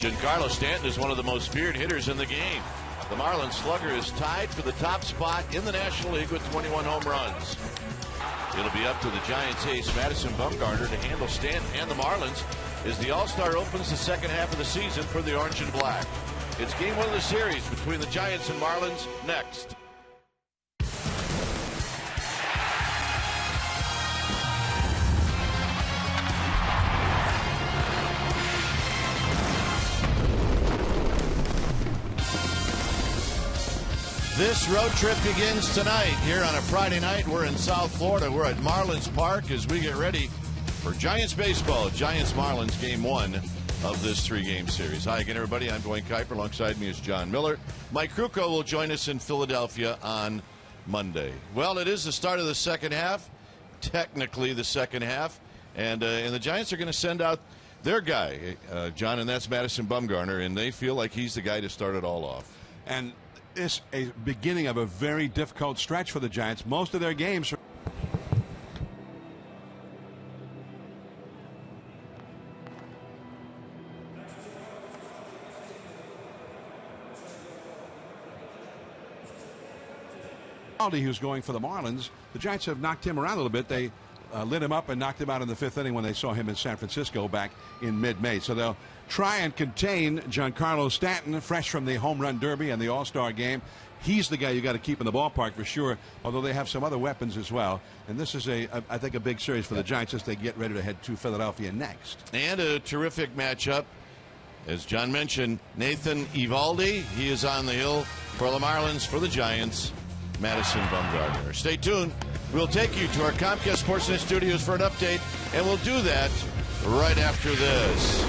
Giancarlo Stanton is one of the most feared hitters in the game. The Marlins slugger is tied for the top spot in the National League with 21 home runs. It'll be up to the Giants ace Madison Bumgarner to handle Stanton and the Marlins as the All-Star opens the second half of the season for the Orange and Black. It's game one of the series between the Giants and Marlins next. This road trip begins tonight here on a Friday night. We're in South Florida. We're at Marlins Park as we get ready for Giants baseball. Giants-Marlins game one of this three-game series. Hi again, everybody. I'm Dwayne Kuiper. Alongside me is John Miller. Mike Krukow will join us in Philadelphia on Monday. Well, it is the start of the second half, technically the second half, and the Giants are going to send out their guy, John, and that's Madison Bumgarner, and they feel like he's the guy to start it all off. And it's a beginning of a very difficult stretch for the Giants. Most of their games who's going for the Marlins. The Giants have knocked him around a little bit. They lit him up and knocked him out in the fifth inning when they saw him in San Francisco back in mid-May. So they'll try and contain Giancarlo Stanton, fresh from the home run derby and the All-Star game. He's the guy you got to keep in the ballpark for sure, although they have some other weapons as well. And this is, I think, a big series for the Giants as they get ready to head to Philadelphia next. And a terrific matchup. As John mentioned, Nathan Eovaldi, he is on the hill for the Marlins. For the Giants, Madison Bumgarner. Stay tuned. We'll take you to our Comcast Sportsnet studios for an update, and we'll do that right after this.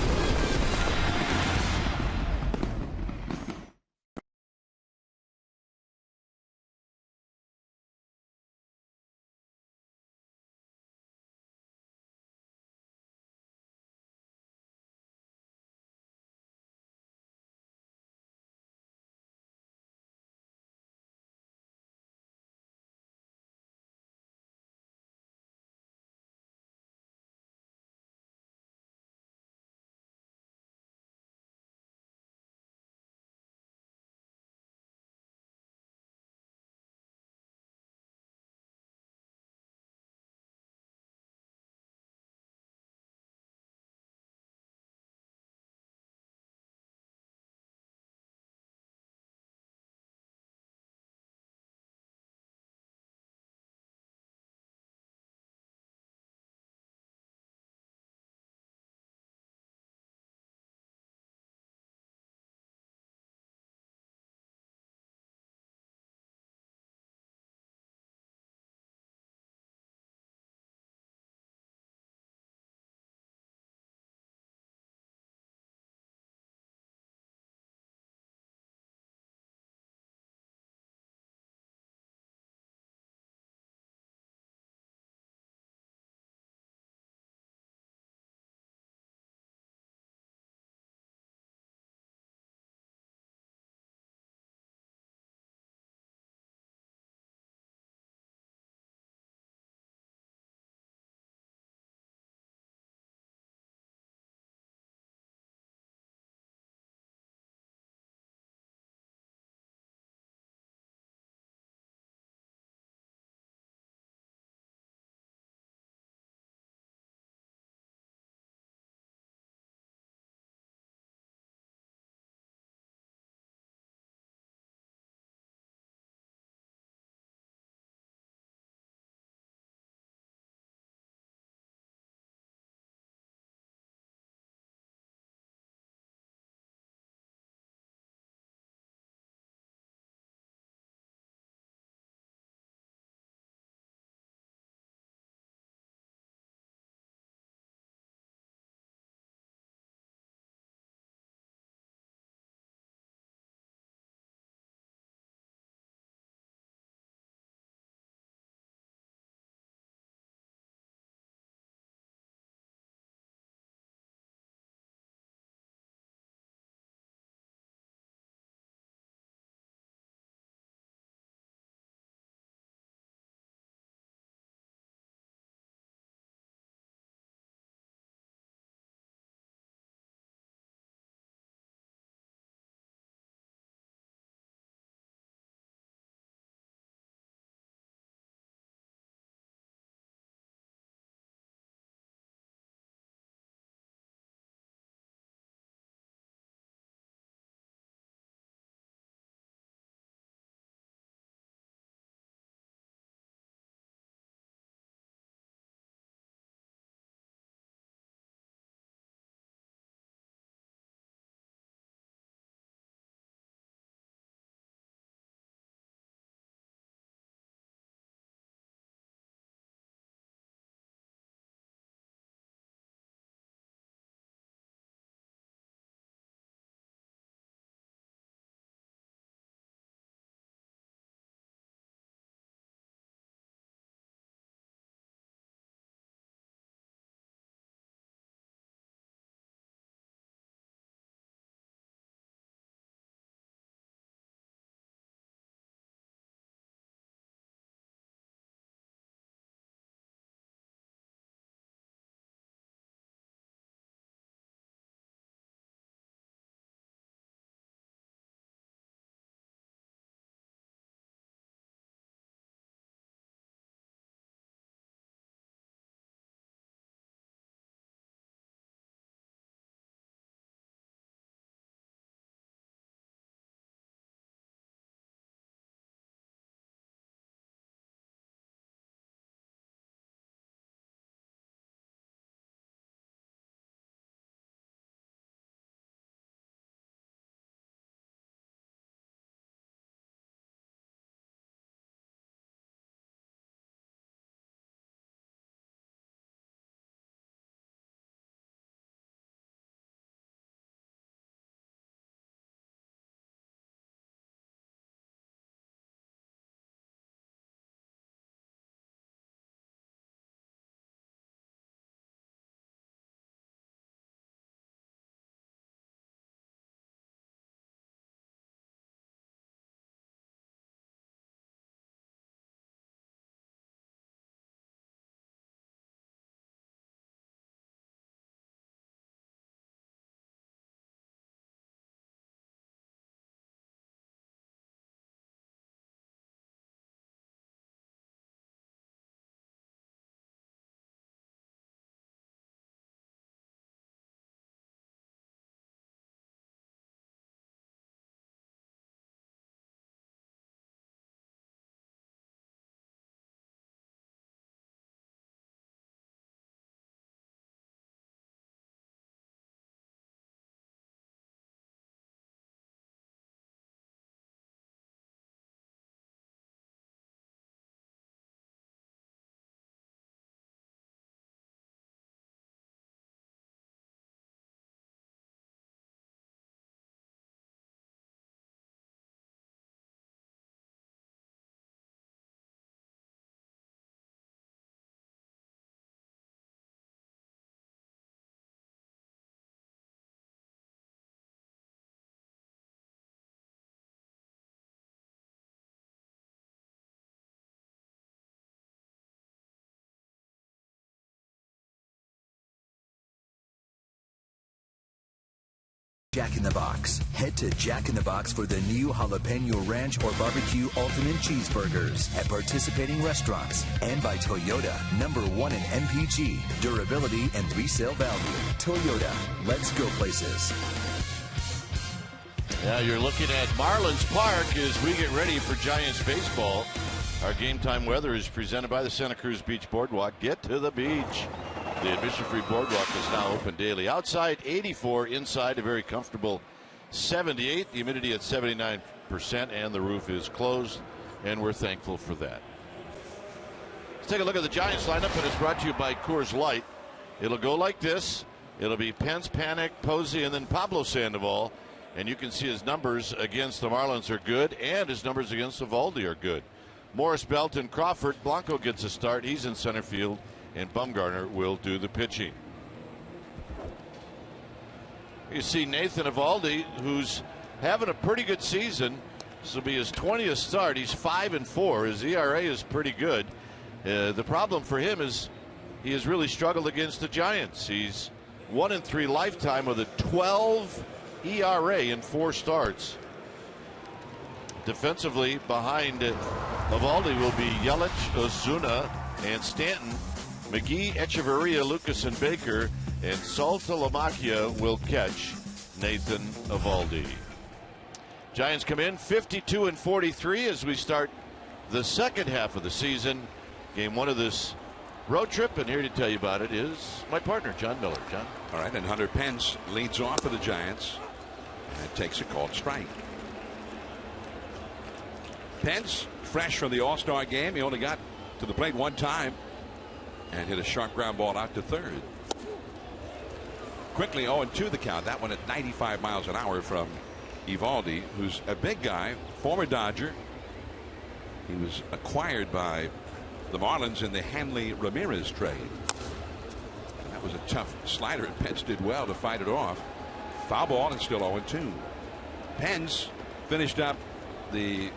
Jack in the Box. Head to Jack in the Box for the new Jalapeno Ranch or Barbecue Ultimate Cheeseburgers at participating restaurants. And by Toyota, #1 in MPG, durability, and resale value. Toyota, let's go places. Yeah, you're looking at Marlins Park as we get ready for Giants baseball. Our game time weather is presented by the Santa Cruz Beach Boardwalk. Get to the beach. The admission-free boardwalk is now open daily. Outside 84, inside a very comfortable 78. The humidity at 79%, and the roof is closed, and we're thankful for that. Let's take a look at the Giants lineup, and it's brought to you by Coors Light. It'll go like this. It'll be Pence, Panic, Posey, and then Pablo Sandoval. And you can see his numbers against the Marlins are good, and his numbers against Eovaldi are good. Morris, Belton, Crawford. Blanco gets a start. He's in center field, and Bumgarner will do the pitching. You see Nathan Eovaldi, who's having a pretty good season. This will be his 20th start. He's 5-4. His ERA is pretty good. The problem for him is he has really struggled against the Giants. He's 1-3 lifetime with a 12 ERA in 4 starts. Defensively behind Eovaldi will be Yelich, Ozuna, and Stanton. McGee, Echeverria, Lucas, and Baker, and Saltalamacchia will catch Nathan Eovaldi. Giants come in 52-43 as we start the second half of the season. Game 1 of this road trip, and here to tell you about it is my partner, John Miller. John. All right, and Hunter Pence leads off for the Giants and takes a called strike. Pence, fresh from the All-Star game. He only got to the plate one time and hit a sharp ground ball out to third. Quickly 0-2 the count. That one at 95 miles an hour from Eovaldi, who's a big guy, former Dodger. He was acquired by the Marlins in the Hanley Ramirez trade. And that was a tough slider, and Pence did well to fight it off. Foul ball and still 0-2. Pence finished up the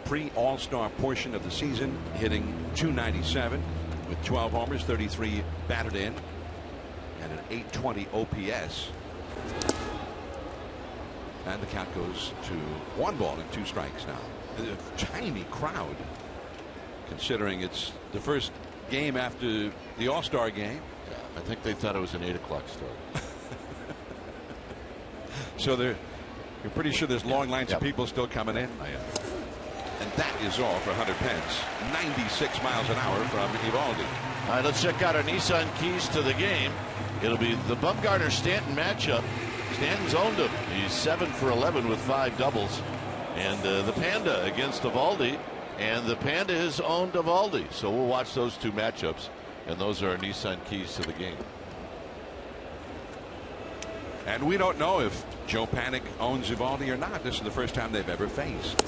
pre-All-Star portion of the season hitting .297 with 12 homers, 33 batted in, and an .820 OPS. And the count goes to 1-2 strikes now. A tiny crowd, considering it's the first game after the All-Star game. Yeah, I think they thought it was an 8 o'clock start. So you're pretty sure there's long lines of people still coming in. I am. And that is all for Hunter Pence. 96 miles an hour from Eovaldi. All right, let's check out our Nissan keys to the game. It'll be the Bumgarner-Stanton matchup. Stanton's owned him. He's 7-for-11 with 5 doubles. And the Panda against Eovaldi. And the Panda has owned Eovaldi. So we'll watch those two matchups. And those are our Nissan keys to the game. And we don't know if Joe Panic owns Eovaldi or not. This is the first time they've ever faced.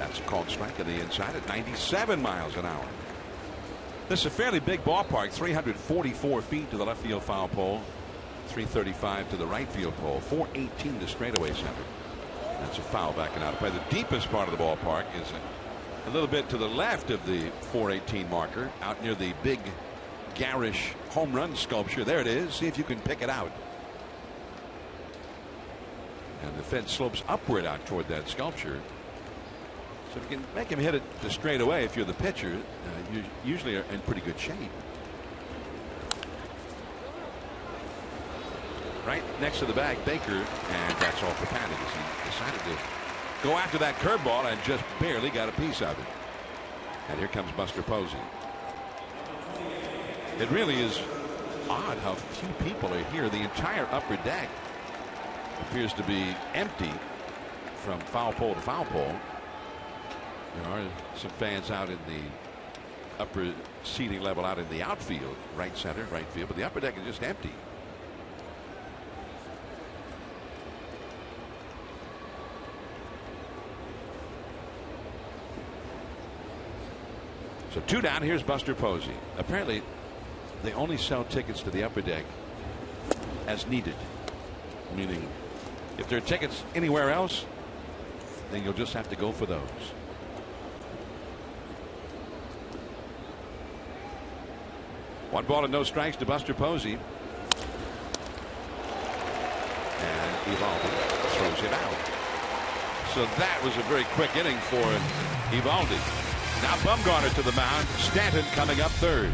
That's a called strike on the inside at 97 miles an hour. This is a fairly big ballpark. 344 feet to the left field foul pole. 335 to the right field pole. 418 to straightaway center. That's a foul backing out of play. The deepest part of the ballpark is a little bit to the left of the 418 marker, out near the big garish home run sculpture. There it is. See if you can pick it out. And the fence slopes upward out toward that sculpture. So if you can make him hit it to straight away, if you're the pitcher, you usually are in pretty good shape. Right next to the bag, Baker, and that's all for Panic. He decided to go after that curveball and just barely got a piece of it. And here comes Buster Posey. It really is odd how few people are here. The entire upper deck appears to be empty from foul pole to foul pole. There are some fans out in the upper seating level out in the outfield, right center, right field, but the upper deck is just empty. So 2 down. Here's Buster Posey. Apparently they only sell tickets to the upper deck as needed, meaning if there are tickets anywhere else, then you'll just have to go for those. One ball and no strikes to Buster Posey. And Evaldi throws him out. So that was a very quick inning for Evaldi. Now Bumgarner to the mound. Stanton coming up third.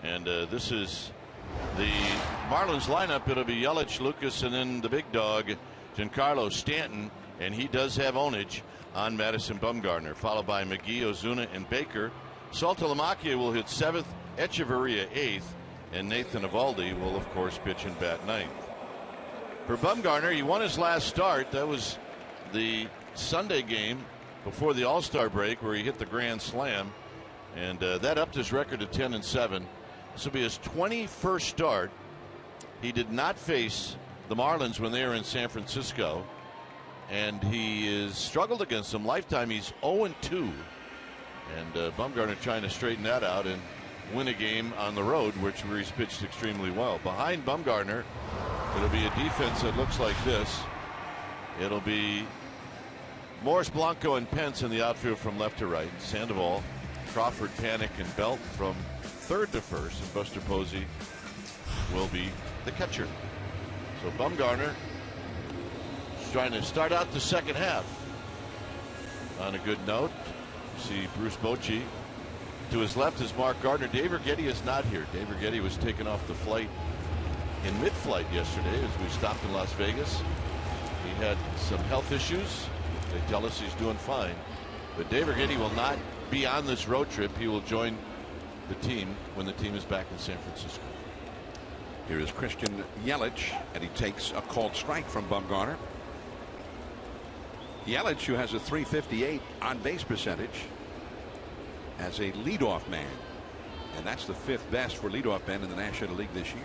And this is the Marlins lineup. It'll be Yelich, Lucas, and then the big dog, Giancarlo Stanton, and he does have ownage on Madison Bumgarner, followed by McGee, Ozuna, and Baker. Saltalamacchia will hit 7th, Echeverria 8th, and Nathan Eovaldi will, of course, pitch and bat 9th. For Bumgarner, he won his last start. That was the Sunday game before the All-Star break where he hit the grand slam, and that upped his record to 10-7. This will be his 21st start. He did not face the Marlins when they were in San Francisco, and he is struggled against them. Lifetime, he's 0-2, and Bumgarner trying to straighten that out and win a game on the road, where he's pitched extremely well. Behind Bumgarner, it'll be a defense that looks like this. It'll be Morris, Blanco, and Pence in the outfield from left to right. Sandoval, Crawford, Panic, and Belt from third to first, and Buster Posey will be the catcher. So Bumgarner is trying to start out the second half on a good note. See Bruce Bochy. To his left is Mark Gardner. Dave Urquidi is not here. Dave Urquidi was taken off the flight in mid-flight yesterday as we stopped in Las Vegas. He had some health issues. They tell us he's doing fine. But Dave Urquidi will not be on this road trip. He will join the team when the team is back in San Francisco. Here is Christian Yelich, and he takes a called strike from Bumgarner. Yelich, who has a .358 on base percentage as a leadoff man, and that's the 5th best for leadoff men in the National League this year.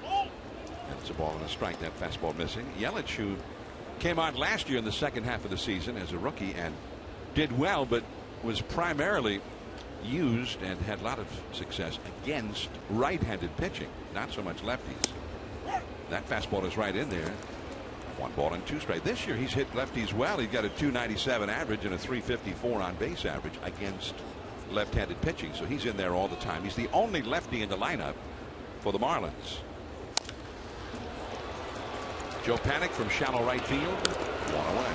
And it's a ball and a strike. That fastball missing. Yelich, who came on last year in the second half of the season as a rookie and did well, but was primarily used and had a lot of success against right-handed pitching, not so much lefties. That fastball is right in there. 1 ball and 2 strikes. This year he's hit lefties well. He's got a .297 average and a .354 on base average against left-handed pitching, so he's in there all the time. He's the only lefty in the lineup for the Marlins. Joe Panic from shallow right field, 1 away.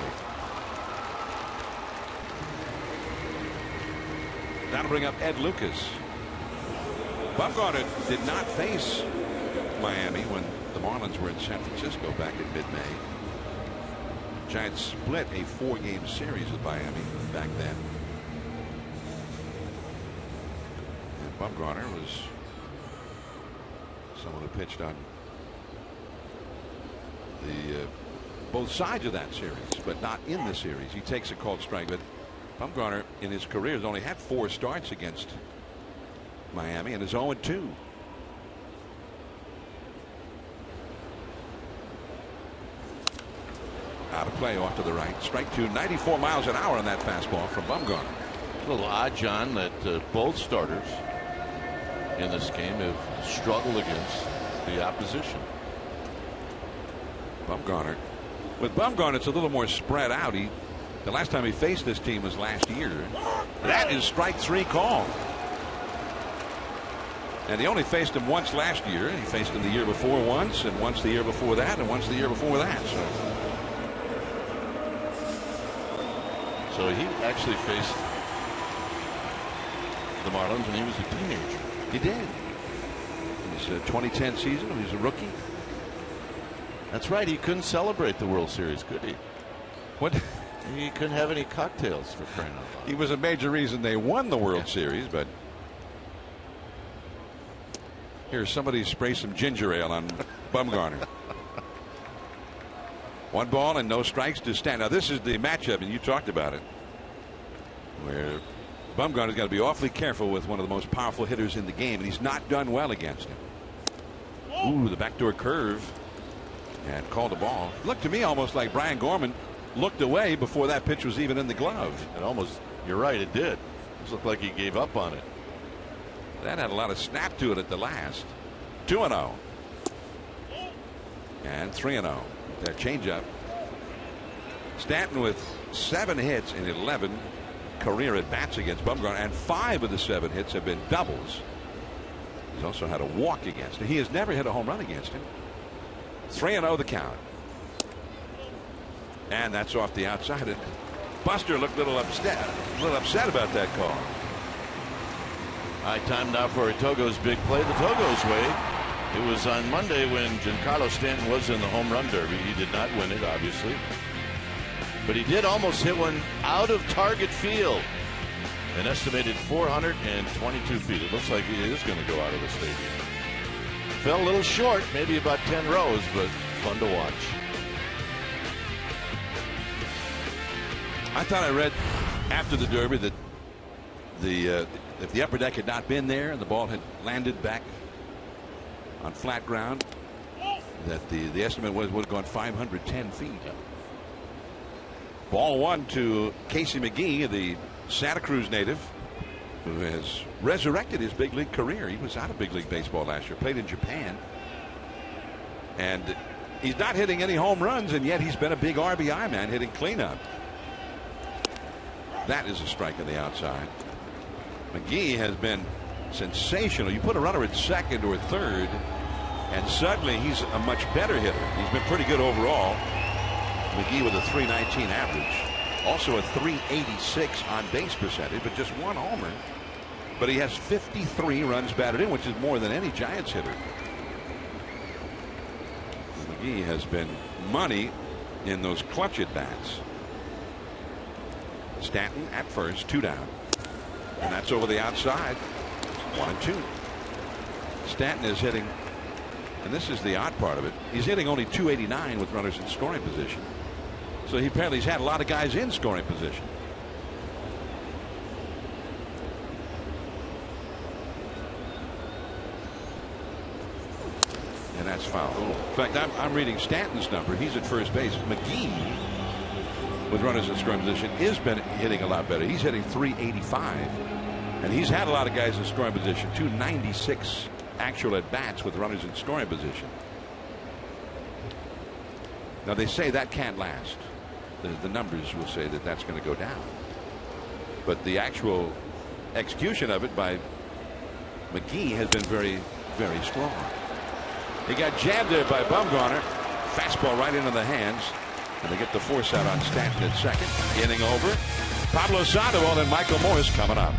That'll bring up Ed Lucas. Bumgarner did not face Miami when the Marlins were in San Francisco back in mid-May. Giants split a 4-game series with Miami back then. And Bumgarner was someone who pitched on the both sides of that series, but not in the series. He takes a called strike, but Bumgarner in his career has only had 4 starts against Miami and is 0-2. Out of play off to the right. Strike 2, 94 miles an hour on that fastball from Bumgarner. A little odd, John, that both starters in this game have struggled against the opposition. Bumgarner. With Bumgarner, it's a little more spread out. The last time he faced this team was last year. That is strike 3 call. And he only faced him once last year. He faced him the year before once, and once the year before that, and once the year before that. So he actually faced the Marlins when he was a teenager. He did. In his 2010 season, when he was a rookie. That's right. He couldn't celebrate the World Series, could he? What? He couldn't have any cocktails, for crying out loud. He was a major reason they won the World Series, but here, somebody spray some ginger ale on Bumgarner. 1 ball and no strikes to Stanton. Now this is the matchup, and you talked about it, where Bumgarner's got to be awfully careful with one of the most powerful hitters in the game, and he's not done well against him. Ooh, the backdoor curve, and called a ball. Looked to me almost like Brian Gorman looked away before that pitch was even in the glove. It almost, you're right, it did. It looked like he gave up on it. That had a lot of snap to it at the last. 2-0. And 3-0. That changeup. Stanton with 7 hits in 11 career at bats against Bumgarner, and 5 of the 7 hits have been doubles. He's also had a walk against him. He has never hit a home run against him. 3-0 the count. And that's off the outside. And Buster looked a little upset about that call. All right, time now for a Togo's big play the Togo's way. It was on Monday when Giancarlo Stanton was in the home run derby. He did not win it, obviously. But he did almost hit one out of target field. An estimated 422 feet. It looks like he is going to go out of the stadium. Fell a little short, maybe about 10 rows, but fun to watch. I thought I read after the derby that if the upper deck had not been there and the ball had landed back on flat ground, that the estimate would have gone 510 feet. Ball 1 to Casey McGee, the Santa Cruz native, who has resurrected his big league career. He was out of big league baseball last year, played in Japan, and he's not hitting any home runs, and yet he's been a big RBI man, hitting cleanup. That is a strike on the outside. McGee has been sensational. You put a runner at second or third, and suddenly he's a much better hitter. He's been pretty good overall. McGee with a .319 average, also a .386 on base percentage, but just 1 homer. But he has 53 runs batted in, which is more than any Giants hitter. McGee has been money in those clutch at bats. Stanton at first, 2 down. And that's over the outside. 1-2. Stanton is hitting, and this is the odd part of it, he's hitting only .289 with runners in scoring position. So he apparently has had a lot of guys in scoring position. And that's foul. In fact, I'm reading Stanton's number. He's at first base. McGee, with runners in scoring position, has been hitting a lot better. He's hitting .385, and he's had a lot of guys in scoring position. .296 actual at bats with runners in scoring position. Now they say that can't last. The numbers will say that that's going to go down, but the actual execution of it by McGee has been very, very strong. He got jabbed there by Bumgarner. Fastball right into the hands. And they get the force out on Stanton at second. Inning over. Pablo Sandoval and Michael Morris coming up.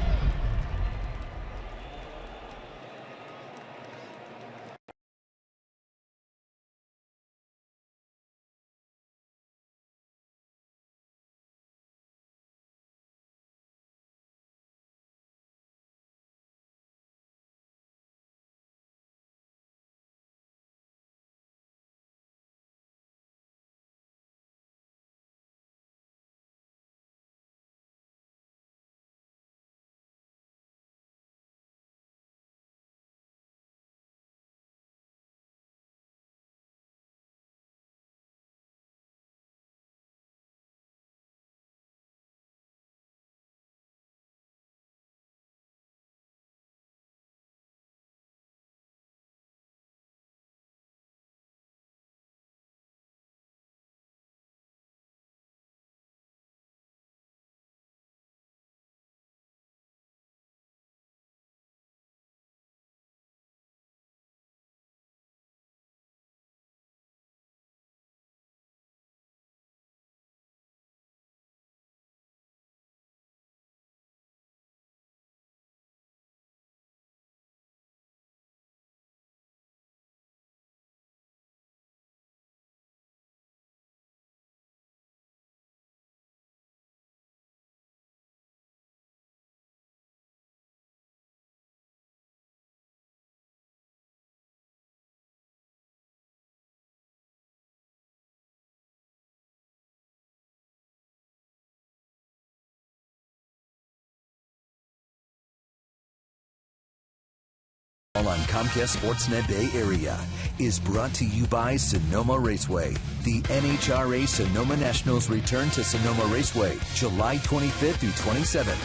All on Comcast Sportsnet Bay Area is brought to you by Sonoma Raceway. The NHRA Sonoma Nationals return to Sonoma Raceway July 25th through 27th.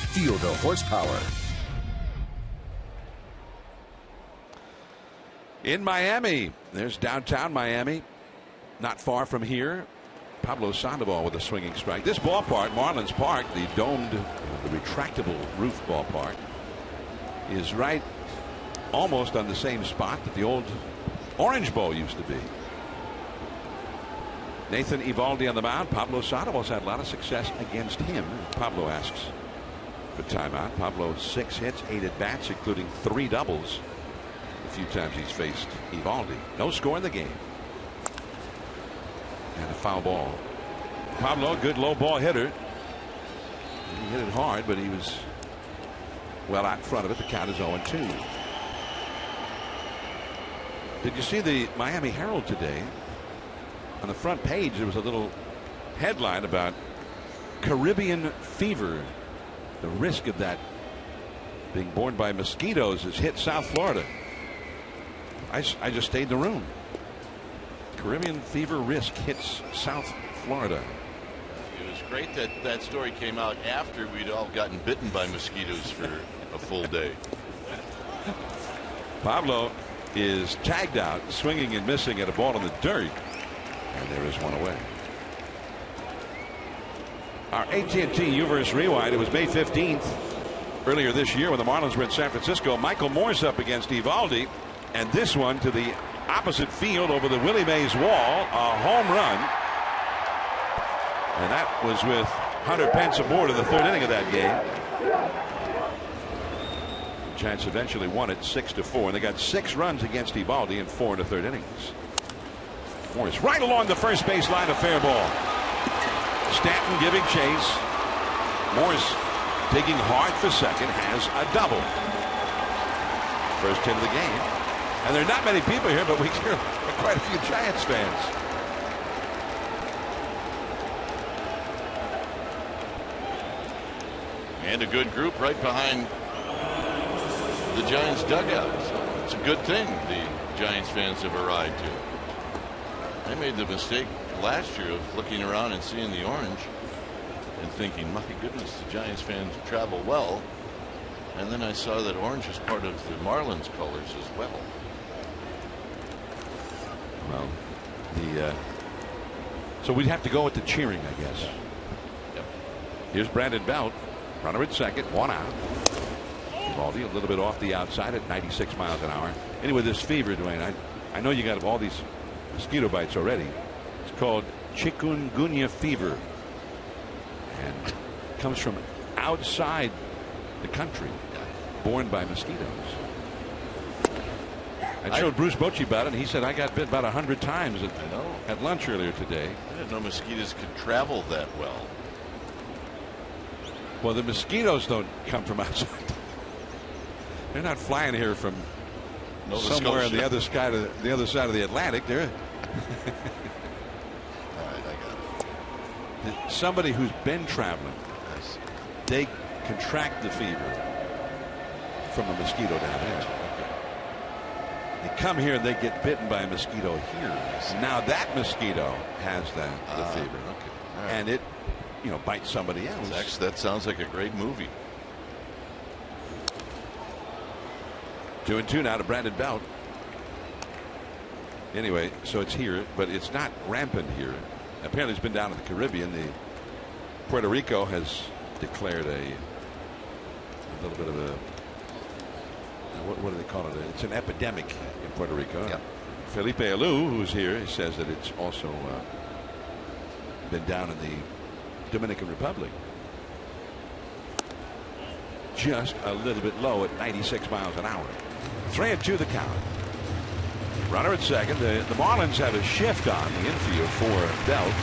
Feel the horsepower. In Miami, there's downtown Miami, not far from here. Pablo Sandoval with a swinging strike. This ballpark, Marlins Park, the domed, the retractable roof ballpark, is right almost on the same spot that the old Orange Bowl used to be. Nathan Eovaldi on the mound. Pablo Sandoval's had a lot of success against him. Pablo asks for timeout. Pablo 6 hits, 8 at bats, including 3 doubles. A few times he's faced Eovaldi. No score in the game. And a foul ball. Pablo, good low ball hitter. He hit it hard, but he was well out in front of it. The count is 0-2. Did you see the Miami Herald today? On the front page, there was a little headline about Caribbean fever. The risk of that being borne by mosquitoes has hit South Florida. I just stayed in the room. Caribbean fever risk hits South Florida. It was great that that story came out after we'd all gotten bitten by mosquitoes for a full day. Pablo is tagged out, swinging and missing at a ball in the dirt, and there is one away. Our AT&T U-verse rewind. It was May 15th earlier this year when the Marlins were in San Francisco. Michael Moore's up against Eovaldi, and this one to the opposite field over the Willie Mays wall, a home run, and that was with Hunter Pence aboard in the 3rd inning of that game. The Giants eventually won it 6-4, and they got 6 runs against Eovaldi in 4 1/3 innings. Morris right along the first base line, a fair ball. Stanton giving chase. Morris digging hard for second, has a double. First hit of the game. And there are not many people here, but we hear quite a few Giants fans. And a good group right behind the Giants dugout. So it's a good thing the Giants fans have arrived to. I made the mistake last year of looking around and seeing the orange and thinking, my goodness, the Giants fans travel well. And then I saw that orange is part of the Marlins colors as well. Well, so we'd have to go with the cheering, I guess. Yep. Here's Brandon Belt, runner at second, 1 out. Eovaldi a little bit off the outside at 96 miles an hour. Anyway, this fever, Dwayne, I know you got all these mosquito bites already. It's called chikungunya fever, and it comes from outside the country, borne by mosquitoes. I showed Bruce Bochy about it, and he said I got bit about 100 times at lunch earlier today. I didn't know mosquitoes could travel that well. Well, the mosquitoes don't come from outside. They're not flying here from somewhere on the other side of the Atlantic. They're all right, I got it. Somebody who's been traveling, they contract the fever from a mosquito down there. They come here and they get bitten by a mosquito here. Now that mosquito has the fever, right. And it, bites somebody else. Actually, that sounds like a great movie. 2-2 now to Brandon Belt. Anyway, so it's here, but it's not rampant here. Apparently, it's been down in the Caribbean. Puerto Rico has declared a little bit of a what do they call it? It's an epidemic in Puerto Rico. Yep. Felipe Alou, who's here, he says that it's also been down in the Dominican Republic. Just a little bit low at 96 miles an hour. 3-2 the count. Runner at second. The Marlins have a shift on the infield for Belt,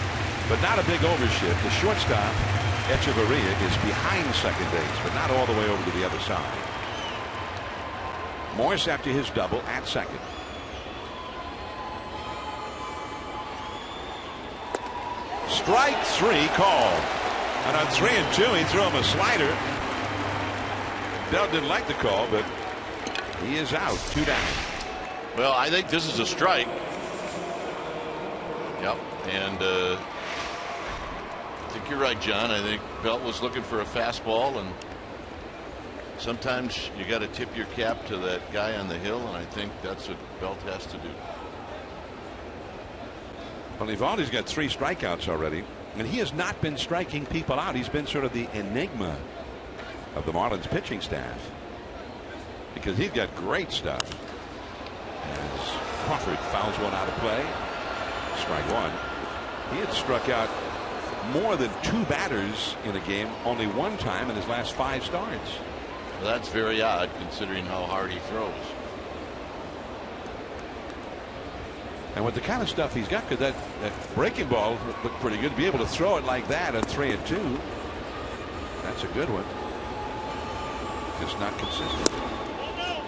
but not a big overshift. The shortstop, Echeverria, is behind second base, but not all the way over to the other side. Morris after his double at second. Strike 3 called. And on 3-2, he threw him a slider. Belt didn't like the call, but He is out, 2 down. Well, I think this is a strike. Yep, and I think you're right, John. I think Belt was looking for a fastball, and sometimes you got to tip your cap to that guy on the hill, and I think that's what Belt has to do. Well, Eovaldi's got 3 strikeouts already, and he has not been striking people out. He's been sort of the enigma of the Marlins pitching staff, because he's got great stuff. As Crawford fouls one out of play, strike 1. He had struck out more than 2 batters in a game only 1 time in his last 5 starts. Well, that's very odd considering how hard he throws. And with the kind of stuff he's got, because that breaking ball looked pretty good. To be able to throw it like that on 3-2, that's a good one. Just not consistent.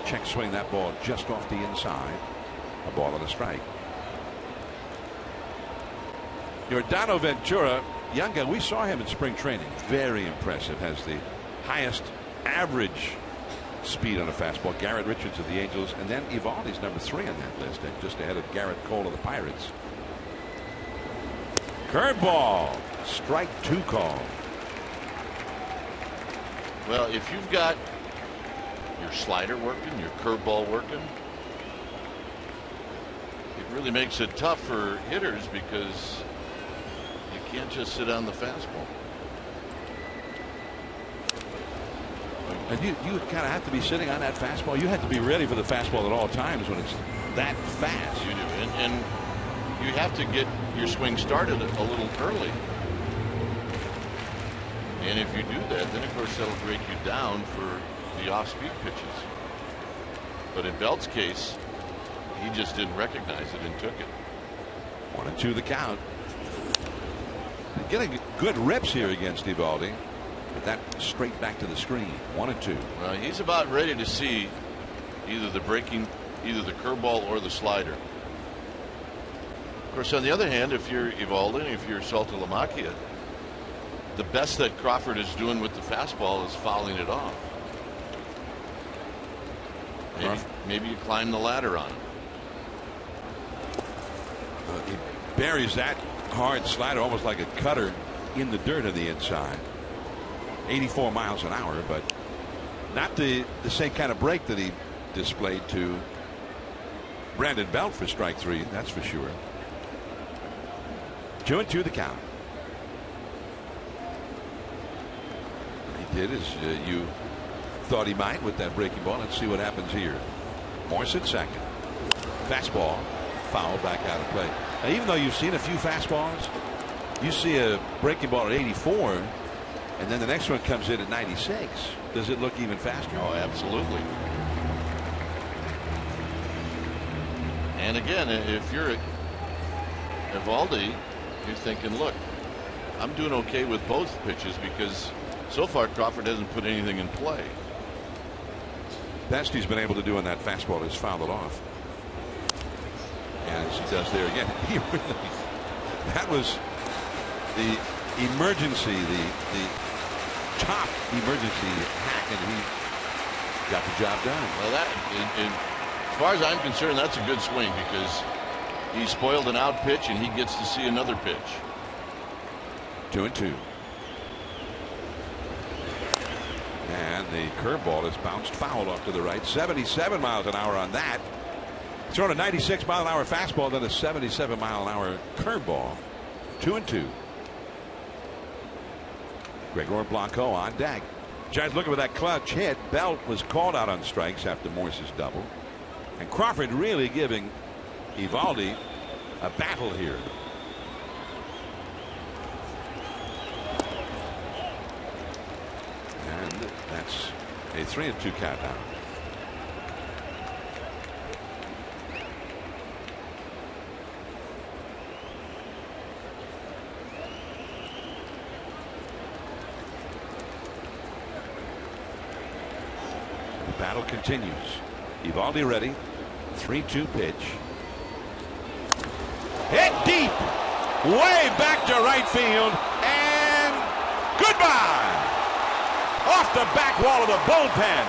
Check swing, that ball just off the inside. A ball and a strike. Yordano Ventura, young guy, we saw him in spring training. Very impressive. Has the highest average speed on a fastball. Garrett Richards of the Angels, and then Eovaldi's number 3 on that list, and just ahead of Garrett Cole of the Pirates. Curveball, strike 2 call. Well, if you've got your slider working, your curveball working, it really makes it tough for hitters because you can't just sit on the fastball. And you kind of have to be sitting on that fastball. You have to be ready for the fastball at all times when it's that fast. You do, and you have to get your swing started a little early. And if you do that, then of course that'll break you down for the off-speed pitches. But in Belt's case, he just didn't recognize it and took it. 1-2 the count. Getting good rips here against Eovaldi. But that straight back to the screen. 1-2. Well, he's about ready to see either the curveball or the slider. Of course, on the other hand, if you're Eovaldi, if you're Saltalamacchia, the best that Crawford is doing with the fastball is fouling it off. Maybe you climb the ladder on him. He buries that hard slider almost like a cutter in the dirt on the inside. 84 miles an hour, but not the same kind of break that he displayed to Brandon Belt for strike 3, that's for sure. 2-2 the count. He did as you thought he might with that breaking ball. Let's see what happens here. Morse at second. Fastball, foul, back out of play. Now, even though you've seen a few fastballs, you see a breaking ball at 84. And then the next one comes in at 96. Does it look even faster? Oh, absolutely. And again, if you're Eovaldi, you're thinking, look, I'm doing okay with both pitches because so far Crawford hasn't put anything in play. Best he's been able to do on that fastball is foul it off. As he does there again. He really, that was the emergency, the top emergency hack, and he got the job done. Well, that, as far as I'm concerned, that's a good swing because he spoiled an out pitch and he gets to see another pitch. 2-2. And the curveball is bounced foul off to the right. 77 miles an hour on that. Throwing a 96 mile an hour fastball, then a 77 mile an hour curveball. 2-2. Gregor Blanco on deck. Giants looking for that clutch hit. Belt was called out on strikes after Morse's double. And Crawford really giving Eovaldi a battle here. And that's a 3-2 count now. Battle continues. Eovaldi ready. 3-2 pitch. Hit deep. Way back to right field. And goodbye. Off the back wall of the bullpen.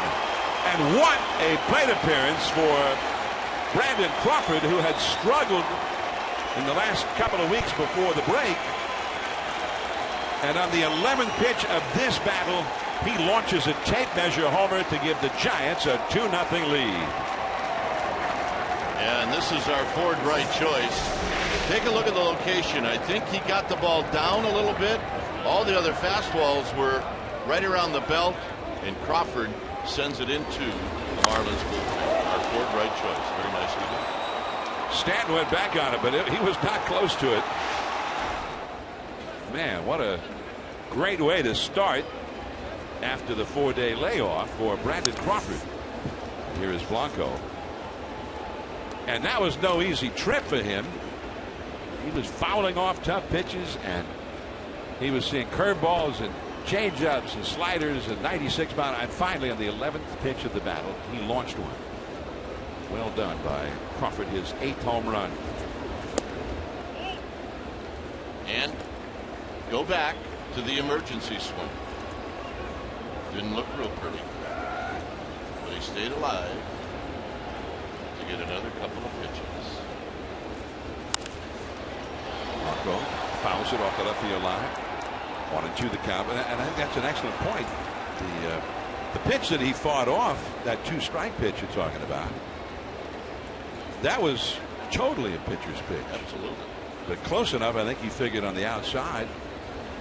And what a plate appearance for Brandon Crawford, who had struggled in the last couple of weeks before the break. And on the 11th pitch of this battle, he launches a tape measure homer to give the Giants a 2-0 lead. And this is our Ford right choice. Take a look at the location. I think he got the ball down a little bit. All the other fastballs were right around the belt, and Crawford sends it into the Marlins bullpen. Our Ford right choice. Very nicely done. Stanton went back on it, but he was not close to it. Man, what a great way to start after the 4-day layoff for Brandon Crawford. Here is Blanco. And that was no easy trip for him. He was fouling off tough pitches, and he was seeing curveballs and changeups and sliders and 96 mile. And finally, on the 11th pitch of the battle, he launched one. Well done by Crawford, his 8th home run. And go back to the emergency swing. Didn't look real pretty, but he stayed alive to get another couple of pitches. Blanco fouls it off the left field line. 1-2 the count, and I think that's an excellent point. The pitch that he fought off, that 2-strike pitch you're talking about, that was totally a pitcher's pitch. Absolutely. But close enough, I think he figured on the outside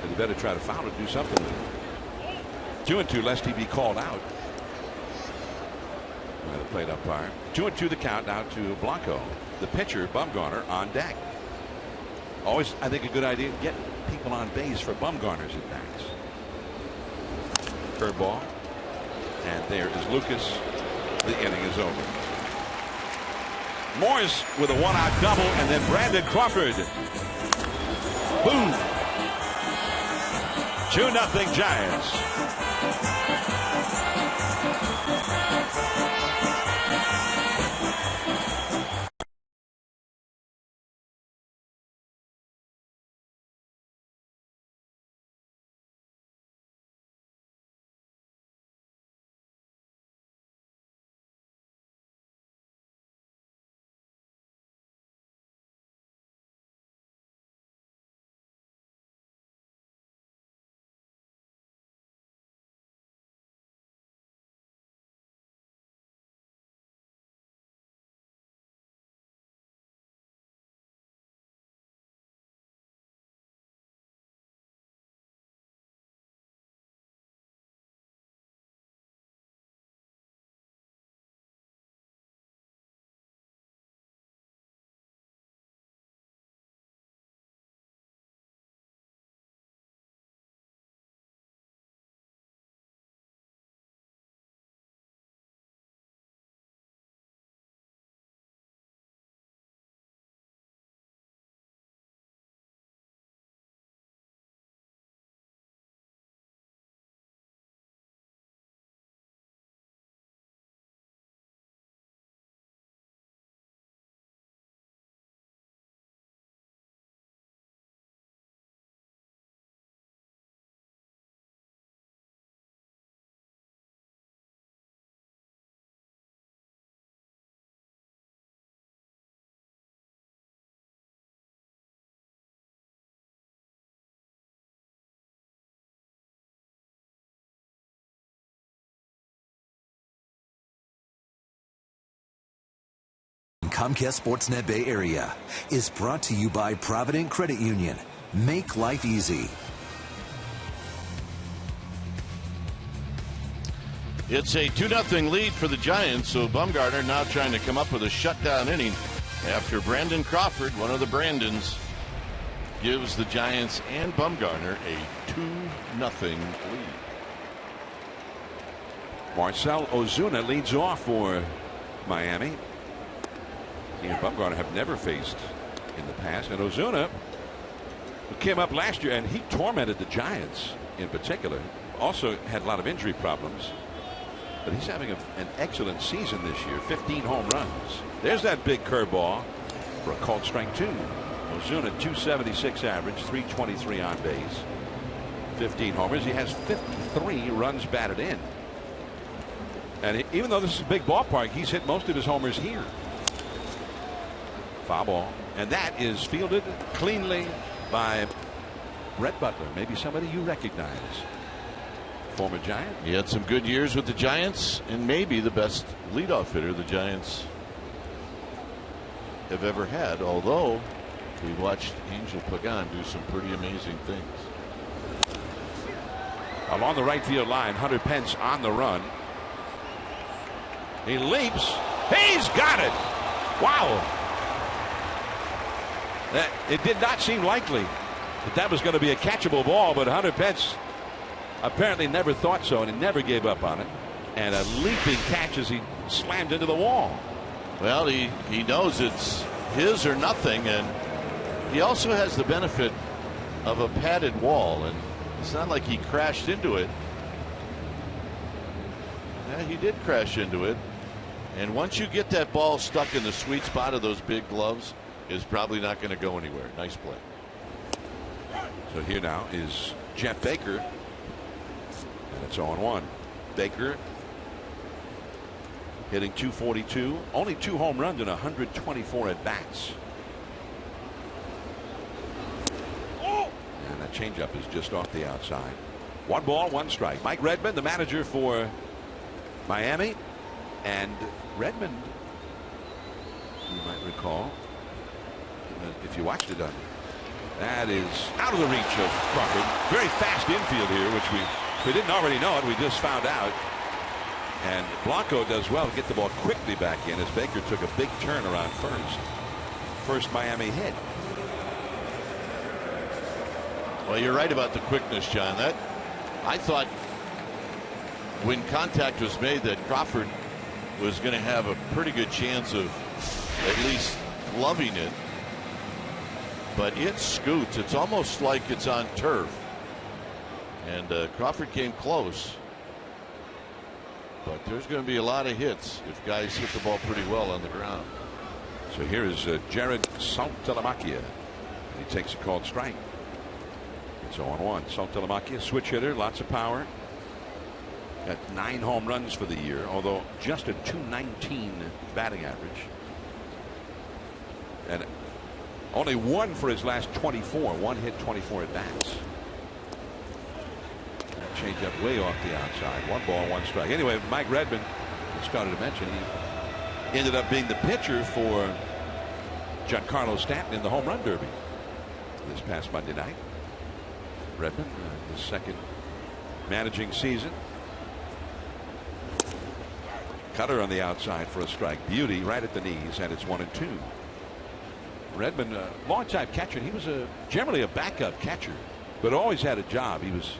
that he better try to foul it, do something with it. 2-2 lest he be called out by the plate umpire. 2-2 the count now to Blanco. The pitcher, Bumgarner, on deck. Always, I think, a good idea to get people on base for Bumgarner's at bats. Curveball. And there is Lucas. The inning is over. Morris with a 1-out double, and then Brandon Crawford. Boom. 2-0 Giants. Comcast Sportsnet Bay Area is brought to you by Provident Credit Union. Make life easy. It's a 2-0 lead for the Giants, so Bumgarner now trying to come up with a shutdown inning after Brandon Crawford, one of the Brandons, gives the Giants and Bumgarner a 2-0 lead. Marcell Ozuna leads off for Miami. He and Bumgarner have never faced in the past, and Ozuna, who came up last year, and he tormented the Giants in particular, also had a lot of injury problems, but he's having an excellent season this year. 15 home runs. There's that big curveball for a called strike 2. Ozuna 276 average, 323 on base, 15 homers. He has 53 runs batted in. And even though this is a big ballpark, he's hit most of his homers here. Foul ball. And that is fielded cleanly by Brett Butler. Maybe somebody you recognize. Former Giant. He had some good years with the Giants and maybe the best leadoff hitter the Giants have ever had. Although we watched Angel Pagan do some pretty amazing things. Along the right field line, Hunter Pence on the run. He leaps. He's got it. Wow. It did not seem likely that was going to be a catchable ball, but Hunter Pence apparently never thought so, and he never gave up on it. And a leaping catch as he slammed into the wall. Well, he knows it's his or nothing, and he also has the benefit of a padded wall, and it's not like he crashed into it. Yeah, he did crash into it. And once you get that ball stuck in the sweet spot of those big gloves, it's probably not going to go anywhere. Nice play. So here now is Jeff Baker. And it's 0-1. Baker hitting .242. Only 2 home runs in 124 at bats. And that changeup is just off the outside. 1 ball, 1 strike. Mike Redmond, the manager for Miami. And Redmond, you might recall, if you watched it, that is out of the reach of Crawford. Very fast infield here, which we didn't already know it. We just found out. And Blanco does well to get the ball quickly back in as Baker took a big turn around first Miami hit. Well, you're right about the quickness, John. That I thought when contact was made that Crawford was going to have a pretty good chance of at least gloving it. But it scoots. It's almost like it's on turf. And Crawford came close. But there's going to be a lot of hits if guys hit the ball pretty well on the ground. So here is Jared Saltalamacchia. He takes a called strike. It's 0-1. Saltalamacchia, switch hitter, lots of power. Got 9 home runs for the year, although just a .219 batting average. And only 1 for his last 24. 1 hit, 24 at bats. Change up way off the outside. 1 ball, 1 strike. Anyway, Mike Redmond, I started to mention, he ended up being the pitcher for Giancarlo Stanton in the home run derby this past Monday night. Redmond, his second managing season. Cutter on the outside for a strike. Beauty right at the knees, and it's 1-2. Redmond, long-time catcher. He was generally a backup catcher, but always had a job. He was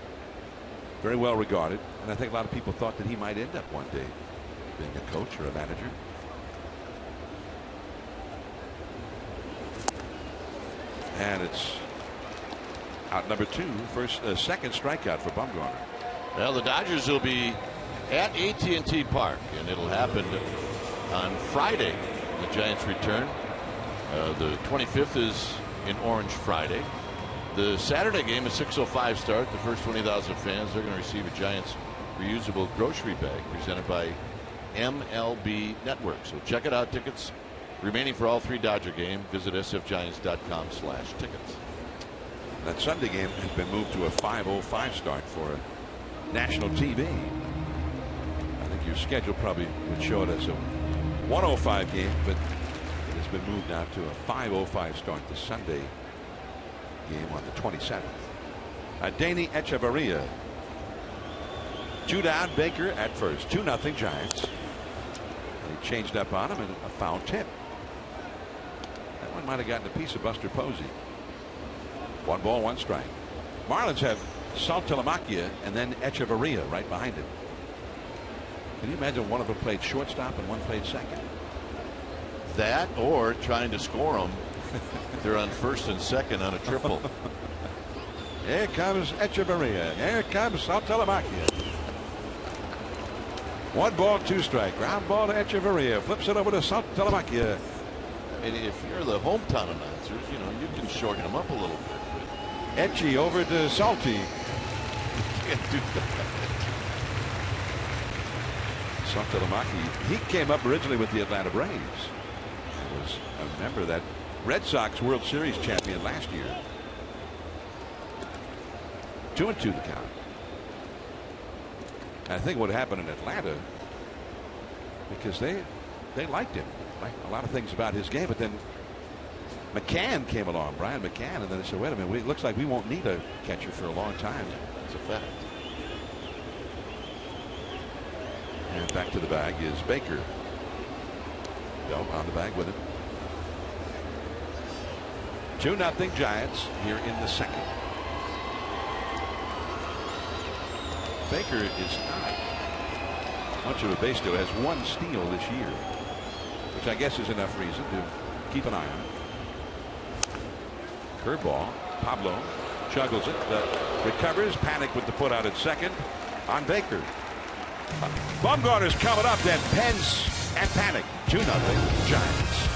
very well regarded, and I think a lot of people thought that he might end up one day being a coach or a manager. And it's out number 2. Second strikeout for Bumgarner. Well, the Dodgers will be at AT&T Park, and it'll happen on Friday. The Giants return. The 25th is in Orange Friday. The Saturday game is 6:05 start. The first 20,000 fans, they're going to receive a Giants reusable grocery bag presented by MLB Network. So check it out. Tickets remaining for all 3 Dodger games. Visit sfgiants.com/tickets. That Sunday game has been moved to a 5:05 start for national TV. I think your schedule probably would show it as a 1:05 game, but it has been moved now to a 5:05 start this Sunday game on the 27th. Danny Echeverria. 2 down, Baker at first. 2-0 Giants. And he changed up on him and a foul tip. That one might have gotten a piece of Buster Posey. 1 ball, 1 strike. Marlins have Saltalamacchia and then Echeverria right behind him. Can you imagine one of them played shortstop and one played second? That or trying to score them. They're on first and second on a triple. Here comes Echeverria. Here comes Saltalamacchia. 1 ball, 2 strike. Ground ball to Echeverria. Flips it over to Saltalamacchia. And if you're the hometown announcers, you know, you can shorten them up a little bit. Etchy over to Salty. Soft Telemaki, he came up originally with the Atlanta Braves. He was a member of that Red Sox World Series champion last year. 2-2 the count. I think what happened in Atlanta, because they liked him, liked a lot of things about his game, but then McCann came along, Brian McCann, and then they said, wait a minute, it looks like we won't need a catcher for a long time. It's a fact. And back to the bag is Baker. Bell on the bag with him. 2-0 Giants here in the second. Baker is not much of a base stealer, has 1 steal this year, which I guess is enough reason to keep an eye on it. Curveball. Pablo juggles it, recovers, panic with the put out at second on Baker. Bumgarner's coming up, then Pence and panic. 2-0 Giants.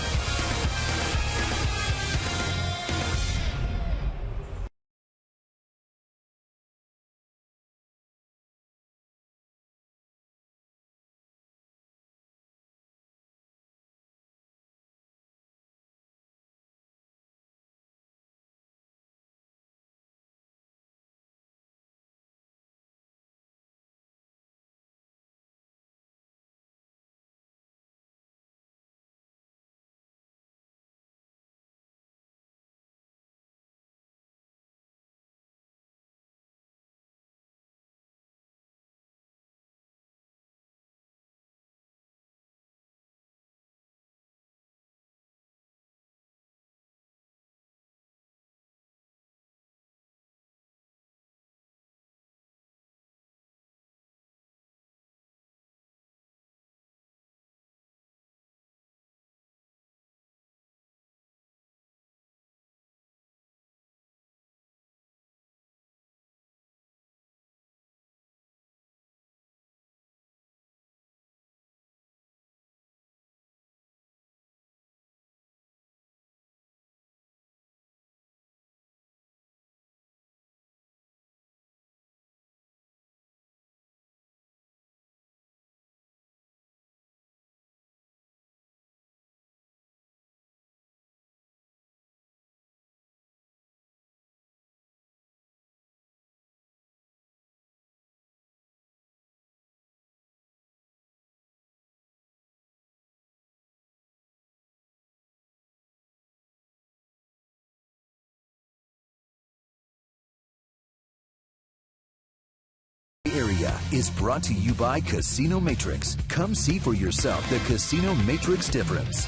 Area is brought to you by Casino Matrix. Come see for yourself the Casino Matrix difference.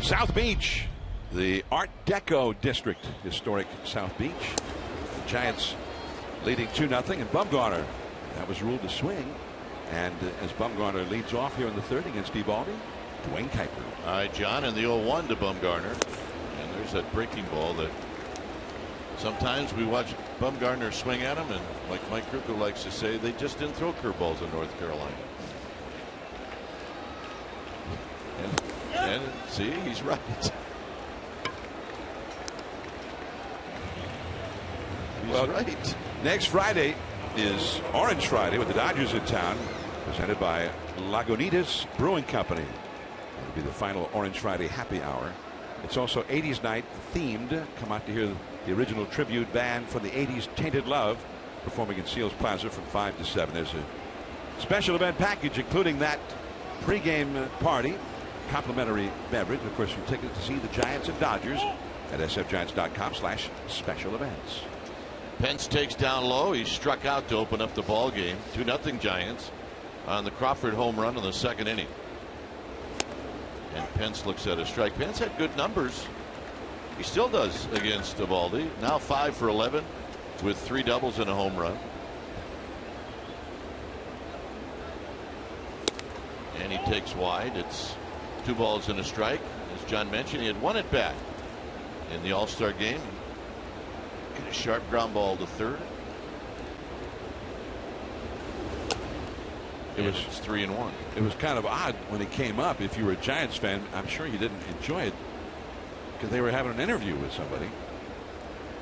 South Beach, the Art Deco district, historic South Beach. The Giants leading 2-0, and Bumgarner, that was ruled a swing. And as Bumgarner leads off here in the third against Eovaldi, Dwayne Kuiper. All right, John, and the 0-1 to Bumgarner. And there's that breaking ball that sometimes we watch Bumgarner swing at him, and like Mike Krukow likes to say, they just didn't throw curveballs in North Carolina. And see, he's right. He's right. Next Friday is Orange Friday with the Dodgers in town, presented by Lagunitas Brewing Company. It'll be the final Orange Friday happy hour. It's also 80s night themed. Come out to hear the original tribute band from the 80s, Tainted Love, performing in Seals Plaza from 5 to 7. There's a special event package including that pregame party, complimentary beverage, and of course your ticket to see the Giants and Dodgers at sfgiants.com/special events. Pence takes down low. He struck out to open up the ball game. 2-0 Giants on the Crawford home run in the second inning. And Pence looks at a strike. Pence had good numbers. He still does against Eovaldi. Now 5 for 11 with 3 doubles and a home run. And he takes wide. It's 2 balls and a strike. As John mentioned, he had 1 at bat in the All-Star game. And a sharp ground ball to third. It's 3-1. It was kind of odd when he came up. If you were a Giants fan, I'm sure you didn't enjoy it because they were having an interview with somebody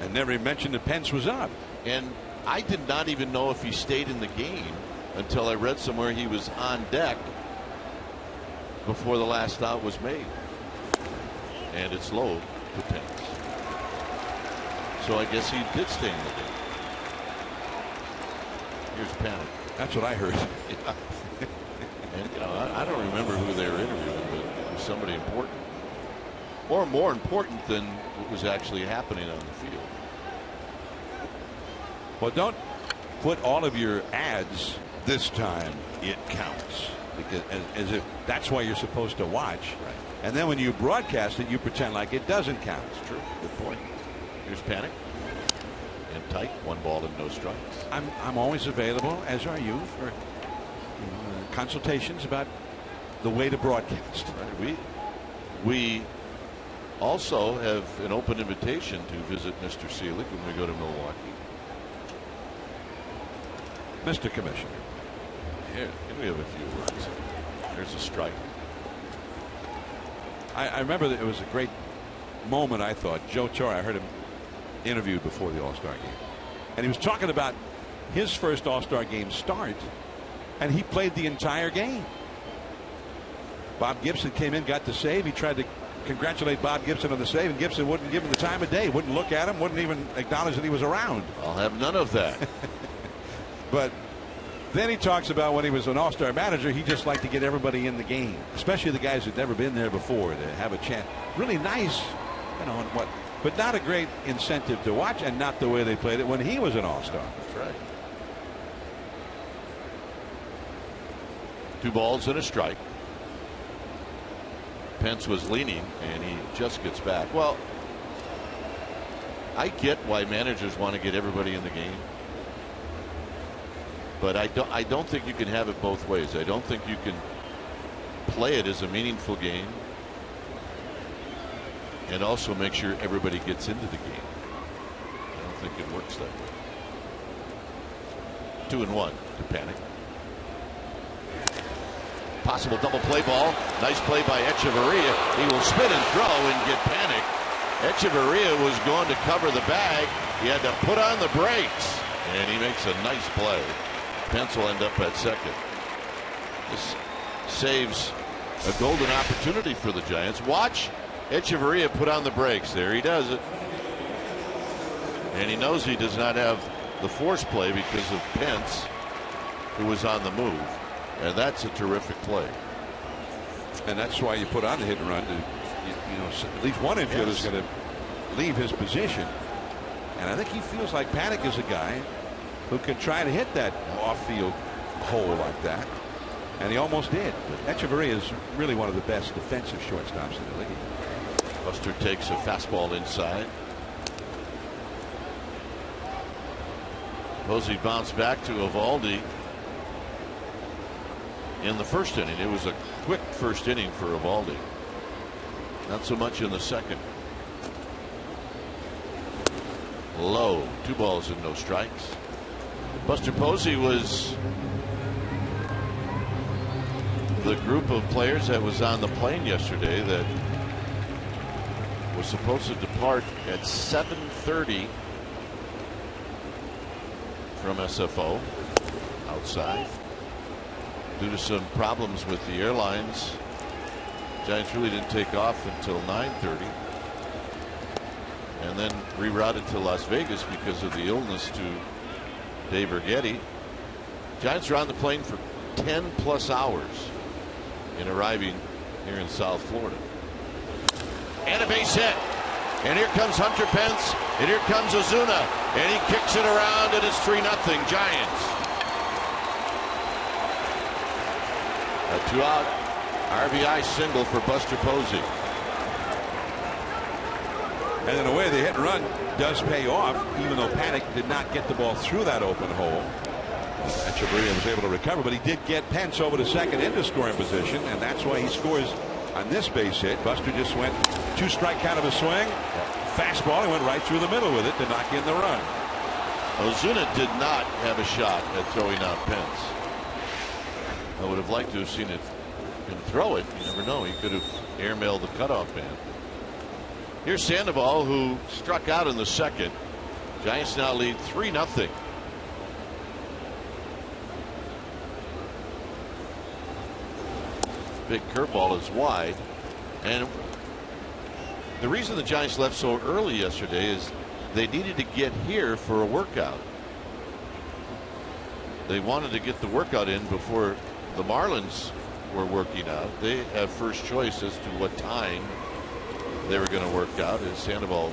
and never mentioned that Pence was up. And I did not even know if he stayed in the game until I read somewhere he was on deck before the last out was made. And it's low to Pence. So I guess he did stay in the game. Here's Panic. That's what I heard. Yeah. And I don't remember who they were interviewing, but it was somebody important, or more important than what was actually happening on the field. Well, don't put all of your ads this time. It counts, because as if that's why you're supposed to watch. Right. And then when you broadcast it, you pretend like it doesn't count. It's true. Good point. Here's Panic. And tight. 1 ball and no strikes. I'm always available, as are you, for consultations about the way to broadcast. Right. We also have an open invitation to visit Mr. Seelig when we go to Milwaukee. Mr. Commissioner. Here we have a few words. There's a strike. I remember that it was a great moment, I thought. Joe Torre, I heard him interviewed before the All-Star game. And he was talking about his first All-Star game start, and he played the entire game. Bob Gibson came in, got the save. He tried to congratulate Bob Gibson on the save, and Gibson wouldn't give him the time of day, wouldn't look at him, wouldn't even acknowledge that he was around. I'll have none of that. But then he talks about when he was an All-Star manager, he just liked to get everybody in the game, especially the guys who'd never been there before, to have a chance. Really nice, and what, but not a great incentive to watch, and not the way they played it when he was an All-Star. That's right. 2 balls and a strike. Pence was leaning, and he just gets back. Well, I get why managers want to get everybody in the game, but I don't think you can have it both ways. I don't think you can play it as a meaningful game and also make sure everybody gets into the game. I don't think it works that way. 2-1 to Panic. Possible double play ball. Nice play by Echeverria. He will spin and throw and get Panic. Echeverria was going to cover the bag. He had to put on the brakes, and he makes a nice play. Pence will end up at second. This saves a golden opportunity for the Giants. Watch Echeverria put on the brakes. There he does it. And he knows he does not have the force play because of Pence, who was on the move. And that's a terrific play. And that's why you put on the hit and run. At least one infielder is going to leave his position. And I think he feels like Panic is a guy who can try to hit that off-field hole like that. And he almost did. But Echeverria is really one of the best defensive shortstops in the league. Buster takes a fastball inside. Posey bounced back to Eovaldi in the first inning. It was a quick first inning for Eovaldi. Not so much in the second. Low. 2 balls and no strikes. Buster Posey was the group of players that was on the plane yesterday that was supposed to depart at 7:30 from SFO outside. Due to some problems with the airlines, Giants really didn't take off until 9:30, and then rerouted to Las Vegas because of the illness to Dave Urgetti. Giants are on the plane for 10+ hours in arriving here in South Florida. And a base hit. And here comes Hunter Pence, and here comes Ozuna, and he kicks it around, and it's 3-0 Giants. A 2-out RBI single for Buster Posey. And in a way, the hit and run does pay off, even though Panic did not get the ball through that open hole. Echeverria was able to recover, but he did get Pence over to second into scoring position, and that's why he scores on this base hit. Buster just went 2-strike count of a swing. Fastball, he went right through the middle with it to knock in the run. Ozuna did not have a shot at throwing out Pence. I would have liked to have seen him throw it. You never know. He could have airmailed the cutoff man. Here's Sandoval, who struck out in the second. Giants now lead 3-0 Big curveball is wide. And the reason the Giants left so early yesterday is they needed to get here for a workout. They wanted to get the workout in before the Marlins were working out. They have first choice as to what time they were going to work out, as Sandoval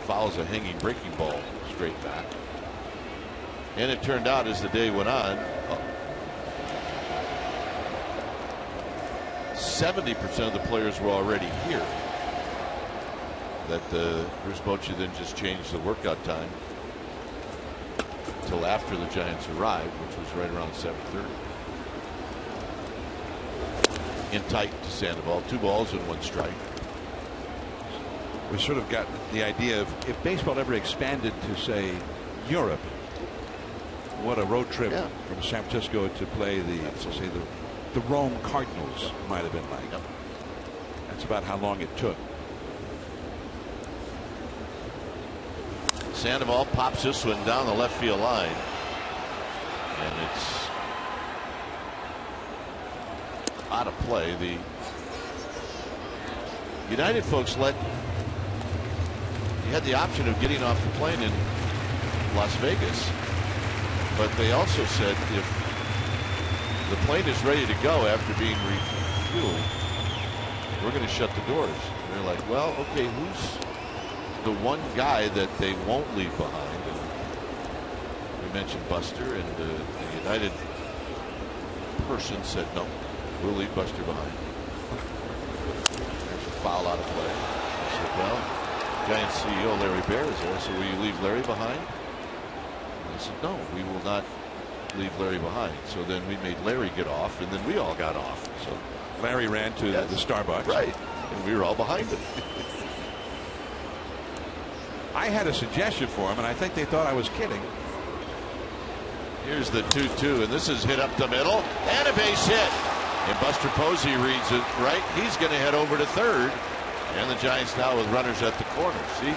fouls a hanging breaking ball straight back. And it turned out as the day went on, 70% of the players were already here. That Bruce Bochy then just changed the workout time until after the Giants arrived, which was right around 7:30. In tight to Sandoval, 2 balls and 1 strike. We sort of got the idea of if baseball ever expanded to, say, Europe, what a road trip from San Francisco to play the Rome Cardinals might have been like. Yep. That's about how long it took. Sandoval pops this one down the left field line, and it's out of play. The United folks you had the option of getting off the plane in Las Vegas, but they also said if the plane is ready to go after being refueled, we're going to shut the doors. And they're like, well, okay, who's the one guy that they won't leave behind? And we mentioned Buster, and the United person said, no, we'll leave Buster behind. There's a foul out of play. I said, well, Giants CEO Larry Baer is there, so will you leave Larry behind? And I said, no, we will not leave Larry behind. So then we made Larry get off, and then we all got off. So Larry ran to the Starbucks. Right. And we were all behind him. I had a suggestion for him, and I think they thought I was kidding. Here's the 2-2, and this is hit up the middle, and a base hit. And Buster Posey reads it right. He's going to head over to third, and the Giants now with runners at the corner. See,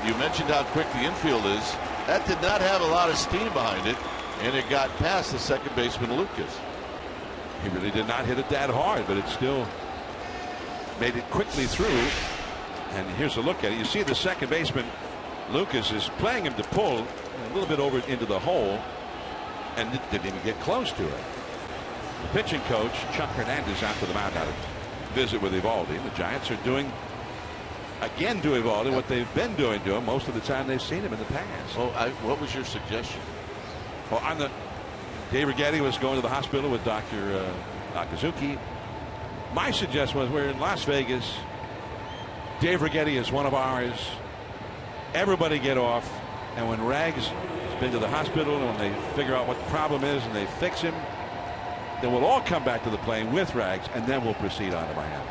you mentioned how quick the infield is. That did not have a lot of steam behind it, and it got past the second baseman Lucas. He really did not hit it that hard, but it still made it quickly through. And here's a look at it. You see the second baseman Lucas is playing him to pull a little bit over into the hole, and didn't even get close to it. The pitching coach Chuck Hernandez out to the mound, out of visit with Eovaldi. The Giants are doing again to Eovaldi what they've been doing to him most of the time they've seen him in the past. Well, what was your suggestion? Well, Dave Righetti was going to the hospital with Dr. Nakazuki. My suggestion was, we're in Las Vegas. Dave Righetti is one of ours. Everybody get off. And when Rags has been to the hospital, and when they figure out what the problem is and they fix him, then we'll all come back to the plane with Rags, and then we'll proceed on to Miami.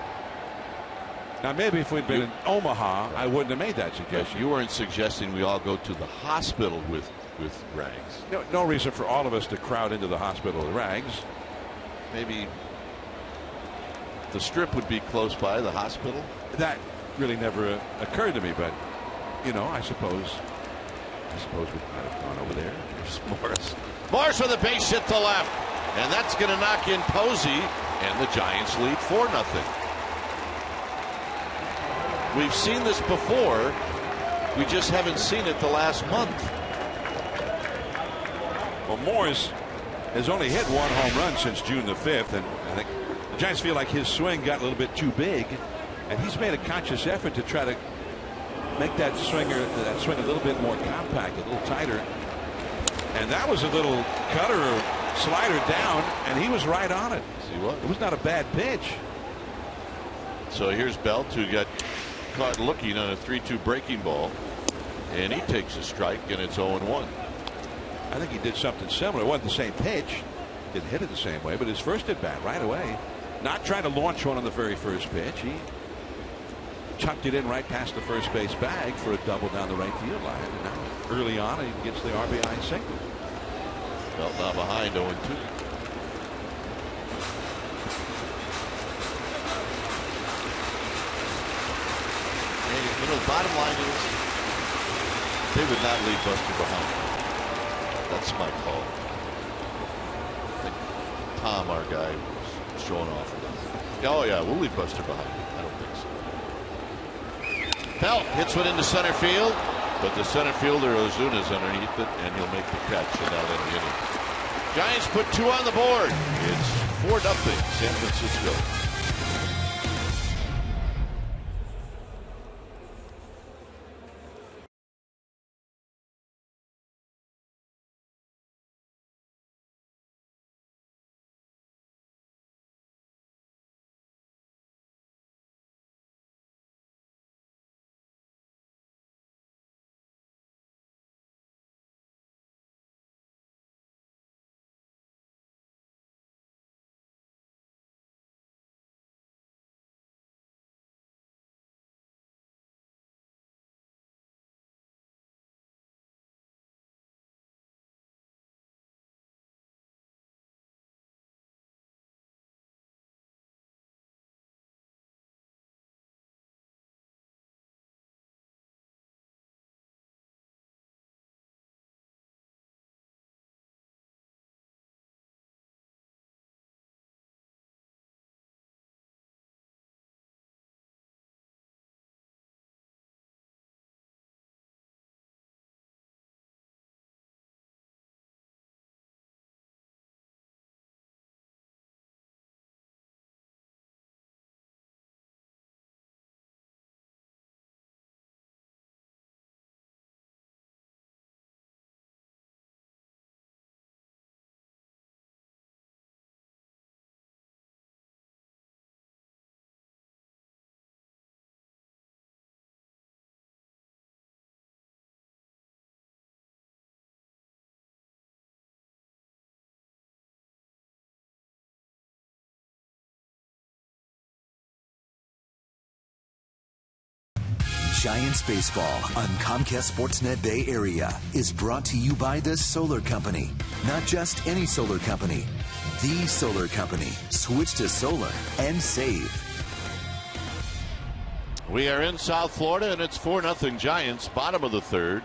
Now, maybe if we'd been in Omaha, I wouldn't have made that suggestion. You weren't suggesting we all go to the hospital with Rags. No reason for all of us to crowd into the hospital with Rags. Maybe the Strip would be close by the hospital. That really never occurred to me, but I suppose we might have gone over there. There's Morris with a base hit to left, and that's going to knock in Posey, and the Giants lead 4-0. We've seen this before. We just haven't seen it the last month. Well, Morris has only hit 1 home run since June the 5th, and I think the Giants feel like his swing got a little bit too big, and he's made a conscious effort to try to make that swing a little bit more compact, a little tighter. And that was a little cutter or slider down, and he was right on it. See what? It was not a bad pitch. So here's Belt, who got caught looking on a 3-2 breaking ball, and he takes a strike, and it's 0-1. I think he did something similar. It wasn't the same pitch, didn't hit it the same way, but his first at bat right away, not trying to launch one on the very first pitch. He chucked it in right past the first base bag for a double down the right field line. And now early on, he gets the RBI single. Belt now behind 0-2. The bottom line is they would not leave Buster behind. That's my call. I think Tom, our guy, was showing off a little. Oh, yeah, we'll leave Buster behind. I don't think so. Pelt hits one into center field, but the center fielder Ozuna's underneath it, and he'll make the catch, and that'll end the inning. Giants put 2 on the board. It's 4-0 San Francisco. Giants Baseball on Comcast Sportsnet Bay Area is brought to you by the Solar Company. Not just any solar company, the Solar Company. Switch to solar and save. We are in South Florida, and it's 4-0 Giants. Bottom of the third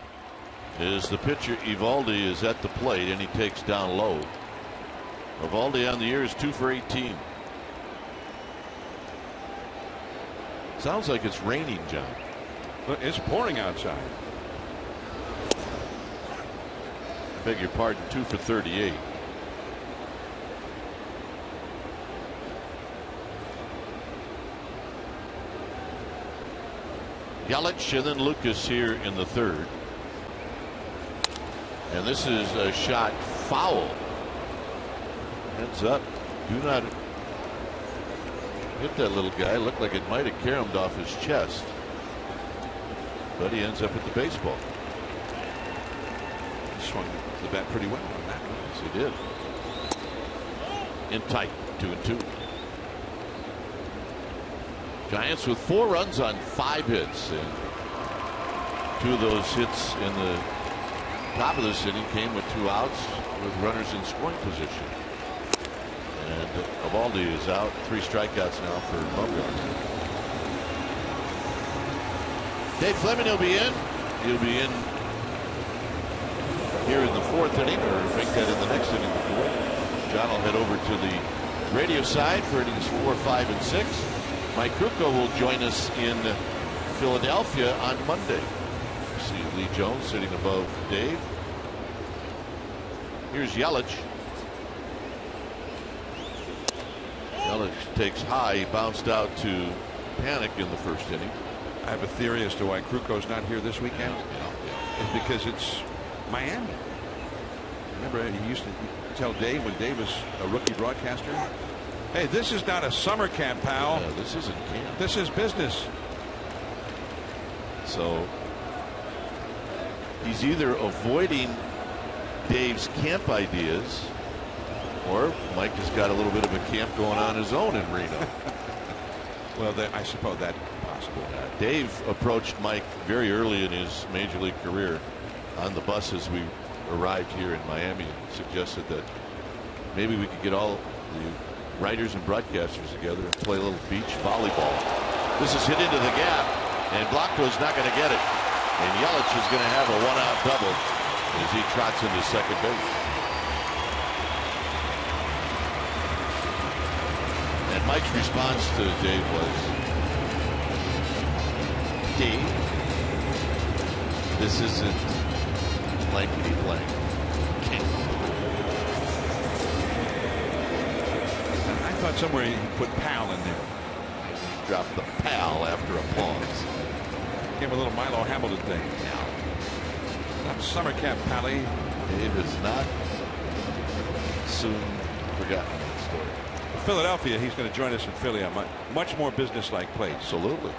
is the pitcher. Eovaldi is at the plate, and he takes down low. Eovaldi on the year is 2 for 18. Sounds like it's raining, John. It's pouring outside. I beg your pardon, 2 for 38. Yelich and then Lucas here in the third. And this is a shot foul. Heads up. Do not hit that little guy. Looked like it might have caromed off his chest. But he ends up with the baseball. He swung the bat pretty well on that one. Yes, he did. In tight, 2-2. Giants with 4 runs on 5 hits. And 2 of those hits in the top of this inning came with 2 outs with runners in scoring position. And Eovaldi is out. 3 strikeouts now for Bumgarner. Dave Fleming will be in. He'll be in here in the 4th inning, or make that in the next inning, the 4th. John will head over to the radio side for innings 4, 5, and 6. Mike Krukow will join us in Philadelphia on Monday. See Lee Jones sitting above Dave. Here's Yelich. Yelich takes high. He bounced out to Panic in the 1st inning. I have a theory as to why Krukow's not here this weekend. Yeah. It's because it's Miami. Remember, he used to tell Dave when Dave was a rookie broadcaster, hey, this is not a summer camp, pal. Yeah, this isn't camp. This is business. So he's either avoiding Dave's camp ideas, or Mike has got a little bit of a camp going on his own in Reno. Well, I suppose that's possible. Dave approached Mike very early in his major league career on the bus as we arrived here in Miami and suggested that maybe we could get all the writers and broadcasters together and play a little beach volleyball. This is hit into the gap, and Blanco's not going to get it. And Yelich is going to have a 1-out double as he trots into second base. And Mike's response to Dave was, Dave, this isn't blankety blank. I thought somewhere he put pal in there. He dropped the pal after a pause. Gave a little Milo Hamilton thing. Not summer camp, Pally. Dave is not soon forgotten that story. Philadelphia, he's going to join us in Philly on much more business-like plays. Absolutely.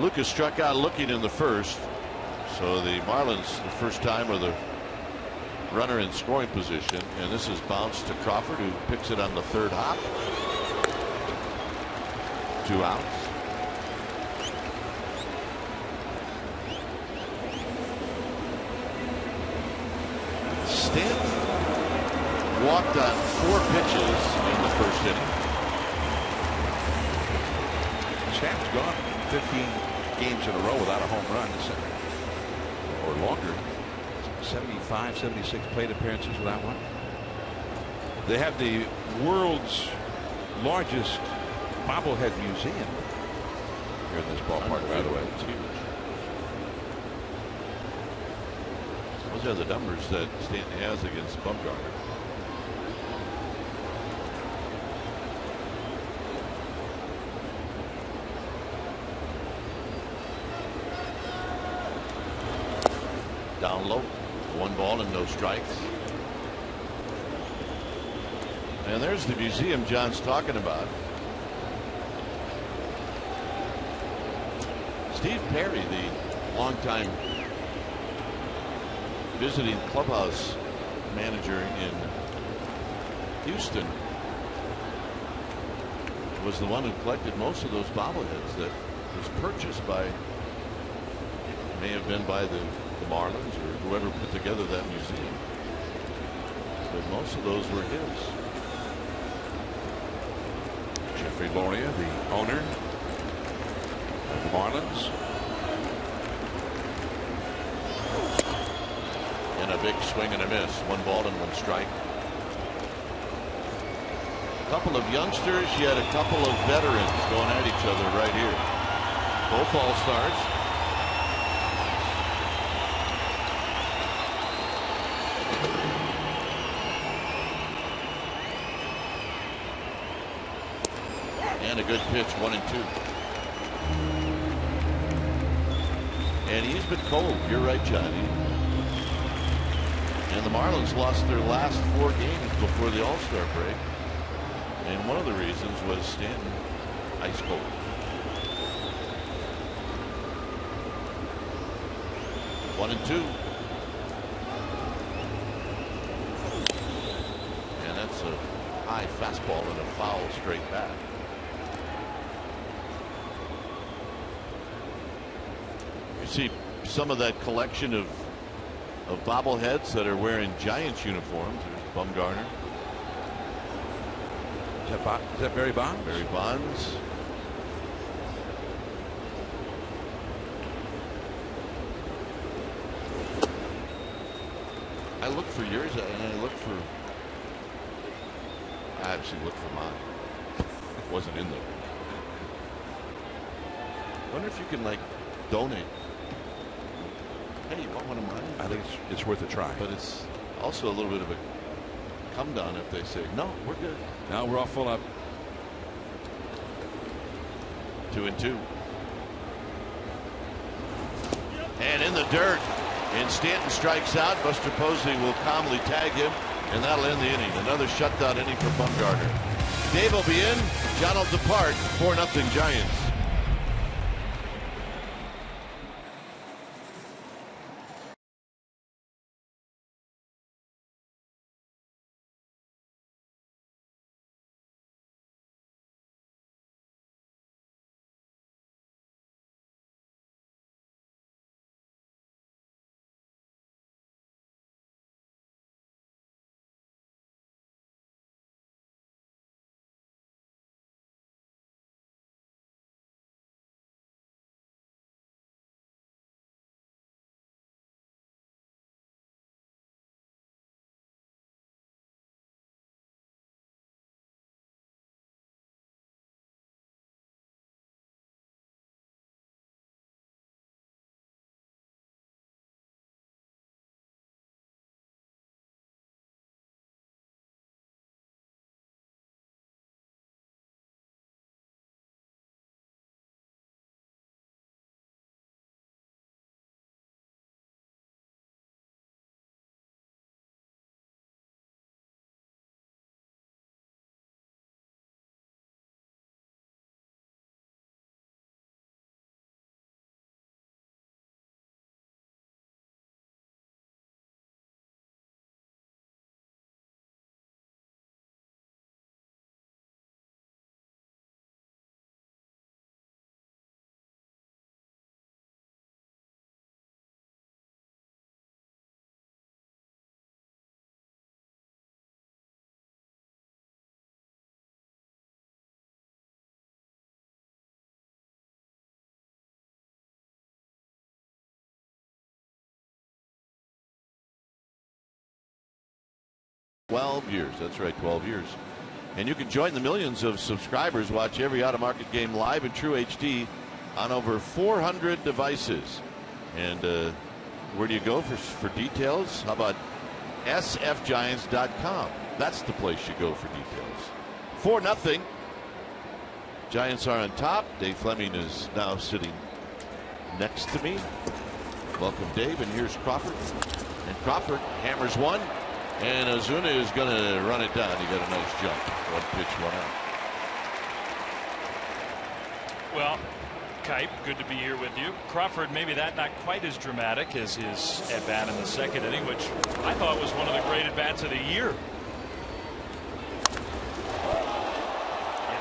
Lucas struck out looking in the first, so the Marlins, the first time, are the runner in scoring position, and this is bounced to Crawford, who picks it on the third hop. 2 outs. Stanton walked on 4 pitches in the first inning. Stanton's gone 15 games in a row without a home run, or longer. 75, 76 plate appearances without one. They have the world's largest bobblehead museum here in this ballpark, by the way. It's huge. Those are the numbers that Stanton has against Bumgarner. Down low. 1 ball and no strikes. And there's the museum John's talking about. Steve Perry, the longtime visiting clubhouse manager in Houston, was the one who collected most of those bobbleheads that was purchased by, may have been by the Marlins or whoever put together that museum. But most of those were his. Jeffrey Loria, the owner of the Marlins. And a big swing and a miss. 1 ball and 1 strike. A couple of youngsters, yet a couple of veterans going at each other right here. Both all-stars. And a good pitch, 1 and 2. And he's been cold. You're right, Johnny. And the Marlins lost their last 4 games before the All-Star break. And one of the reasons was Stanton ice cold. One and 2. And that's a high fastball and a foul straight back. You see some of that collection of bobbleheads that are wearing Giants uniforms. There's Bumgarner. Is that Barry Bonds? Barry Bonds. I look for yours, and I look for. I actually looked for mine. It wasn't in there. Wonder if you can like donate. Hey, you want one of mine? I think it's worth a try. But it's also a little bit of a come down if they say no, we're good. Now we're all full up. 2 and 2. And in the dirt. And Stanton strikes out. Buster Posey will calmly tag him, and that'll end the inning. Another shutdown inning for Bumgarner. Dave will be in. John will depart. 4-0 Giants. 12 years. That's right, 12 years. And you can join the millions of subscribers. Watch every Out of Market game live in True HD on over 400 devices. And where do you go for details? How about sfgiants.com? That's the place you go for details. 4-0. Giants are on top. Dave Fleming is now sitting next to me. Welcome, Dave. And here's Crawford. And Crawford hammers one. And Ozuna is going to run it down. He got a nice jump. One pitch, one out. Well, Kipe, good to be here with you. Crawford, maybe that not quite as dramatic as his at bat in the second inning, which I thought was one of the great at bats of the year.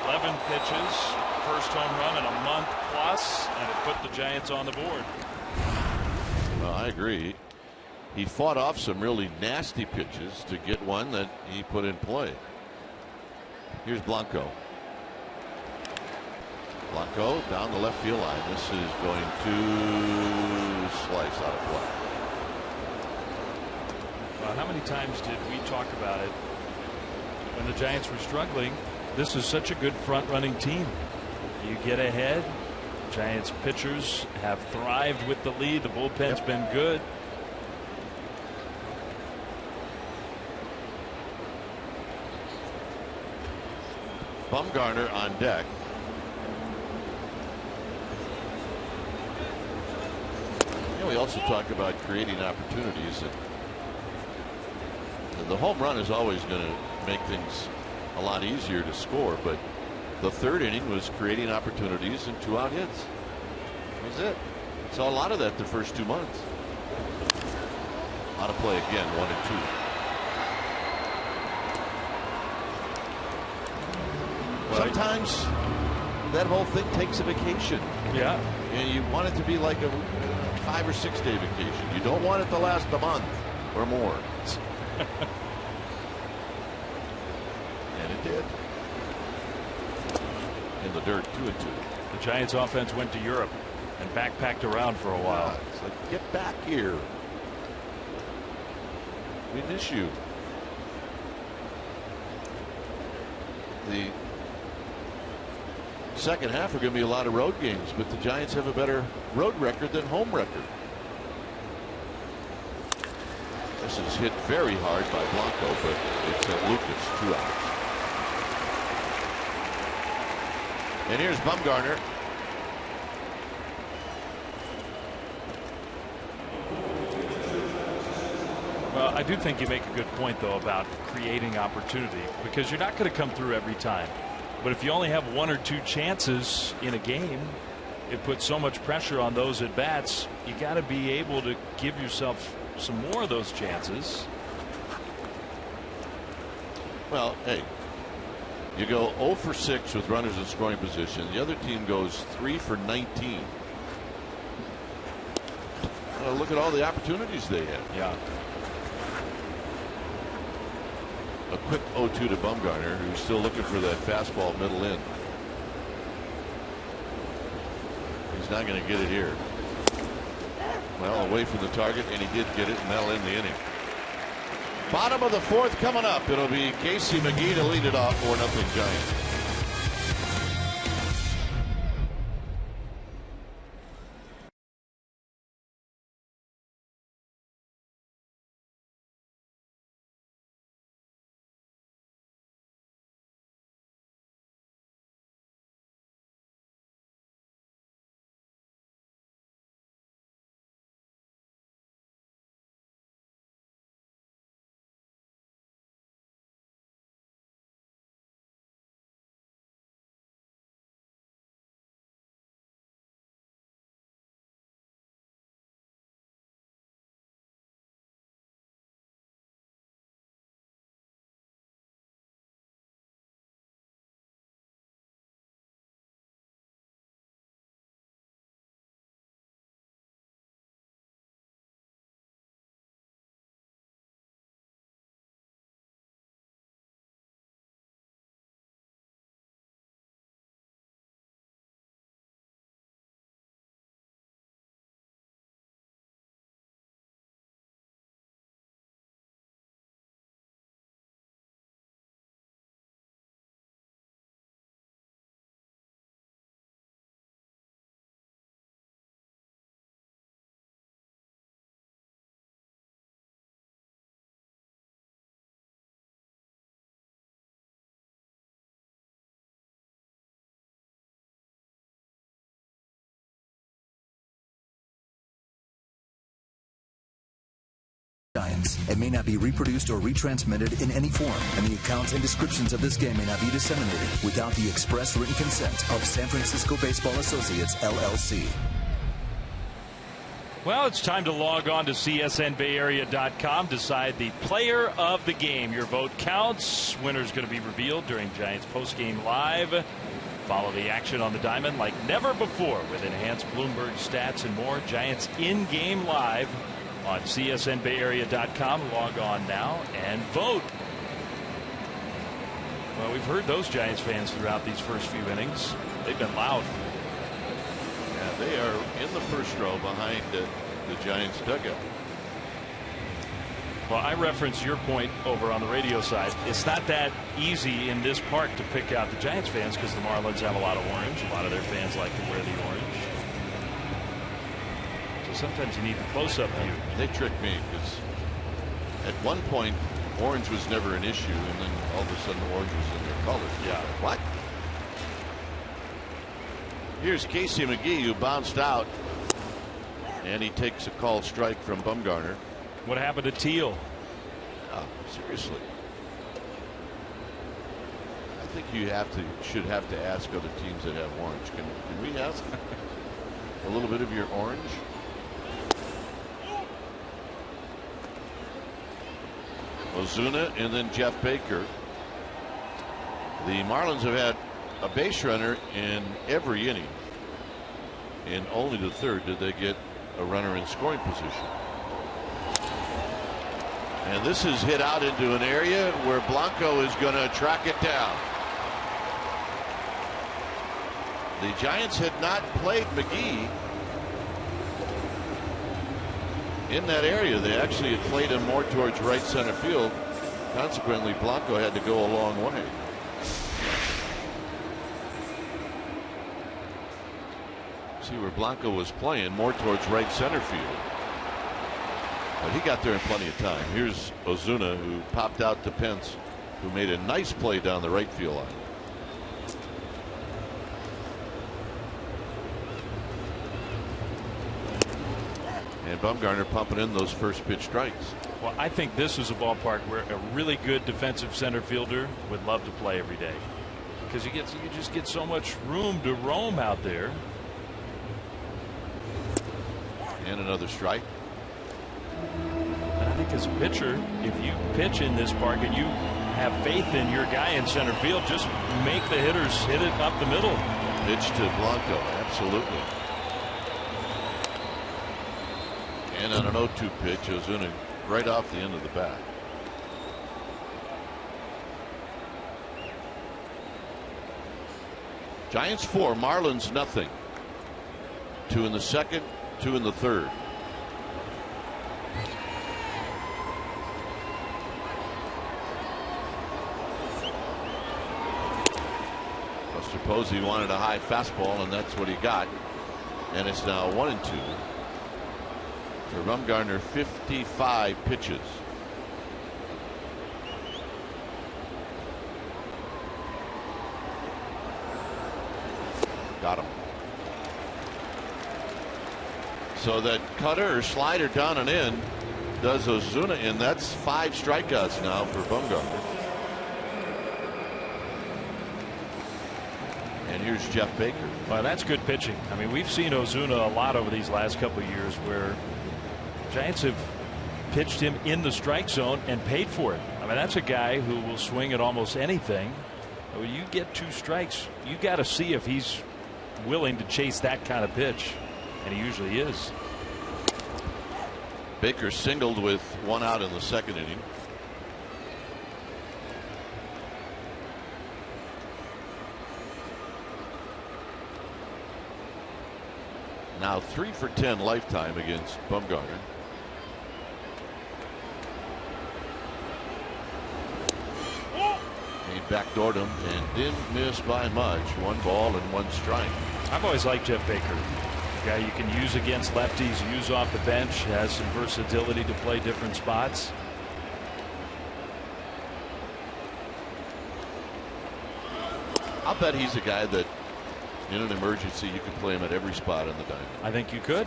11 pitches, first home run in a month plus, and it put the Giants on the board. Well, I agree. He fought off some really nasty pitches to get one that he put in play. Here's Blanco. Blanco down the left field line. This is going to slice out of play. Well, how many times did we talk about it when the Giants were struggling? This is such a good front-running team. You get ahead. Giants pitchers have thrived with the lead. The bullpen's been good. Bumgarner on deck. You know, we also talk about creating opportunities. The home run is always going to make things a lot easier to score, but the third inning was creating opportunities and 2-out hits. That was it. Saw a lot of that the first 2 months. Out of play again, 1 and 2. Sometimes that whole thing takes a vacation. Yeah. And you want it to be like a 5 or 6 day vacation. You don't want it to last a month or more. And it did. In the dirt, 2 and 2. The Giants offense went to Europe and backpacked around for a while. It's like, get back here. We miss you. The second half are going to be a lot of road games, but the Giants have a better road record than home record. This is hit very hard by Blanco, but it's at Lucas, 2 outs. And here's Bumgarner. Well, I do think you make a good point, though, about creating opportunity, because you're not going to come through every time. But if you only have 1 or 2 chances in a game, it puts so much pressure on those at bats. You got to be able to give yourself some more of those chances. Well, hey, you go 0 for 6 with runners in scoring position. The other team goes 3 for 19. Well, look at all the opportunities they had. Yeah. A quick 0-2 to Bumgarner, who's still looking for that fastball middle in. He's not going to get it here. Well, away from the target, and he did get it, and that'll end the inning. Bottom of the 4th coming up. It'll be Casey McGee to lead it off, 4-0 Giants. begins and may not be reproduced or retransmitted in any form, and the accounts and descriptions of this game may not be disseminated without the express written consent of San Francisco Baseball Associates, LLC. Well, it's time to log on to csnbayarea.com. Decide the player of the game. Your vote counts. Winner's going to be revealed during Giants postgame live. Follow the action on the diamond like never before with enhanced Bloomberg stats and more. Giants in-game live on csnbayarea.com. Log on now and vote. Well, we've heard those Giants fans throughout these first few innings. They've been loud. Yeah, they are in the first row behind the Giants dugout. Well, I reference your point over on the radio side. It's not that easy in this park to pick out the Giants fans because the Marlins have a lot of orange. A lot of their fans like to wear the orange. So sometimes you need the close-up view. They tricked me because at one point orange was never an issue, and then all of a sudden orange was in their colors. Yeah. What? Here's Casey McGee, who bounced out, and he takes a called strike from Bumgarner. What happened to Teal? Oh, seriously. I think you should have to ask other teams that have orange. Can we have a little bit of your orange? Ozuna and then Jeff Baker. The Marlins have had a base runner in every inning. In only the third did they get a runner in scoring position. And this is hit out into an area where Blanco is going to track it down. The Giants had not played McGee in that area. They actually had played him more towards right center field. Consequently, Blanco had to go a long way. See where Blanco was playing, more towards right center field. But he got there in plenty of time. Here's Ozuna, who popped out to Pence, who made a nice play down the right field line. And Bumgarner pumping in those first pitch strikes. Well, I think this is a ballpark where a really good defensive center fielder would love to play every day, because you just get so much room to roam out there. And another strike. And I think as a pitcher, if you pitch in this park and you have faith in your guy in center field, just make the hitters hit it up the middle. Pitch to Blanco, absolutely. And on an 0-2 pitch, Ozuna right off the end of the bat. Giants 4, Marlins nothing. 2 in the second, 2 in the third. Buster Posey wanted a high fastball, and that's what he got. And it's now 1-2 for Bumgarner. 55 pitches. Got him. So that cutter or slider down and in does Ozuna in. That's 5 strikeouts now for Bumgarner. And here's Jeff Baker. Well, that's good pitching. I mean, we've seen Ozuna a lot over these last couple of years where Giants have pitched him in the strike zone and paid for it. I mean, that's a guy who will swing at almost anything. When you get 2 strikes, you got to see if he's willing to chase that kind of pitch. And he usually is. Baker singled with 1 out in the second inning. Now 3 for 10 lifetime against Bumgarner. He backdoored him and didn't miss by much. 1 ball and 1 strike. I've always liked Jeff Baker. A guy you can use against lefties, use off the bench, has some versatility to play different spots. I'll bet he's a guy that in an emergency you can play him at every spot in the diamond. I think you could.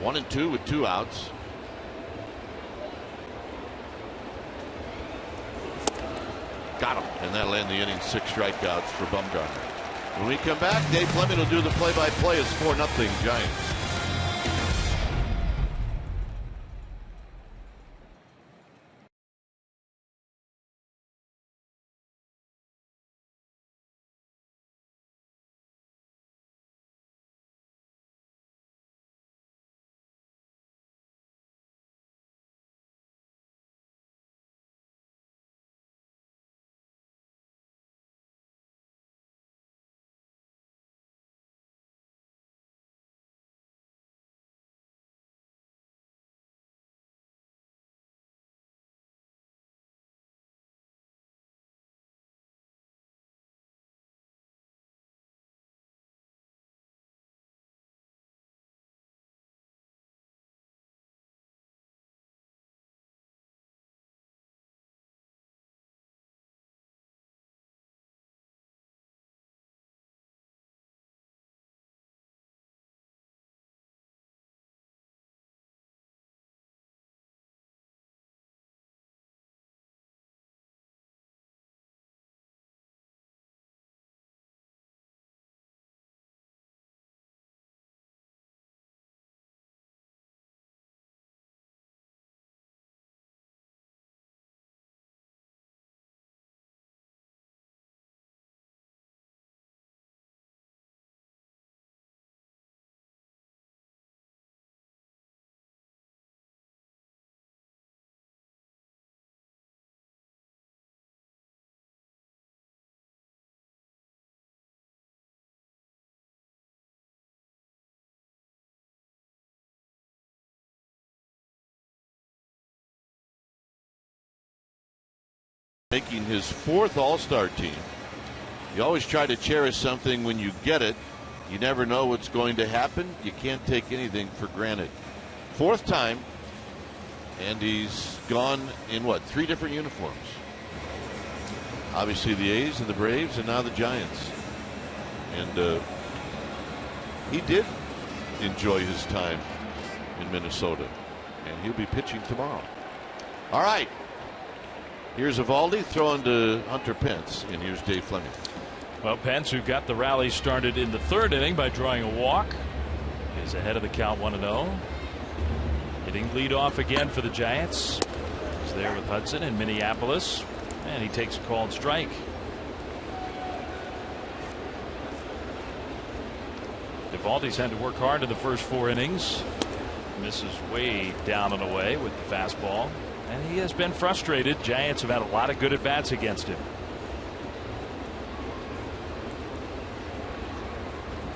1-2 with 2 outs. Got him. And that'll end the inning. 6 strikeouts for Bumgarner. When we come back, Dave Fleming will do the play-by-play. It's 4-0 Giants. Making his 4th All-Star team. You always try to cherish something when you get it. You never know what's going to happen. You can't take anything for granted. 4th time, and he's gone in what, 3 different uniforms? Obviously the A's and the Braves, and now the Giants. And he did enjoy his time in Minnesota, and he'll be pitching tomorrow. All right. Here's Eovaldi throwing to Hunter Pence, and here's Dave Fleming. Well, Pence, who got the rally started in the 3rd inning by drawing a walk, is ahead of the count 1-0. Hitting lead off again for the Giants. He's there with Hudson in Minneapolis, and he takes a called strike. Eovaldi's had to work hard in the first 4 innings. Misses way down and away with the fastball. And he has been frustrated. Giants have had a lot of good at-bats against him.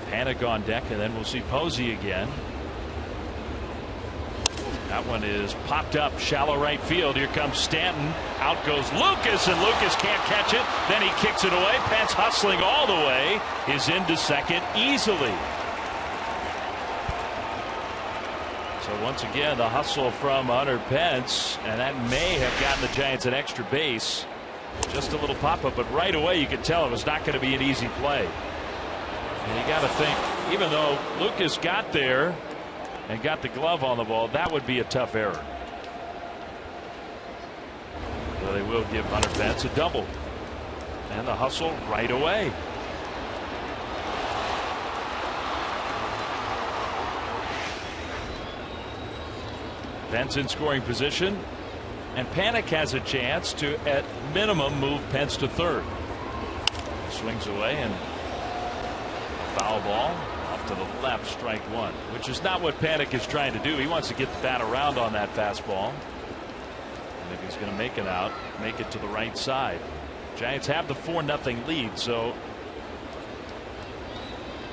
Panic on deck, and then we'll see Posey again. That one is popped up shallow right field. Here comes Stanton. Out goes Lucas, and Lucas can't catch it. Then he kicks it away. Pence hustling all the way is into second easily. So once again, the hustle from Hunter Pence, and that may have gotten the Giants an extra base. Just a little pop-up, but right away you could tell it was not going to be an easy play. And you got to think, even though Lucas got there and got the glove on the ball, that would be a tough error. So they will give Hunter Pence a double. And the hustle right away. Pence in scoring position, and Panic has a chance to at minimum move Pence to 3rd. Swings away, and a foul ball off to the left, strike 1, which is not what Panic is trying to do. He wants to get the bat around on that fastball, and if he's going to make it out, make it to the right side. Giants have the 4-0 lead, so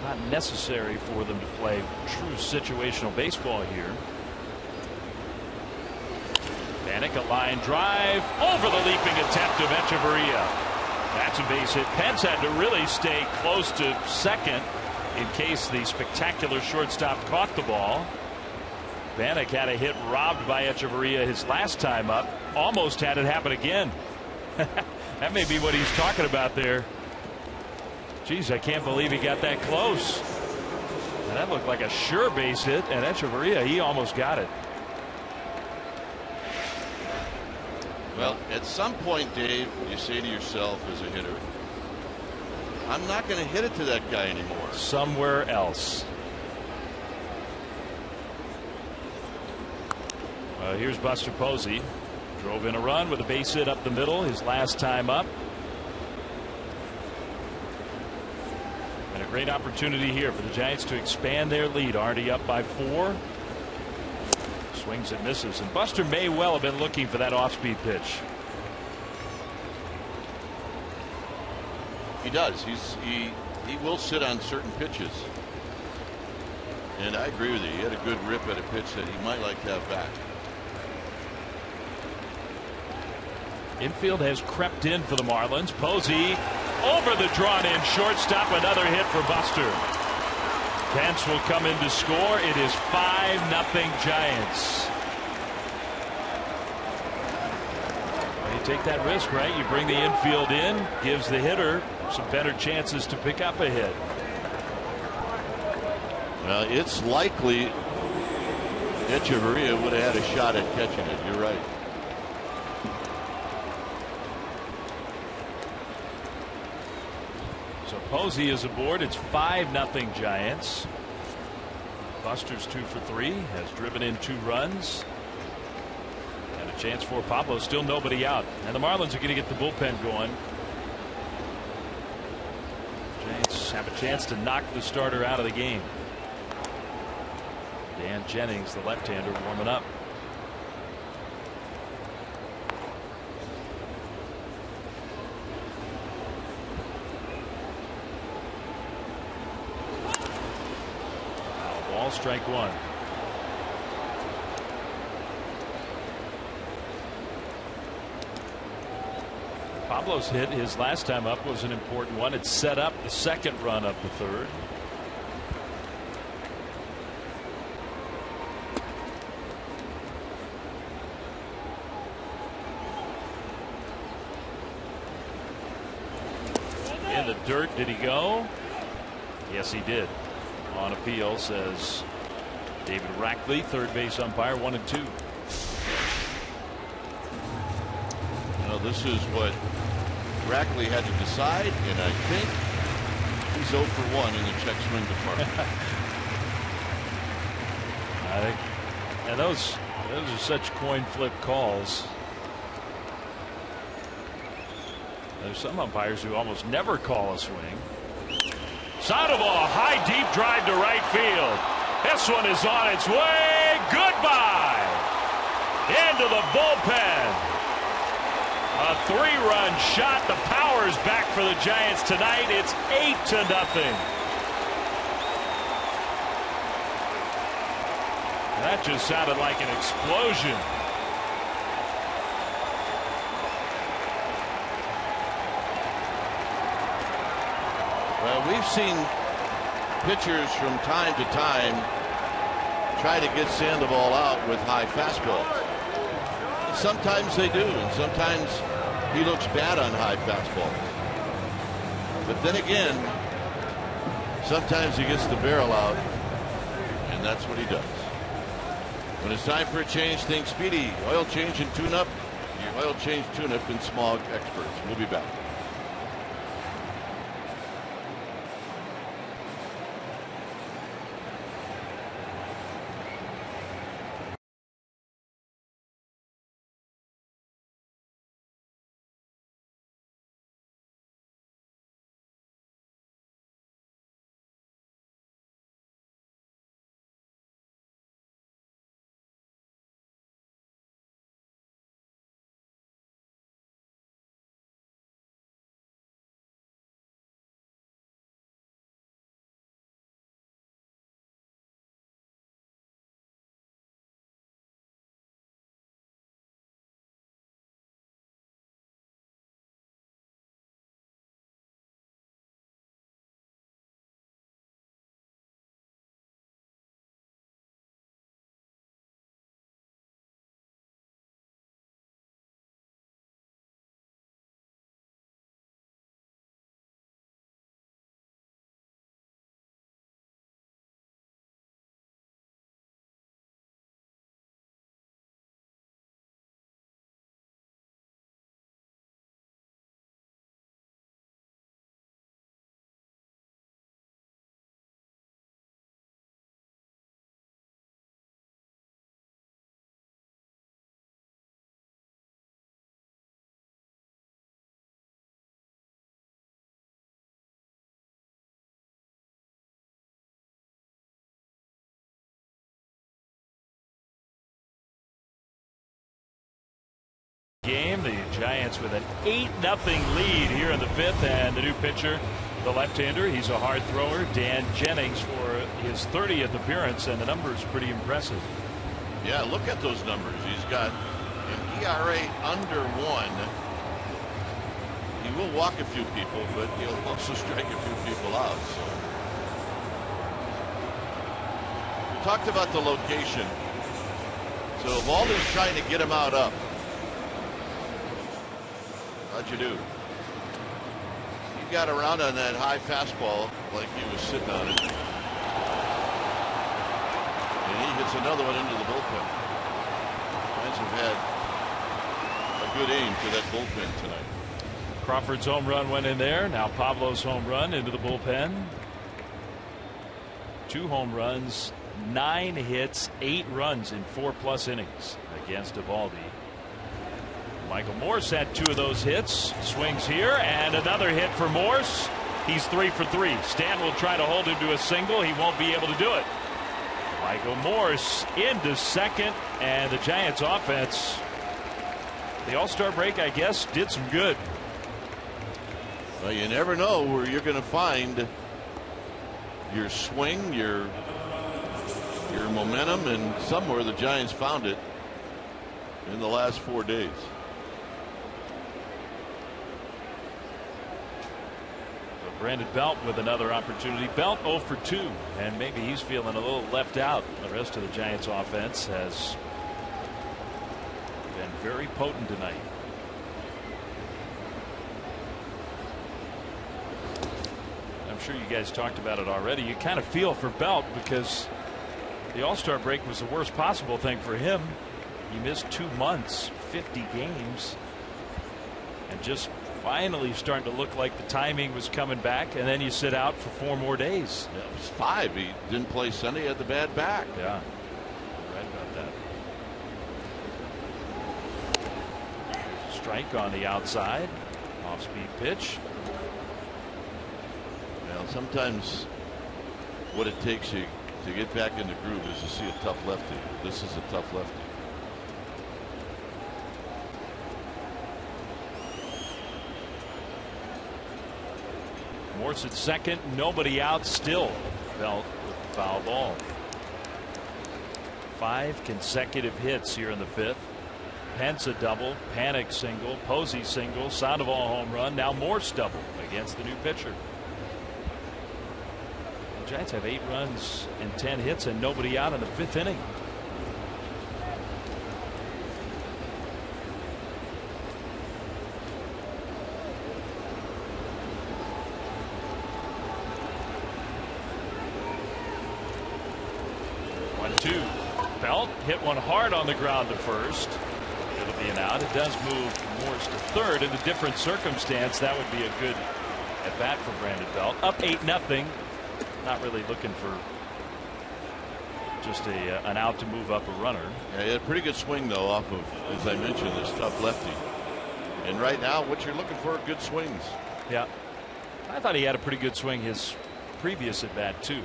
not necessary for them to play true situational baseball here. Panic, a line drive over the leaping attempt of Echeverria. That's a base hit. Pence had to really stay close to second in case the spectacular shortstop caught the ball. Panic had a hit robbed by Echeverria his last time up. Almost had it happen again. That may be what he's talking about there. Geez, I can't believe he got that close. And that looked like a sure base hit, and Echeverria, he almost got it. Well, at some point, Dave, you say to yourself as a hitter, I'm not going to hit it to that guy anymore. Somewhere else. Here's Buster Posey. Drove in a run with a base hit up the middle his last time up. And a great opportunity here for the Giants to expand their lead. Already up by 4. Swings and misses. And Buster may well have been looking for that off-speed pitch. He does. He will sit on certain pitches. And I agree with you. He had a good rip at a pitch that he might like to have back. Infield has crept in for the Marlins. Posey over the drawn-in shortstop. Another hit for Buster. Pence will come in to score. It is 5-0 Giants. Well, you take that risk, right? You bring the infield in, gives the hitter some better chances to pick up a hit. Well, it's likely Echeverria would have had a shot at catching it. You're right. So Posey is aboard. It's 5-0 Giants. Buster's 2 for 3, has driven in 2 runs. And a chance for Pablo. Still nobody out. And the Marlins are going to get the bullpen going. Giants have a chance to knock the starter out of the game. Dan Jennings, the left-hander, warming up. Ball, strike 1. Pablo's hit his last time up was an important one. It set up the second run of the third. In the dirt, did he go? Yes, he did. On appeal, says David Rackley, third base umpire, 1 and 2. This is what Rackley had to decide, and I think he's 0 for 1 in the check swing department. I think, and those are such coin flip calls. There's some umpires who almost never call a swing. Side of ball, high deep drive to right field. This one is on its way. Goodbye. Into the bullpen. A 3-run shot. The power's back for the Giants tonight. It's 8-0. That just sounded like an explosion. Well, we've seen pitchers from time to time try to get Sandoval out with high fastballs. Sometimes they do, and sometimes he looks bad on high fastballs. But then again, sometimes he gets the barrel out, and that's what he does. When it's time for a change, think Speedy. Oil change and tune-up. Your oil change tune-up and Smog experts. We'll be back. Game, the Giants with an 8-0 lead here in the 5th, and the new pitcher, the left-hander, he's a hard thrower, Dan Jennings, for his 30th appearance, and the number is pretty impressive. Yeah, look at those numbers. He's got an ERA under 1. He will walk a few people, but he'll also strike a few people out. So. We talked about the location. So Evaldi's trying to get him out up. How'd you do? He got around on that high fastball like he was sitting on it. And he hits another one into the bullpen. Giants have had a good aim to that bullpen tonight. Crawford's home run went in there. Now Pablo's home run into the bullpen. 2 home runs, 9 hits, 8 runs in 4+ innings against Evaldi. Michael Morse had 2 of those hits. Swings here, and another hit for Morse. He's 3 for 3. Stan will try to hold him to a single. He won't be able to do it. Michael Morse into second, and the Giants offense, the All-Star break, I guess, did some good. Well, you never know where you're going to find your swing, your momentum, and somewhere the Giants found it in the last 4 days. Brandon Belt with another opportunity. Belt 0 for 2, and maybe he's feeling a little left out. The rest of the Giants offense has been very potent tonight. I'm sure you guys talked about it already. You kind of feel for Belt because the All-Star break was the worst possible thing for him. He missed 2 months, 50 games, and just finally starting to look like the timing was coming back, and then you sit out for 4 more days. Yeah, it was 5. He didn't play Sunday, he had the bad back. Yeah, you're right about that. Strike on the outside, off-speed pitch. Well, sometimes what it takes you to get back in the groove is to see a tough lefty. This is a tough lefty. Morse at second, nobody out, still Belt with the foul ball. 5 consecutive hits here in the 5th. Pence a double, Panic single, Posey single, Sandoval home run, now Morse double against the new pitcher. The Giants have 8 runs and 10 hits and nobody out in the 5th inning. Belt hit one hard on the ground to first. It'll be an out. It does move Morse to third. In a different circumstance, that would be a good at bat for Brandon Belt. Up 8-0. Not really looking for just an out to move up a runner. Yeah, he had a pretty good swing though off of, as I mentioned, this tough lefty. And right now, what you're looking for are good swings. Yeah, I thought he had a pretty good swing his previous at bat too.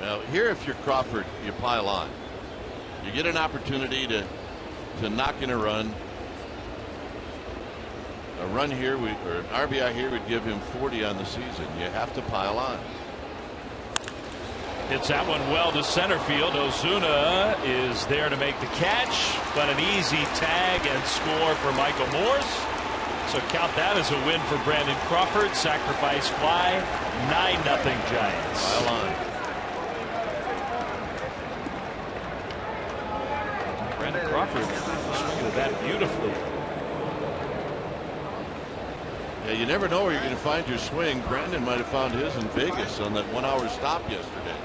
Now here, if you're Crawford, you pile on. You get an opportunity to knock in a run. A run here, or an RBI here, would give him 40 on the season. You have to pile on. Hits that one well to center field. Ozuna is there to make the catch, but an easy tag and score for Michael Morse. So count that as a win for Brandon Crawford. Sacrifice fly, 9-0 Giants. Pile on. Brandon Crawford swinging the bat beautifully. Yeah, you never know where you're going to find your swing. Brandon might have found his in Vegas on that 1-hour stop yesterday.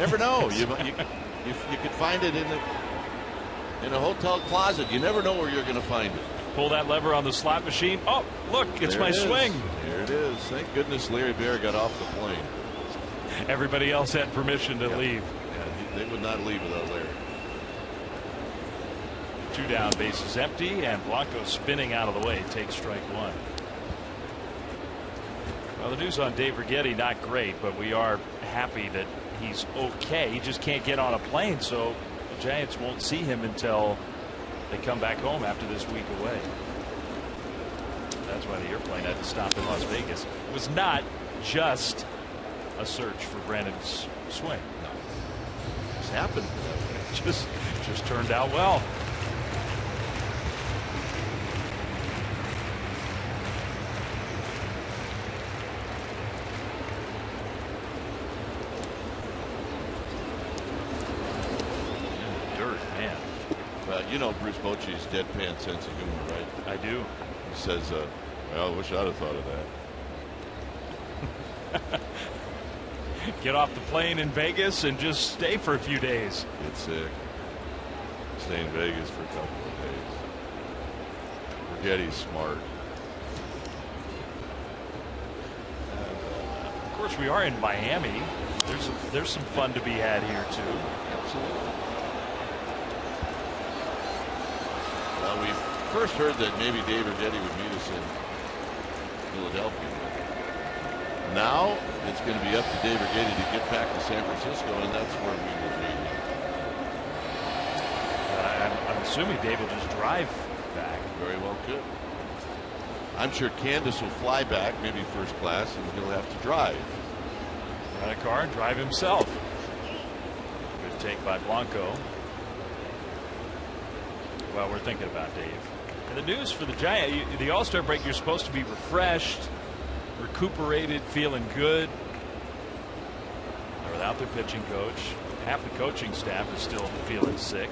Never know. You could find it in a hotel closet. You never know where you're going to find it. Pull that lever on the slot machine. Oh, look, it's my swing. There it is. Thank goodness Larry Bear got off the plane. Everybody else had permission to leave. Yeah, they would not leave without Larry. 2 down, bases empty, and Blanco spinning out of the way takes strike 1. Well, the news on Dave Righetti, not great, but we are happy that he's okay. He just can't get on a plane, so the Giants won't see him until they come back home after this week away. That's why the airplane had to stop in Las Vegas. It was not just a search for Brandon's swing. No. It's happened. Just turned out well. You know Bruce Bochy's deadpan sense of humor, right? I do. He says, well, I wish I'd have thought of that. Get off the plane in Vegas and just stay for a few days. Get sick. Stay in Vegas for a couple of days. Forget he's smart. Of course, we are in Miami. There's some fun to be had here, too. Absolutely. Well, we first heard that maybe Dave or Getty would meet us in Philadelphia. Now it's going to be up to Dave or Getty to get back to San Francisco, and that's where we will be. I'm assuming Dave will just drive back. Very well could. I'm sure Candace will fly back, maybe first class, and he'll have to drive. Rent a car and drive himself. Good take by Blanco. Well, we're thinking about Dave. And the news for the Giants, the All-Star break, you're supposed to be refreshed, recuperated, feeling good. They're without their pitching coach. Half the coaching staff is still feeling sick.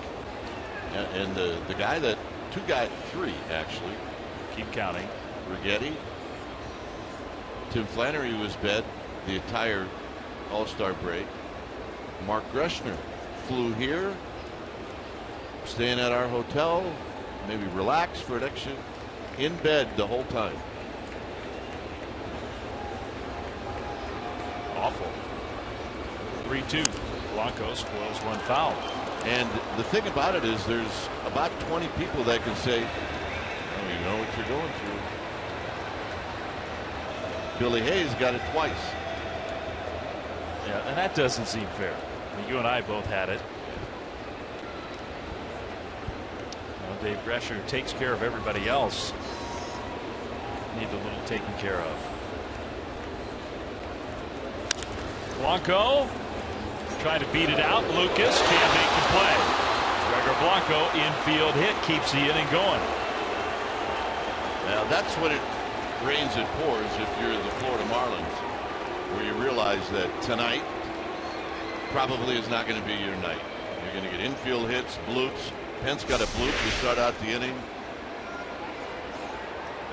And the guy three actually. Keep counting. Righetti. Tim Flannery was bed the entire All-Star break. Mark Greshner flew here, staying at our hotel, maybe relax for an extra, in bed the whole time. Awful. 3-2. Blanco spoils one foul. And the thing about it is there's about 20 people that can say, oh, you know what you're going through. Billy Hayes got it twice. Yeah, and that doesn't seem fair. I mean, you and I both had it. Dave Greshner takes care of everybody else. Need a little taken care of. Blanco trying to beat it out. Lucas can't make the play. Gregor Blanco infield hit keeps the inning going. Now that's what it rains and pours if you're the Florida Marlins, where you realize that tonight probably is not going to be your night. You're going to get infield hits, bloops. Pence got a bloop to start out the inning.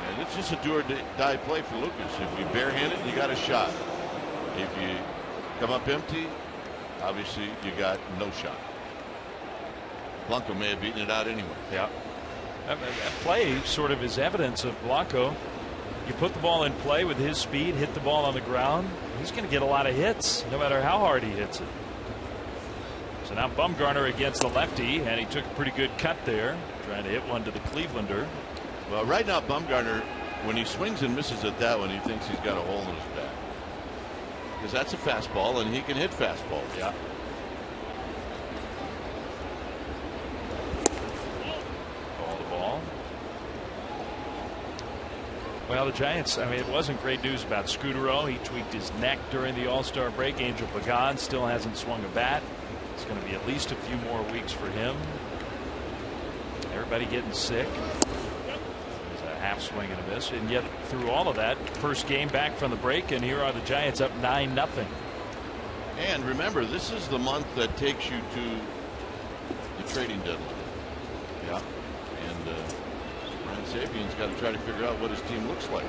And it's just a do or die play for Lucas. If you barehanded, you got a shot. If you come up empty, obviously you got no shot. Blanco may have beaten it out anyway. Yeah. That play sort of is evidence of Blanco. You put the ball in play with his speed, hit the ball on the ground, he's going to get a lot of hits no matter how hard he hits it. So now Bumgarner against the lefty, and he took a pretty good cut there, trying to hit one to the Clevelander. Well, right now Bumgarner, when he swings and misses at that one, he thinks he's got a hole in his bat, because that's a fastball and he can hit fastballs. Yeah. Call the ball. Well, the Giants, I mean, it wasn't great news about Scudero. He tweaked his neck during the All-Star break. Angel Pagan still hasn't swung a bat. It's going to be at least a few more weeks for him. Everybody getting sick. There's a half swing and a miss, and yet through all of that, first game back from the break, and here are the Giants up 9-0. And remember, this is the month that takes you to the trading deadline. Yeah. And Brian Sabian's got to try to figure out what his team looks like.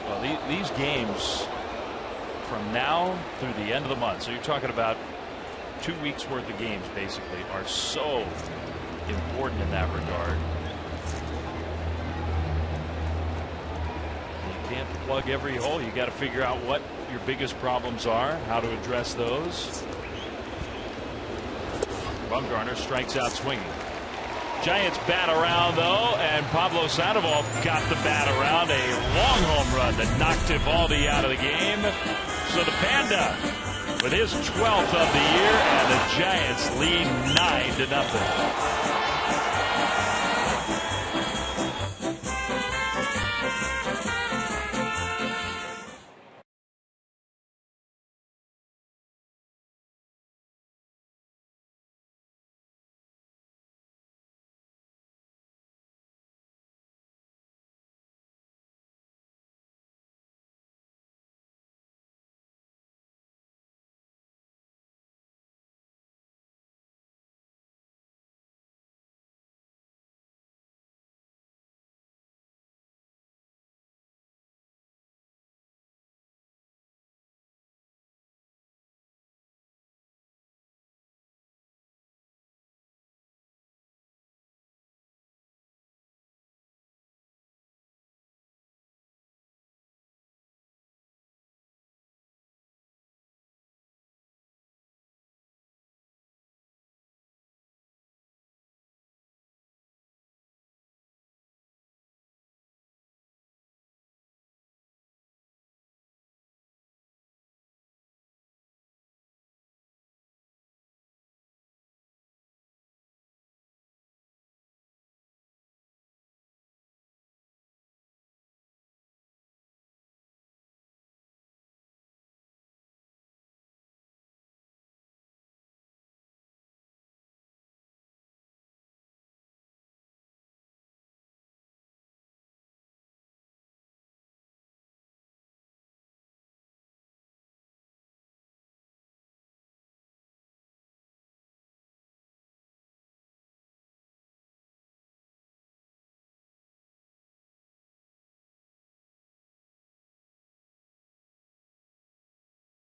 Well, these games from now through the end of the month, so you're talking about 2 weeks worth of games basically, are so important in that regard. You can't plug every hole. You got to figure out what your biggest problems are, how to address those. Bumgarner strikes out swinging. Giants bat around though, and Pablo Sandoval got the bat around. A long home run that knocked Eovaldi out of the game. So the Panda with his 12th of the year, and the Giants lead 9-0.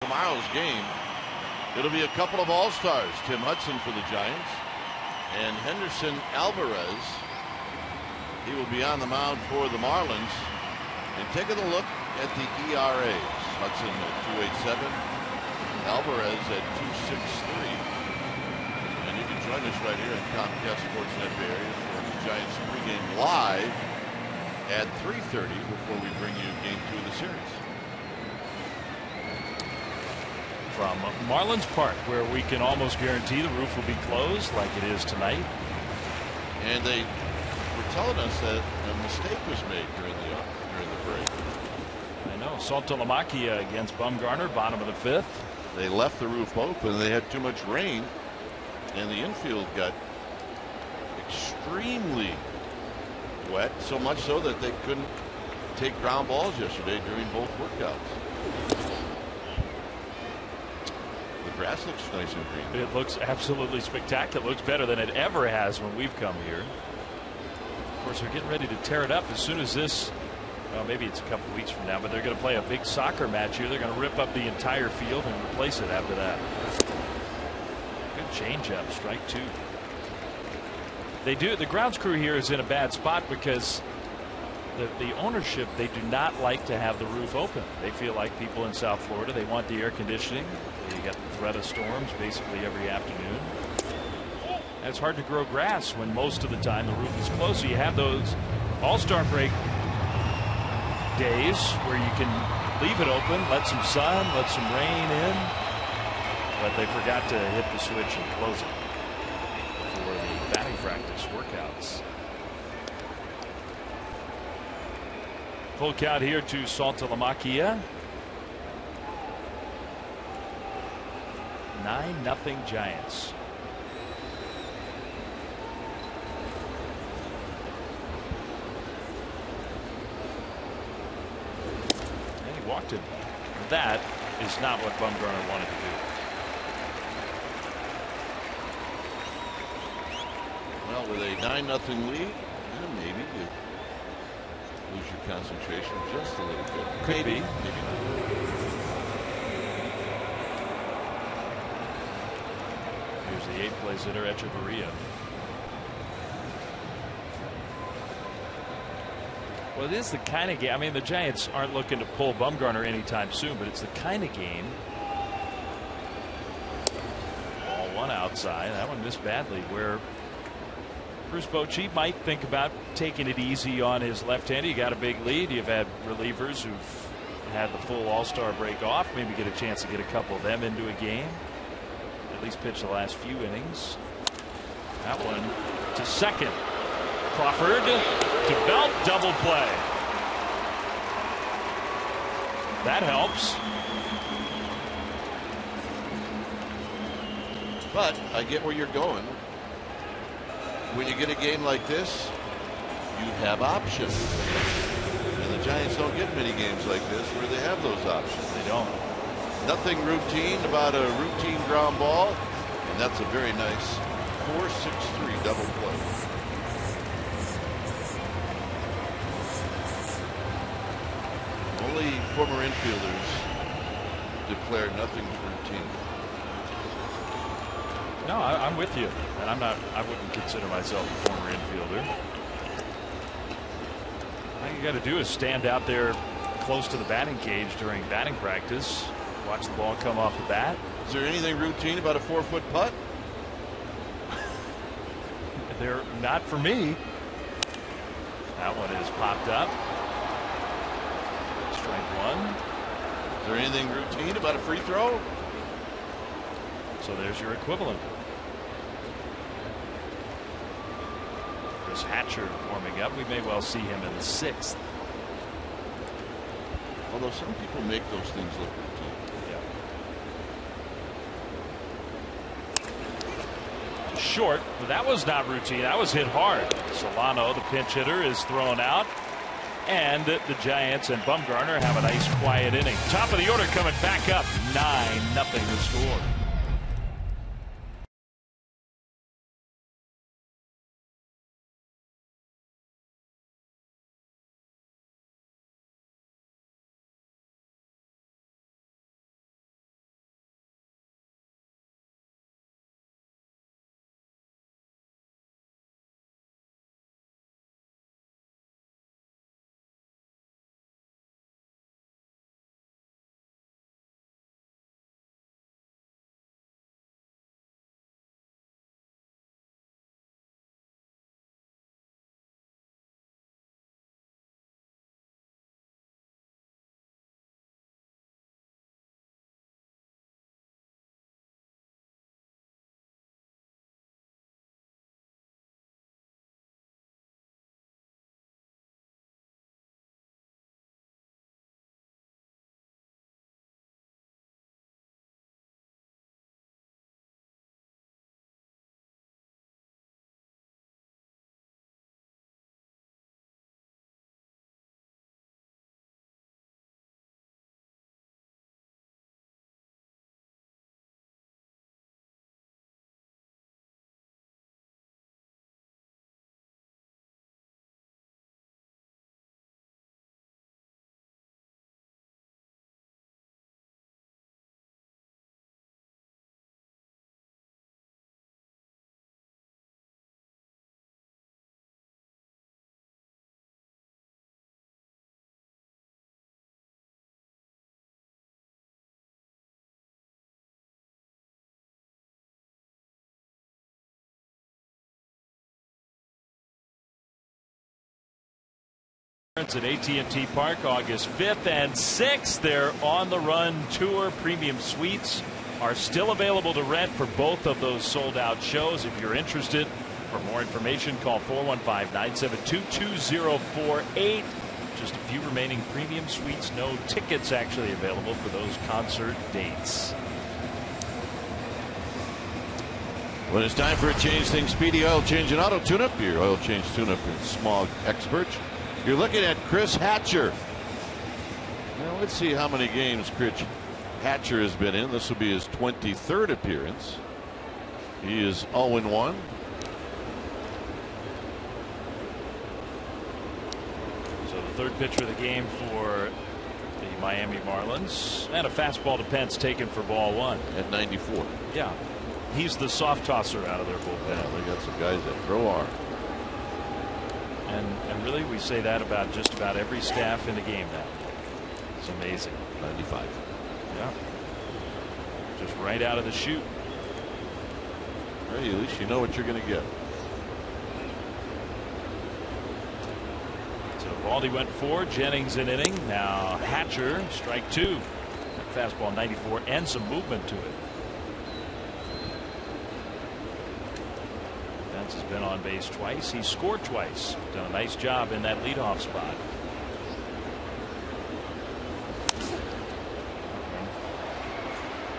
Tomorrow's game, it'll be a couple of all-stars. Tim Hudson for the Giants and Henderson Alvarez. He will be on the mound for the Marlins. And taking a look at the ERAs. Hudson at 2.87, Alvarez at 2.63. And you can join us right here at Comcast Sportsnet Bay Area for the Giants pregame live at 3:30 before we bring you game 2 of the series. From Marlins Park, where we can almost guarantee the roof will be closed like it is tonight. And they were telling us that a mistake was made during the break. I know. Saltalamacchia against Bumgarner, bottom of the 5th. They left the roof open. They had too much rain, and the infield got extremely wet, so much so that they couldn't take ground balls yesterday during both workouts. Grass looks nice and green. It looks absolutely spectacular. It looks better than it ever has when we've come here. Of course, they're getting ready to tear it up as soon as this. Well, maybe it's a couple weeks from now, but they're going to play a big soccer match here. They're going to rip up the entire field and replace it after that. Good changeup, strike 2. They do. The grounds crew here is in a bad spot because the ownership, they do not like to have the roof open. They feel like people in South Florida, they want the air conditioning. You got the threat of storms basically every afternoon. And it's hard to grow grass when most of the time the roof is closed. So you have those all-star break days where you can leave it open, let some sun, let some rain in. But they forgot to hit the switch and close it for the batting practice workouts. Full count here to Saltalamacchia. 9-0 Giants. And he walked it. That is not what Bumgarner wanted to do. Well, with a 9-0 lead, maybe you lose your concentration just a little bit. Could be. Maybe not. Here's the 8th place hitter, Echeverria. Well, it is the kind of game. I mean, the Giants aren't looking to pull Bumgarner anytime soon, but it's the kind of game. Ball one outside. That one missed badly, where Bruce Bochy might think about taking it easy on his left-hander. You got a big lead. You've had relievers who've had the full All-Star break off. Maybe get a chance to get a couple of them into a game. At least pitch the last few innings. That one to second. Crawford to Belt, double play. That helps. But I get where you're going. When you get a game like this, you have options. And the Giants don't get many games like this where they have those options. They don't. Nothing routine about a routine ground ball. And that's a very nice 4-6-3 double play. Only former infielders declare nothing routine. No, I'm with you, and I wouldn't consider myself a former infielder. All you got to do is stand out there close to the batting cage during batting practice, watch the ball come off the bat. Is there anything routine about a 4-foot putt? They're not for me. That one is popped up. Strike one. Is there anything routine about a free throw? So there's your equivalent. Chris Hatcher warming up. We may well see him in the 6th. Although some people make those things look routine. Yeah. Short, but that was not routine. That was hit hard. Solano, the pinch hitter, is thrown out. And the Giants and Bumgarner have a nice quiet inning. Top of the order coming back up. 9-0 the score. At AT&T Park, August 5th and 6th. Their On the Run Tour premium suites are still available to rent for both of those sold out shows. If you're interested, for more information, call 415-972-2048. Just a few remaining premium suites. No tickets actually available for those concert dates. When it's time for a change things, Speedy Oil Change and Auto Tune-Up, your oil change tune-up and smog experts. You're looking at Chris Hatcher. Now let's see how many games Chris Hatcher has been in. This will be his 23rd appearance. He is 0-1. So the third pitcher of the game for the Miami Marlins, and a fastball to Pence taken for ball one. At 94. Yeah. He's the soft tosser out of their bullpen. Yeah, they got some guys that throw hard. And really, we say that about just about every staff in the game now. It's amazing. 95. Yeah. Just right out of the chute. Well, at least you know what you're going to get. So Baldy went 4, Jennings an inning. Now Hatcher, strike 2. That fastball 94 and some movement to it. Pence has been on base twice. He scored twice. Done a nice job in that leadoff spot.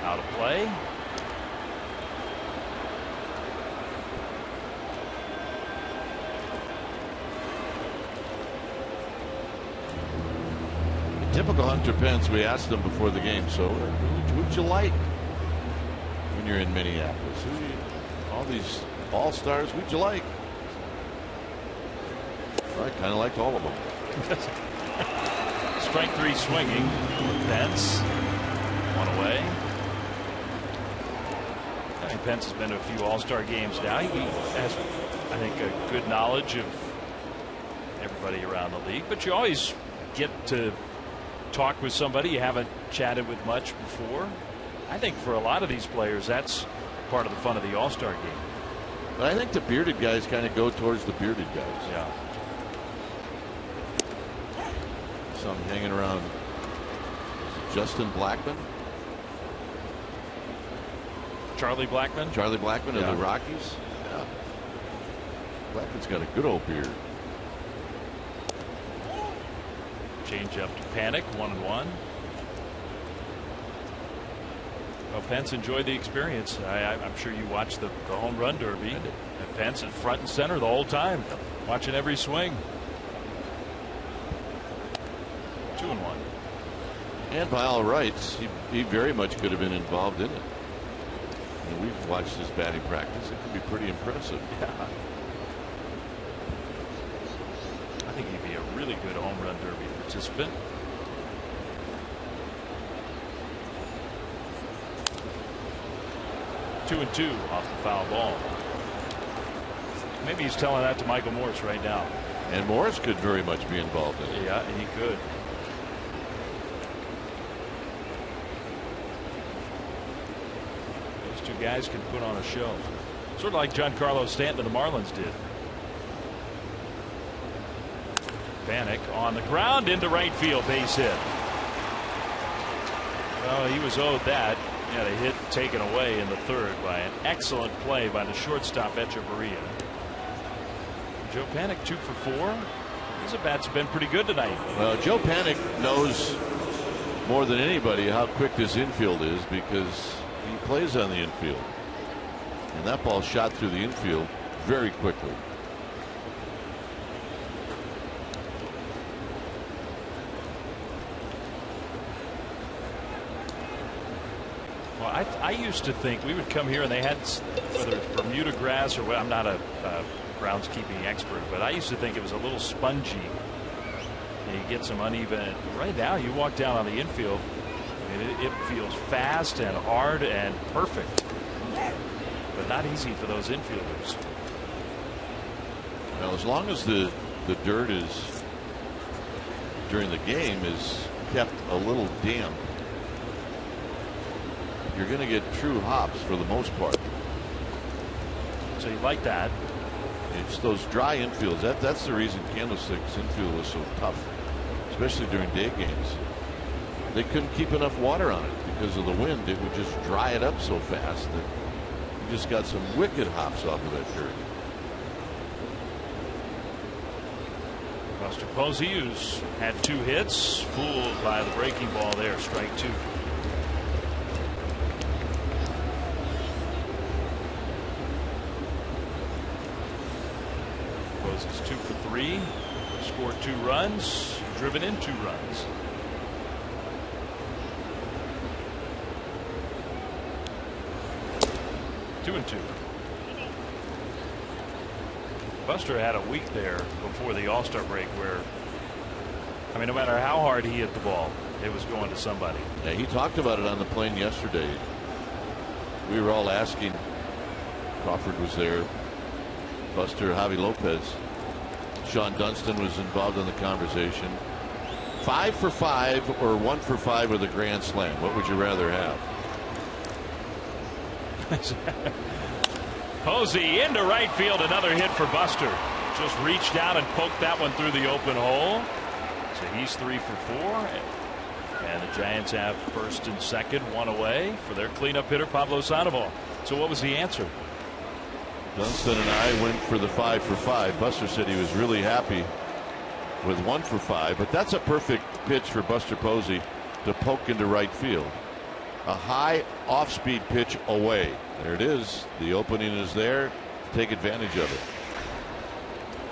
Out of play. Typical Hunter Pence. We asked him before the game, so who'd you like when you're in Minneapolis? All these all-stars, who'd you like? I kind of liked all of them. Strike 3 swinging. Pence. 1 away. I think Pence has been to a few all-star games now. He has, I think, a good knowledge of everybody around the league, but you always get to talk with somebody you haven't chatted with much before. I think for a lot of these players, that's part of the fun of the all-star game. But I think the bearded guys kind of go towards the bearded guys. Yeah. Some hanging around. Justin Blackmon? Charlie Blackmon? Charlie Blackmon of the Rockies? Yeah. Blackmon's got a good old beard. Change up to Panic, 1-1. Well, Pence enjoyed the experience. I'm sure you watched the home run derby. And Pence at front and center the whole time, watching every swing. 2-1. And by all rights, he very much could have been involved in it. And we've watched his batting practice. It can be pretty impressive. Yeah. I think he'd be a really good home run derby participant. Two and 2 off the foul ball. Maybe he's telling that to Michael Morse right now. And Morse could very much be involved in it. Yeah, he could. Those two guys can put on a show. Sort of like Giancarlo Stanton and the Marlins did. Panic on the ground into right field, base hit. Well, he was owed that. He had a hit taken away in the third by an excellent play by the shortstop Echeverria. Joe Panic 2 for 4. His at-bats have been pretty good tonight. Well, Joe Panic knows more than anybody how quick this infield is because he plays on the infield. And that ball shot through the infield very quickly. I used to think we would come here and they had, whether it's Bermuda grass or what, I'm not a groundskeeping expert, but I used to think it was a little spongy. And you get some uneven. Right now, you walk down on the infield, I mean, it feels fast and hard and perfect, but not easy for those infielders. Well, as long as the dirt is during the game is kept a little damp, you're going to get true hops for the most part. So you like that. It's those dry infields. That's the reason Candlestick's infield was so tough, especially during day games. They couldn't keep enough water on it because of the wind. It would just dry it up so fast that you just got some wicked hops off of that dirt. Buster Posey, who's had 2 hits, fooled by the breaking ball there, strike 2. Posey's 2 for 3, scored 2 runs, driven in 2 runs. Two and 2. Buster had a week there before the All-Star break where, I mean, no matter how hard he hit the ball, it was going to somebody. Yeah, he talked about it on the plane yesterday. We were all asking. Crawford was there. Buster, Javi Lopez. Sean Dunston was involved in the conversation. 5 for 5 or 1 for 5 with a grand slam. What would you rather have? Posey into right field, another hit for Buster. just reached out and poked that one through the open hole. So he's 3 for 4. And the Giants have first and second, one away for their cleanup hitter, Pablo Sandoval. So what was the answer? Dunston and I went for the 5 for 5. Buster said he was really happy with 1 for 5, but that's a perfect pitch for Buster Posey to poke into right field. A high off-speed pitch away. There it is. The opening is there. Take advantage of it.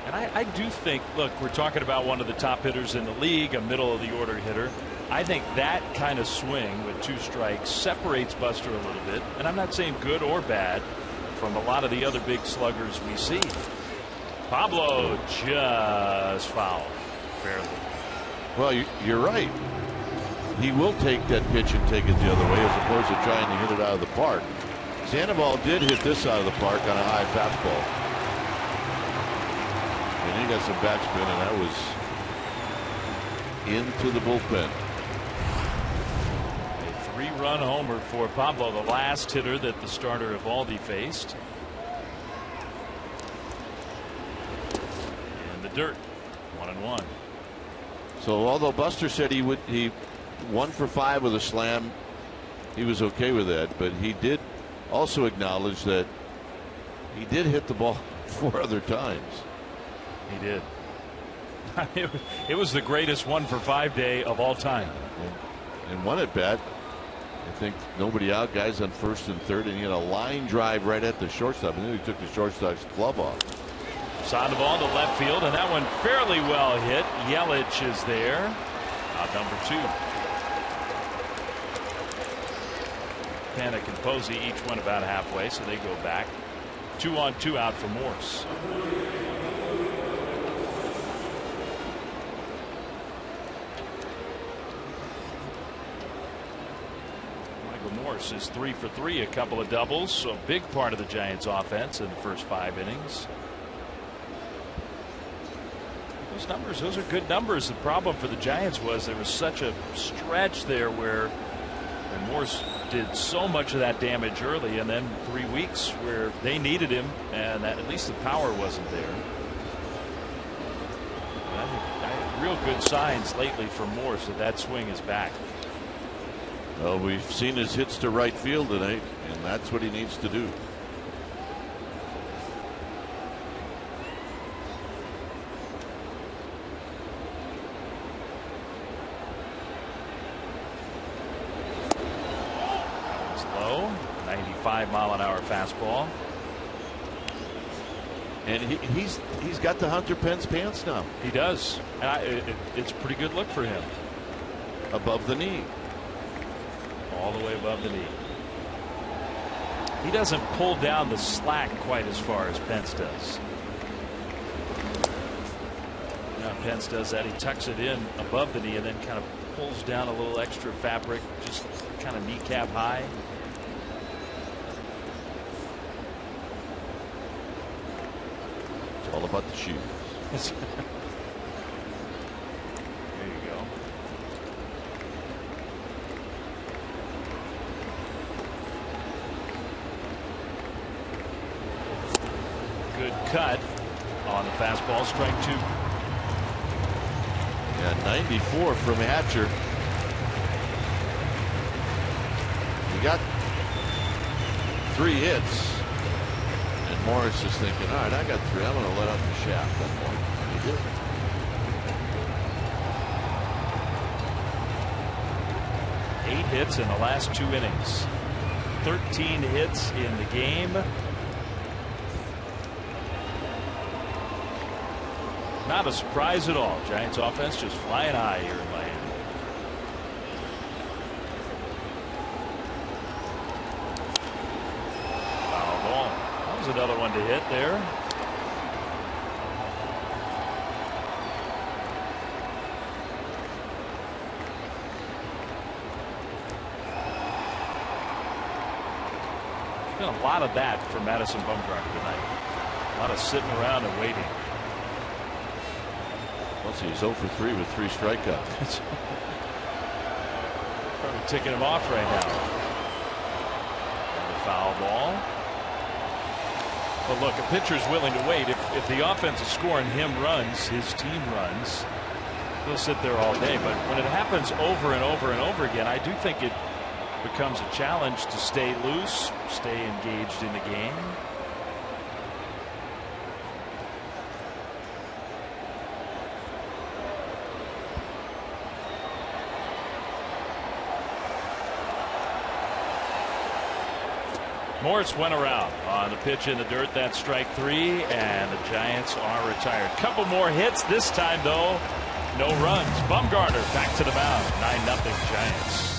And I do think, look, we're talking about one of the top hitters in the league, a middle of the order hitter. I think that kind of swing with 2 strikes separates Buster a little bit, and I'm not saying good or bad, from a lot of the other big sluggers we see. Pablo just fouled fairly. Well, you're right. He will take that pitch and take it the other way as opposed to trying to hit it out of the park. Sandoval did hit this out of the park on a high fastball. And he got some backspin, and that was into the bullpen. A 3-run homer for Pablo, the last hitter that the starter Eovaldi faced. In the dirt, 1-1. So although Buster said he 1 for 5 with a slam, he was okay with that, but he did also acknowledge that he did hit the ball 4 other times. He did. It was the greatest 1 for 5 day of all time. And one at bat, I think nobody out, guys on first and third, and he had a line drive right at the shortstop, and then he took the shortstop's glove off. Sandoval to left field, and that one fairly well hit. Yelich is there. Out number 2. Panik and Posey each went about halfway, so they go back. 2-on-2 out for Morse. Morse is 3 for 3, a couple of doubles, so a big part of the Giants offense in the first 5 innings. Those numbers, those are good numbers. The problem for the Giants was there was such a stretch there where Morse did so much of that damage early, and then 3 weeks where they needed him, and that, at least the power wasn't there. I think real good signs lately for Morse that swing is back. Well, we've seen his hits to right field tonight, and that's what he needs to do. That was low. 95-mile-an-hour fastball. And he's got the Hunter Pence pants now. He does. And it's a pretty good look for him. Above the knee. All the way above the knee. He doesn't pull down the slack quite as far as Pence does. Now Pence does that. He tucks it in above the knee and then kind of pulls down a little extra fabric, just kind of kneecap high. It's all about the shoes. There you go. Good cut on the fastball, strike 2. Yeah, 94 from Hatcher. He got 3 hits, and Morris is thinking, all right, I got 3. I'm going to let out the shaft one more. And he did. Eight hits in the last 2 innings. 13 hits in the game. Not a surprise at all. Giants offense just flying high here in Miami. Foul ball. That was another one to hit there. Been a lot of that for Madison Bumgarner tonight. A lot of sitting around and waiting. Let's see, he's 0 for 3 with 3 strikeouts. Probably ticking him off right now. And the foul ball. But look, a pitcher's willing to wait. If the offense is scoring him runs, his team runs, he'll sit there all day. But when it happens over and over and over again, I do think it becomes a challenge to stay loose, stay engaged in the game. Morris went around on the pitch in the dirt. That's strike 3, and the Giants are retired. Couple more hits this time, though. No runs. Bumgarner back to the mound. 9-0 Giants.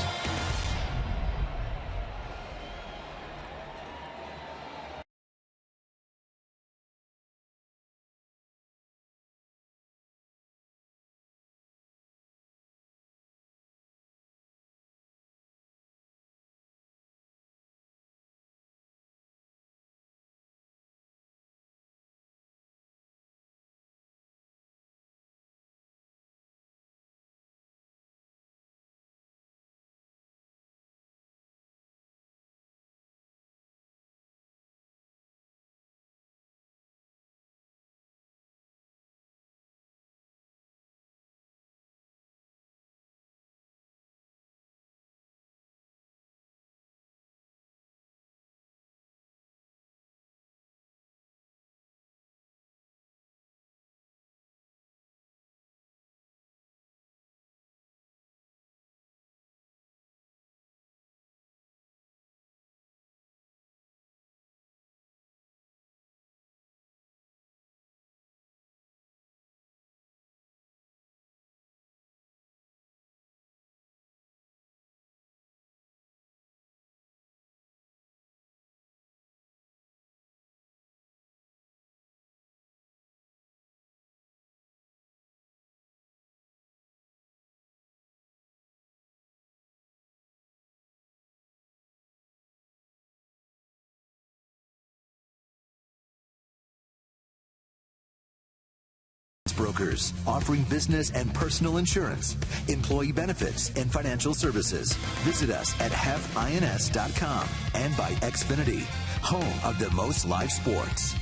Brokers, offering business and personal insurance, employee benefits, and financial services. Visit us at hefins.com and by Xfinity, home of the most live sports.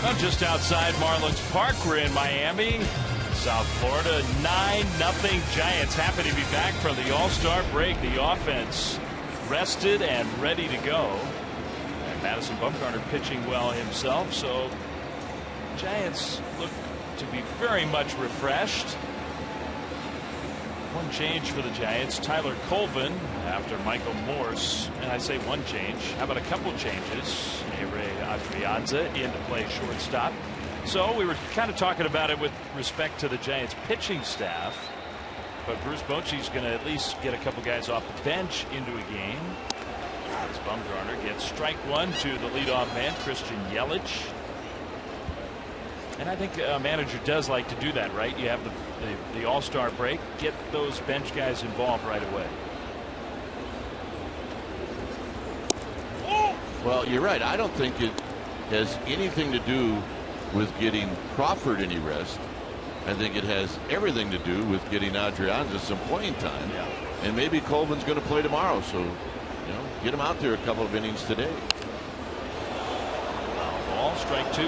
Well, just outside Marlins Park, we're in Miami, South Florida. 9-0 Giants. Happy to be back from the All-Star break. The offense rested and ready to go. And Madison Bumgarner pitching well himself, so Giants look to be very much refreshed. One change for the Giants. Tyler Colvin after Michael Morse. And I say one change. How about a couple changes? Ray Adrianza in to play shortstop. So we were kind of talking about it with respect to the Giants pitching staff. But Bruce Bochy's going to at least get a couple guys off the bench into a game. As Bumgarner gets strike 1 to the leadoff man, Christian Yelich. And I think a manager does like to do that, right? You have the All-Star break, get those bench guys involved right away. Well, you're right. I don't think it has anything to do with getting Crawford any rest. I think it has everything to do with getting Adrianza some playing time. Yeah. And maybe Colvin's going to play tomorrow, so get him out there a couple of innings today. Ball, strike 2.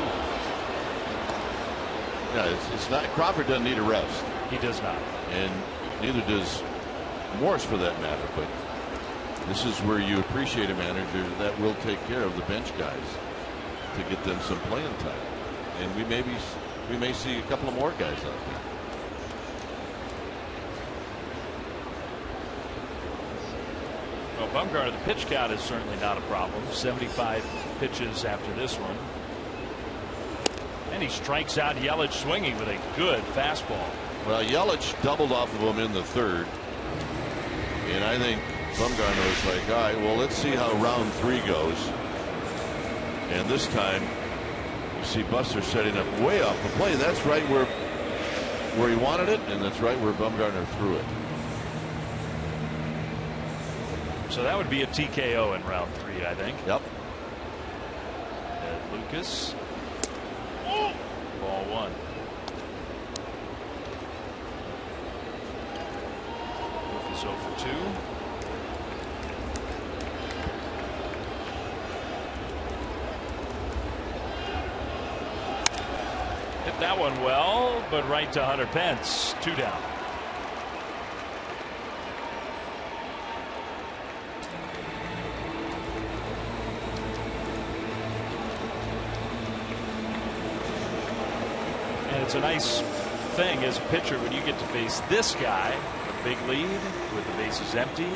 Yeah, it's not. Crawford doesn't need a rest. He does not. And neither does Morse for that matter. But this is where you appreciate a manager that will take care of the bench guys to get them some playing time. And we may see a couple of more guys out there. Well, Bumgarner, the pitch count is certainly not a problem. 75 pitches after this one. And he strikes out Yelich swinging with a good fastball. Well, Yelich doubled off of him in the third. And I think Bumgarner was like, all right, well, let's see how round 3 goes. And this time, you see Buster setting up way off the plate. That's right where he wanted it, and that's right where Bumgarner threw it. So that would be a TKO in round 3, I think. Yep. Lucas. Ball 1. Lucas 0 for 2. Hit that one well, but right to Hunter Pence. 2 down. And it's a nice thing as a pitcher when you get to face this guy, a big lead with the bases empty,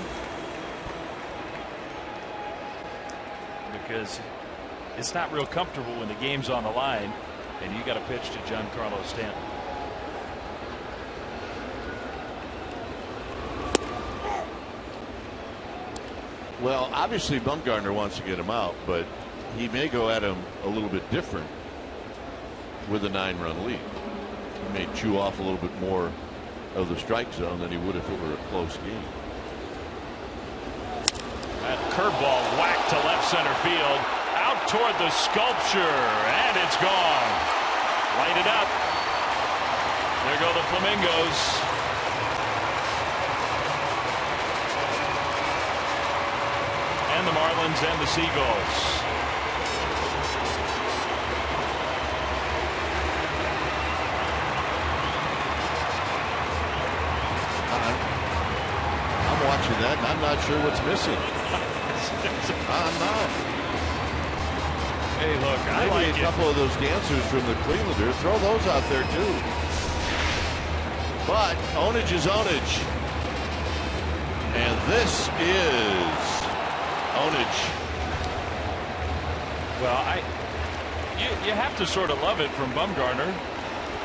because it's not real comfortable when the game's on the line and you got to pitch to Giancarlo Stanton. Well, obviously Bumgarner wants to get him out, but he may go at him a little bit different with a 9-run lead. He may chew off a little bit more of the strike zone than he would if it were a close game. That curveball whacked to left center field, out toward the sculpture, and it's gone. Light it up. There go the Flamingos. And the Marlins and the Seagulls. I'm watching that, and I'm not sure what's missing. I'm not. Hey, look, I Maybe like a couple of those dancers from the Clevelanders. Throw those out there, too. But ownage is ownage. And this is ownage. Well, you have to sort of love it from Bumgarner.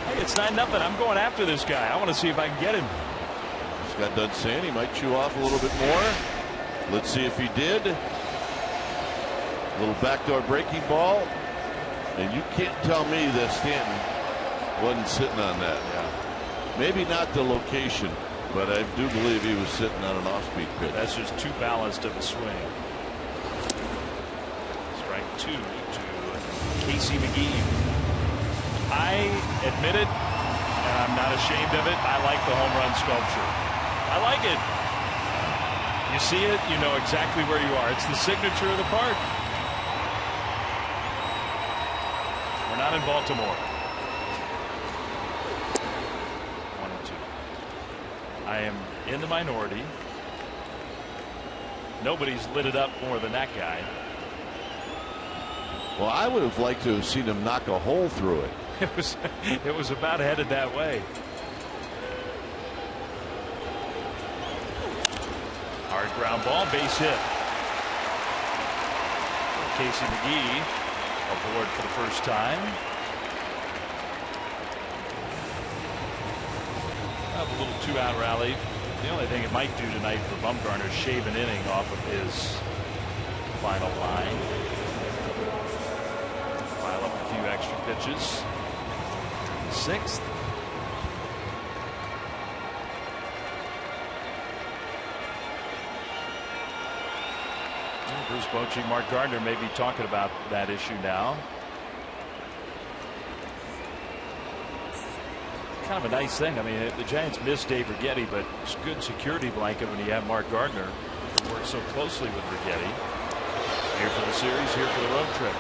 Hey, it's 9-0. I'm going after this guy. I want to see if I can get him. Just got done saying he might chew off a little bit more. Let's see if he did. A little backdoor breaking ball. And you can't tell me that Stanton wasn't sitting on that. Yeah. Maybe not the location, but I do believe he was sitting on an off-speed pitch. That's just too balanced of a swing. Strike 2 to Casey McGee. I admit it, and I'm not ashamed of it. I like the home run sculpture. I like it. You see it, you know exactly where you are. It's the signature of the park. We're not in Baltimore. 1-2. I am in the minority. Nobody's lit it up more than that guy. Well, I would have liked to have seen him knock a hole through it. It was about headed that way. Hard ground ball, base hit. Casey McGee aboard for the first time. A little 2-out rally. The only thing it might do tonight for Bumgarner is shave an inning off of his final line. Pile up a few extra pitches. 6th. Bruce Bochy, Mark Gardner may be talking about that issue now. Kind of a nice thing. I mean, the Giants missed Dave Righetti, but it's a good security blanket when you have Mark Gardner, who works so closely with Righetti. Here for the series, here for the road trip.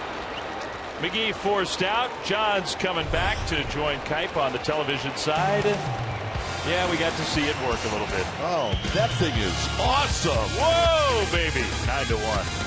McGee forced out. John's coming back to join Kipe on the television side. Yeah, we got to see it work a little bit. Oh, that thing is awesome. Whoa, baby. 9-1.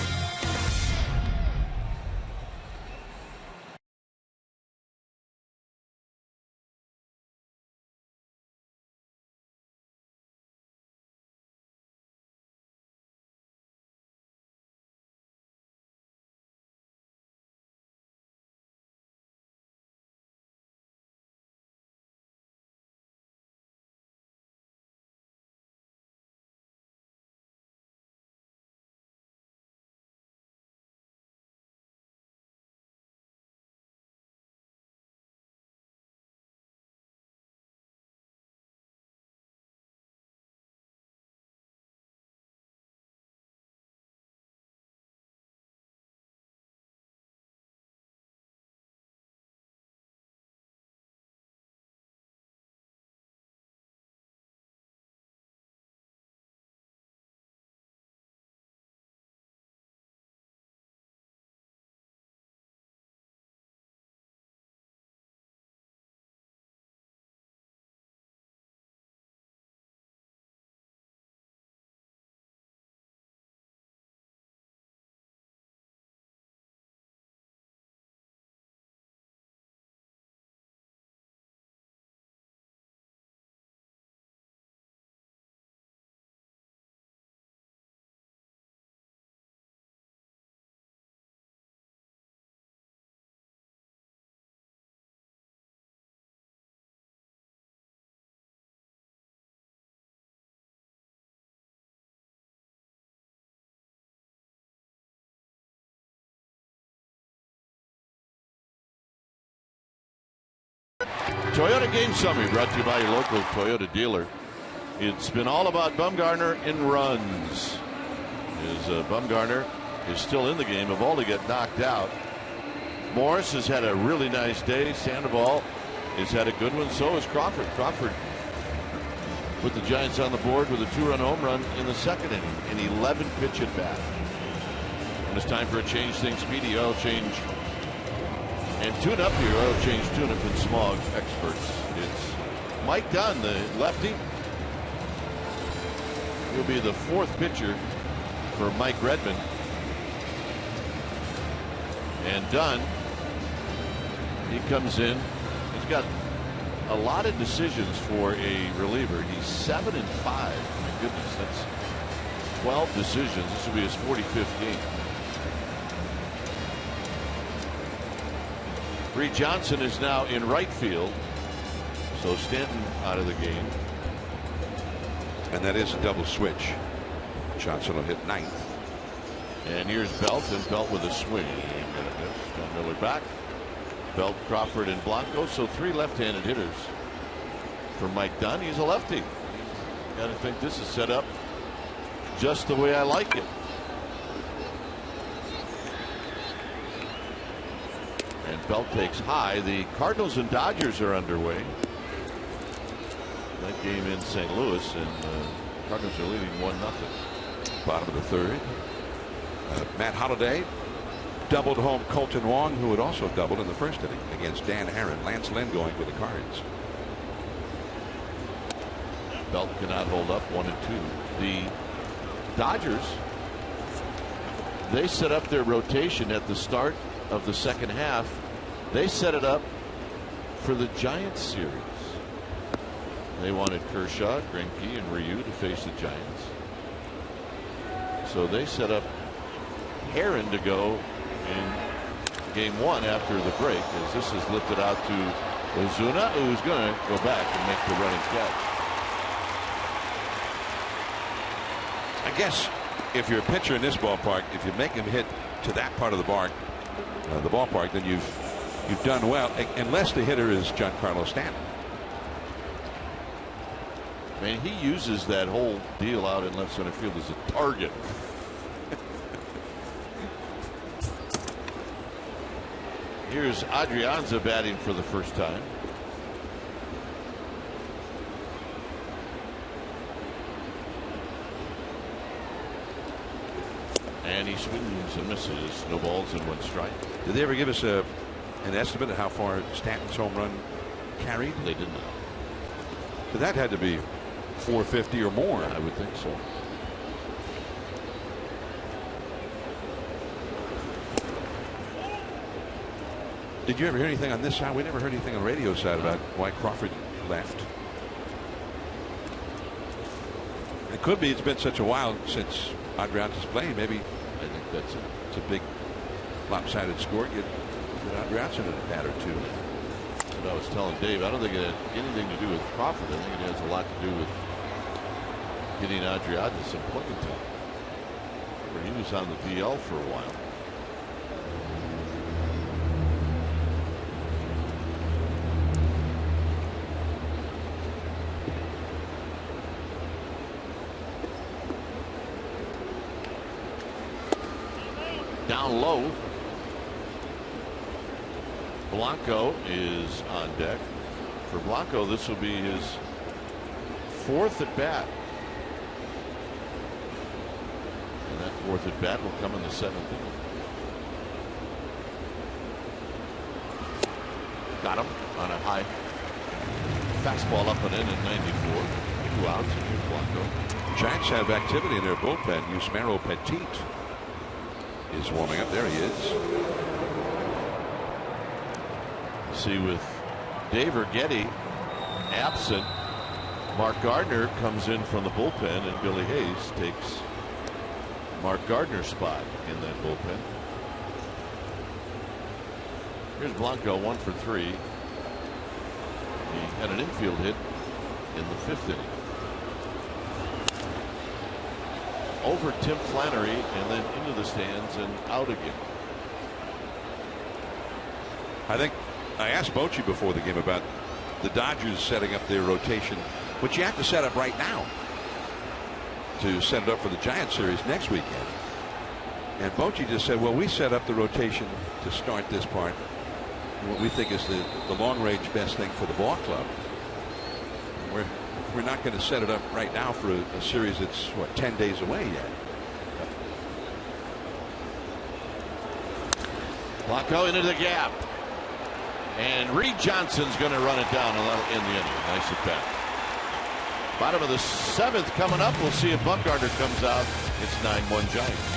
Toyota Game Summary brought to you by your local Toyota dealer. It's been all about Bumgarner in runs. Bumgarner is still in the game. Evaldi got knocked out. Morris has had a really nice day. Sandoval has had a good one. So has Crawford. Crawford put the Giants on the board with a 2-run home run in the second inning, an 11-pitch at bat. When it's time for a change, things speedy oil change and tune up your oil change tune-up and smog experts. It's Mike Dunn, the lefty. He'll be the fourth pitcher for Mike Redmond. And Dunn, he comes in. He's got a lot of decisions for a reliever. He's 7-5. My goodness, that's 12 decisions. This will be his 45th game. Bree Johnson is now in right field. So Stanton out of the game. And that is a double switch. Johnson will hit ninth. And here's Belt, and Belt with a swing. John Miller back. Belt, Crawford, and Blanco. So 3 left-handed hitters for Mike Dunn. He's a lefty. Got to think this is set up just the way I like it. And Belt takes high. The Cardinals and Dodgers are underway. That game in St. Louis, and Cardinals are leading 1-0. Bottom of the third. Matt Holliday doubled home Colton Wong, who had also doubled in the first inning against Dan Aaron. Lance Lynn going with the Cards. Belt cannot hold up 1-2. The Dodgers, they set up their rotation at the start of the second half. They set it up for the Giants series. They wanted Kershaw, Greinke, and Ryu to face the Giants. So they set up Heron to go in game 1 after the break, as this is lifted out to Ozuna, who's going to go back and make the running catch. I guess if you're a pitcher in this ballpark, if you make him hit to that part of the ballpark, then you've done well, unless the hitter is Giancarlo Stanton. Man, he uses that whole deal out in left center field as a target. Here's Adrianza batting for the first time. And he swings and misses. No balls and 1 strike. Did they ever give us an estimate of how far Stanton's home run carried? They did not. So that had to be 450 or more. I would think so. Did you ever hear anything on this side? We never heard anything on the radio side about why Crawford left. It could be it's been such a while since Adrianza's playing. Maybe I think that's it. It's a big lopsided score. Get Adrianza in a bat or two. That's what I was telling Dave. I don't think it had anything to do with Crawford. I think it has a lot to do with getting Adrianza some playing time. Remember, he was on the DL for a while. Down low. Blanco is on deck. For Blanco, this will be his 4th at bat. And that 4th at bat will come in the 7th inning. Got him on a high fastball up and in at 94. 2 outs, and here's Blanco. Giants have activity in their bullpen. Yusmeiro Petit is warming up. There he is. See, with Dave Urghetti absent, Mark Gardner comes in from the bullpen, and Billy Hayes takes Mark Gardner's spot in that bullpen. Here's Blanco, 1 for 3. He had an infield hit in the 5th inning. Over Tim Flannery and then into the stands and out again. I think I asked Bochy before the game about the Dodgers setting up their rotation, which you have to set up right now to set it up for the Giants series next weekend. And Bochy just said, well, we set up the rotation to start this part, what we think is the long-range best thing for the ball club. We're not going to set it up right now for a series that's, what, 10 days away yet. Blanco into the gap. And Reed Johnson's going to run it down in the inning. Nice at bat. Bottom of the 7th coming up. We'll see if Bumgarner comes out. It's 9-1 Giants.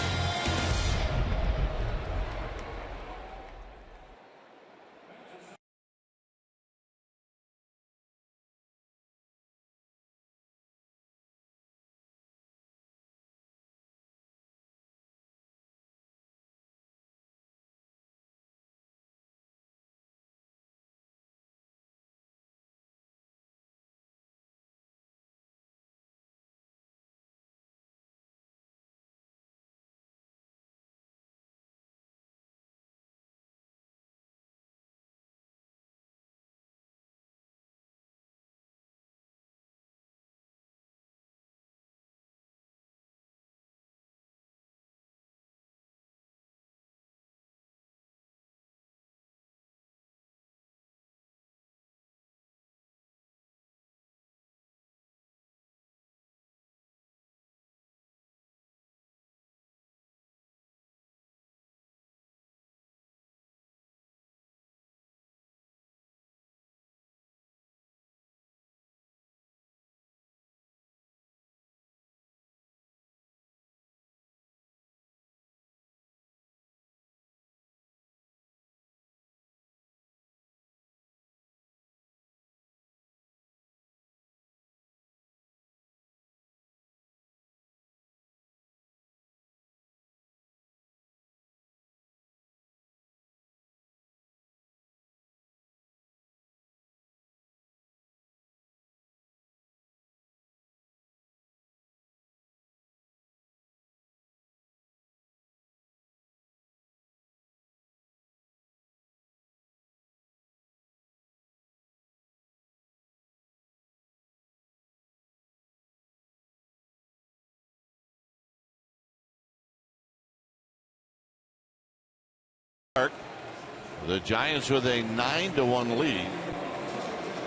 The Giants with a 9-1 lead.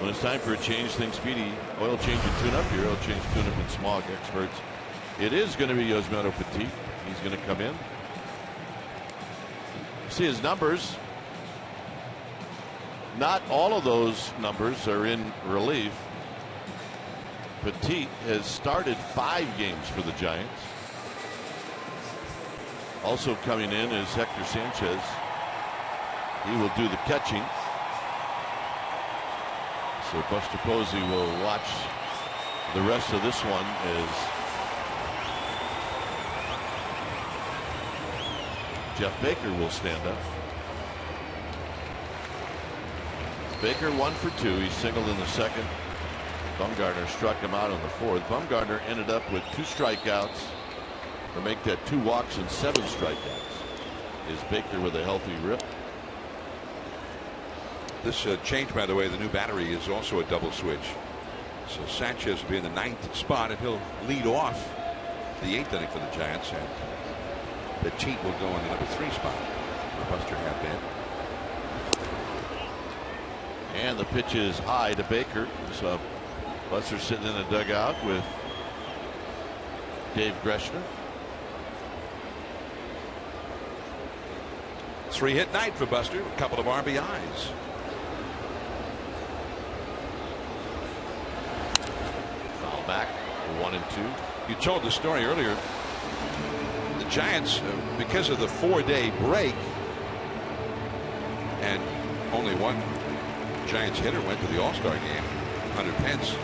When it's time for a change, think speedy. Oil change and tune up here. Oil change, tune up, and smog experts. It is going to be Yasmani Petit. He's going to come in. See his numbers. Not all of those numbers are in relief. Petit has started 5 games for the Giants. Also coming in is Hector Sanchez. He will do the catching. So Buster Posey will watch the rest of this one as Jeff Baker will stand up. Baker 1 for 2. He singled in the 2nd. Bumgarner struck him out on the 4th. Bumgarner ended up with 2 strikeouts to make that 2 walks and 7 strikeouts. Is Baker with a healthy rip? This change, by the way, the new battery is also a double switch. So Sanchez will be in the 9th spot, and he'll lead off the 8th inning for the Giants. And the Petit will go in the number 3 spot for Buster had been. And the pitch is high to Baker. So Buster sitting in the dugout with Dave Greshner. 3-hit night for Buster. A couple of RBIs. Back 1 and 2. You told the story earlier. The Giants, because of the 4-day break, and only one Giants hitter went to the All-Star game, Hunter Pence.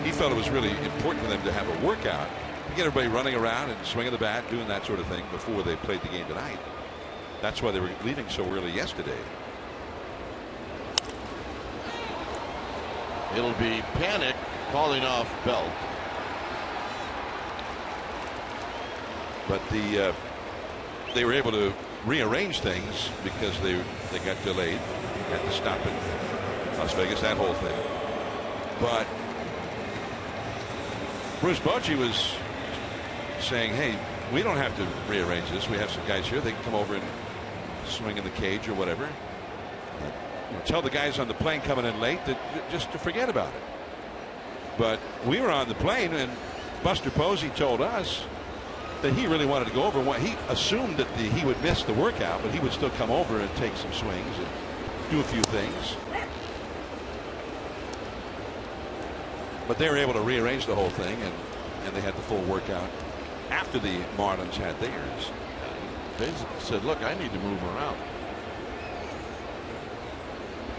He felt it was really important for them to have a workout to get everybody running around and swinging the bat, doing that sort of thing before they played the game tonight. That's why they were leaving so early yesterday. It'll be Panic calling off Belt. But they were able to rearrange things because they got delayed. Had to stop in Las Vegas, that whole thing. But Bruce Bochy was saying, hey, we don't have to rearrange this. We have some guys here. They can come over and swing in the cage or whatever. Tell the guys on the plane coming in late that just to forget about it. But we were on the plane, and Buster Posey told us that he really wanted to go over. He assumed that he would miss the workout, but he would still come over and take some swings and do a few things. But they were able to rearrange the whole thing, and they had the full workout after the Marlins had theirs. They said, look, I need to move around.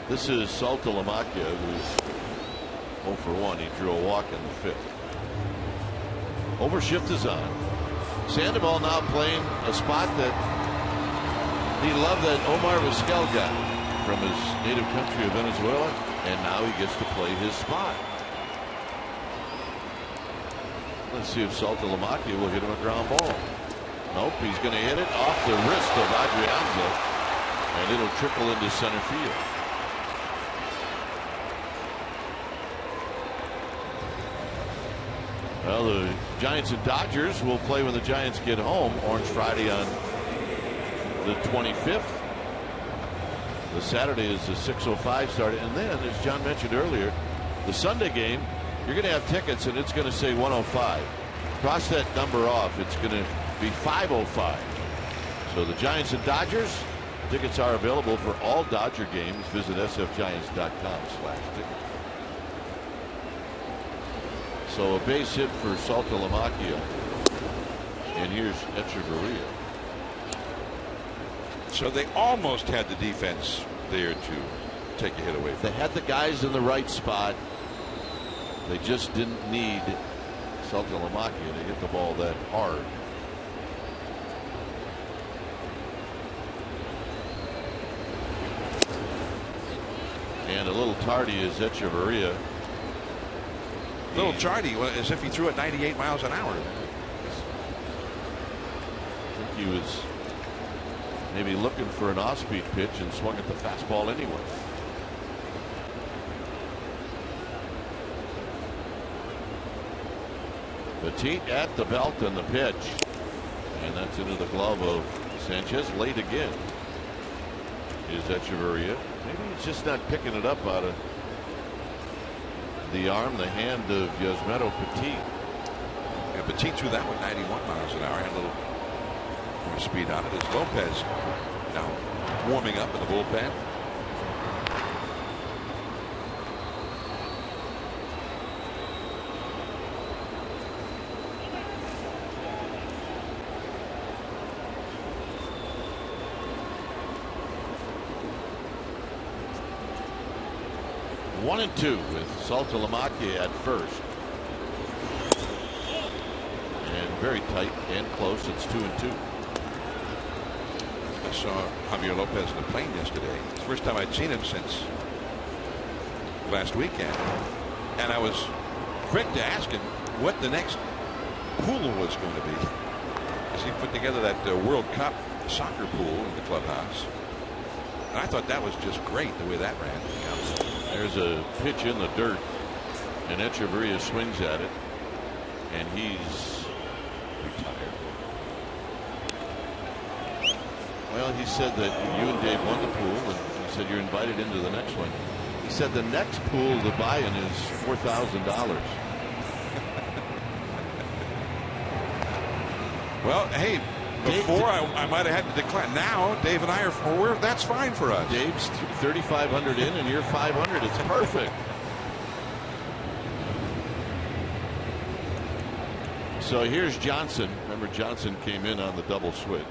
This is Saltalamacchia, who's 0 for 1. He drew a walk in the 5th. Overshift is on. Sandoval now playing a spot that he loved, that Omar Vizquel got from his native country of Venezuela, and now he gets to play his spot. Let's see if Saltalamacchia will hit him a ground ball. Nope, he's going to hit it off the wrist of Adrianza, and it'll trickle into center field. Well, the Giants and Dodgers will play when the Giants get home. Orange Friday on the 25th. The Saturday is the 6:05 start. And then, as John mentioned earlier, the Sunday game, you're going to have tickets and it's going to say 105. Cross that number off. It's going to be 5:05. So the Giants and Dodgers, tickets are available for all Dodger games. Visit sfgiants.com/tickets. So a base hit for Saltalamacchia, and here's Echeverria. So they almost had the defense there to take a hit away from They had the guys in the right spot. They just didn't need Saltalamacchia to hit the ball that hard. And a little tardy is Echeverria. A little tardy, as if he threw it 98 miles an hour. I think he was maybe looking for an off-speed pitch and swung at the fastball anyway. Petit at the belt and the pitch, and that's into the glove of Sanchez. Late again is Echeverria. Maybe he's just not picking it up out of the arm, the hand of Yasmero Petit. Yeah, Petit threw that one 91 miles an hour. Had a little more speed on it. As Lopez now warming up in the bullpen. One and two with Saltalamacchia at first. And very tight and close. It's 2-2. I saw Javier Lopez in the plane yesterday. It's the first time I'd seen him since last weekend. And I was quick to ask him what the next pool was going to be. As he put together that World Cup soccer pool in the clubhouse. And I thought that was just great the way that ran. There's a pitch in the dirt, and Echeverria swings at it, and he's retired. Well, he said that you and Dave won the pool, and he said you're invited into the next one. He said the next pool to buy in is $4,000. Well, hey, before I might have had to decline. Now Dave and I are that's fine for us. Dave's 3,500 in, and you're 500. It's perfect. So here's Johnson. Remember, Johnson came in on the double switch.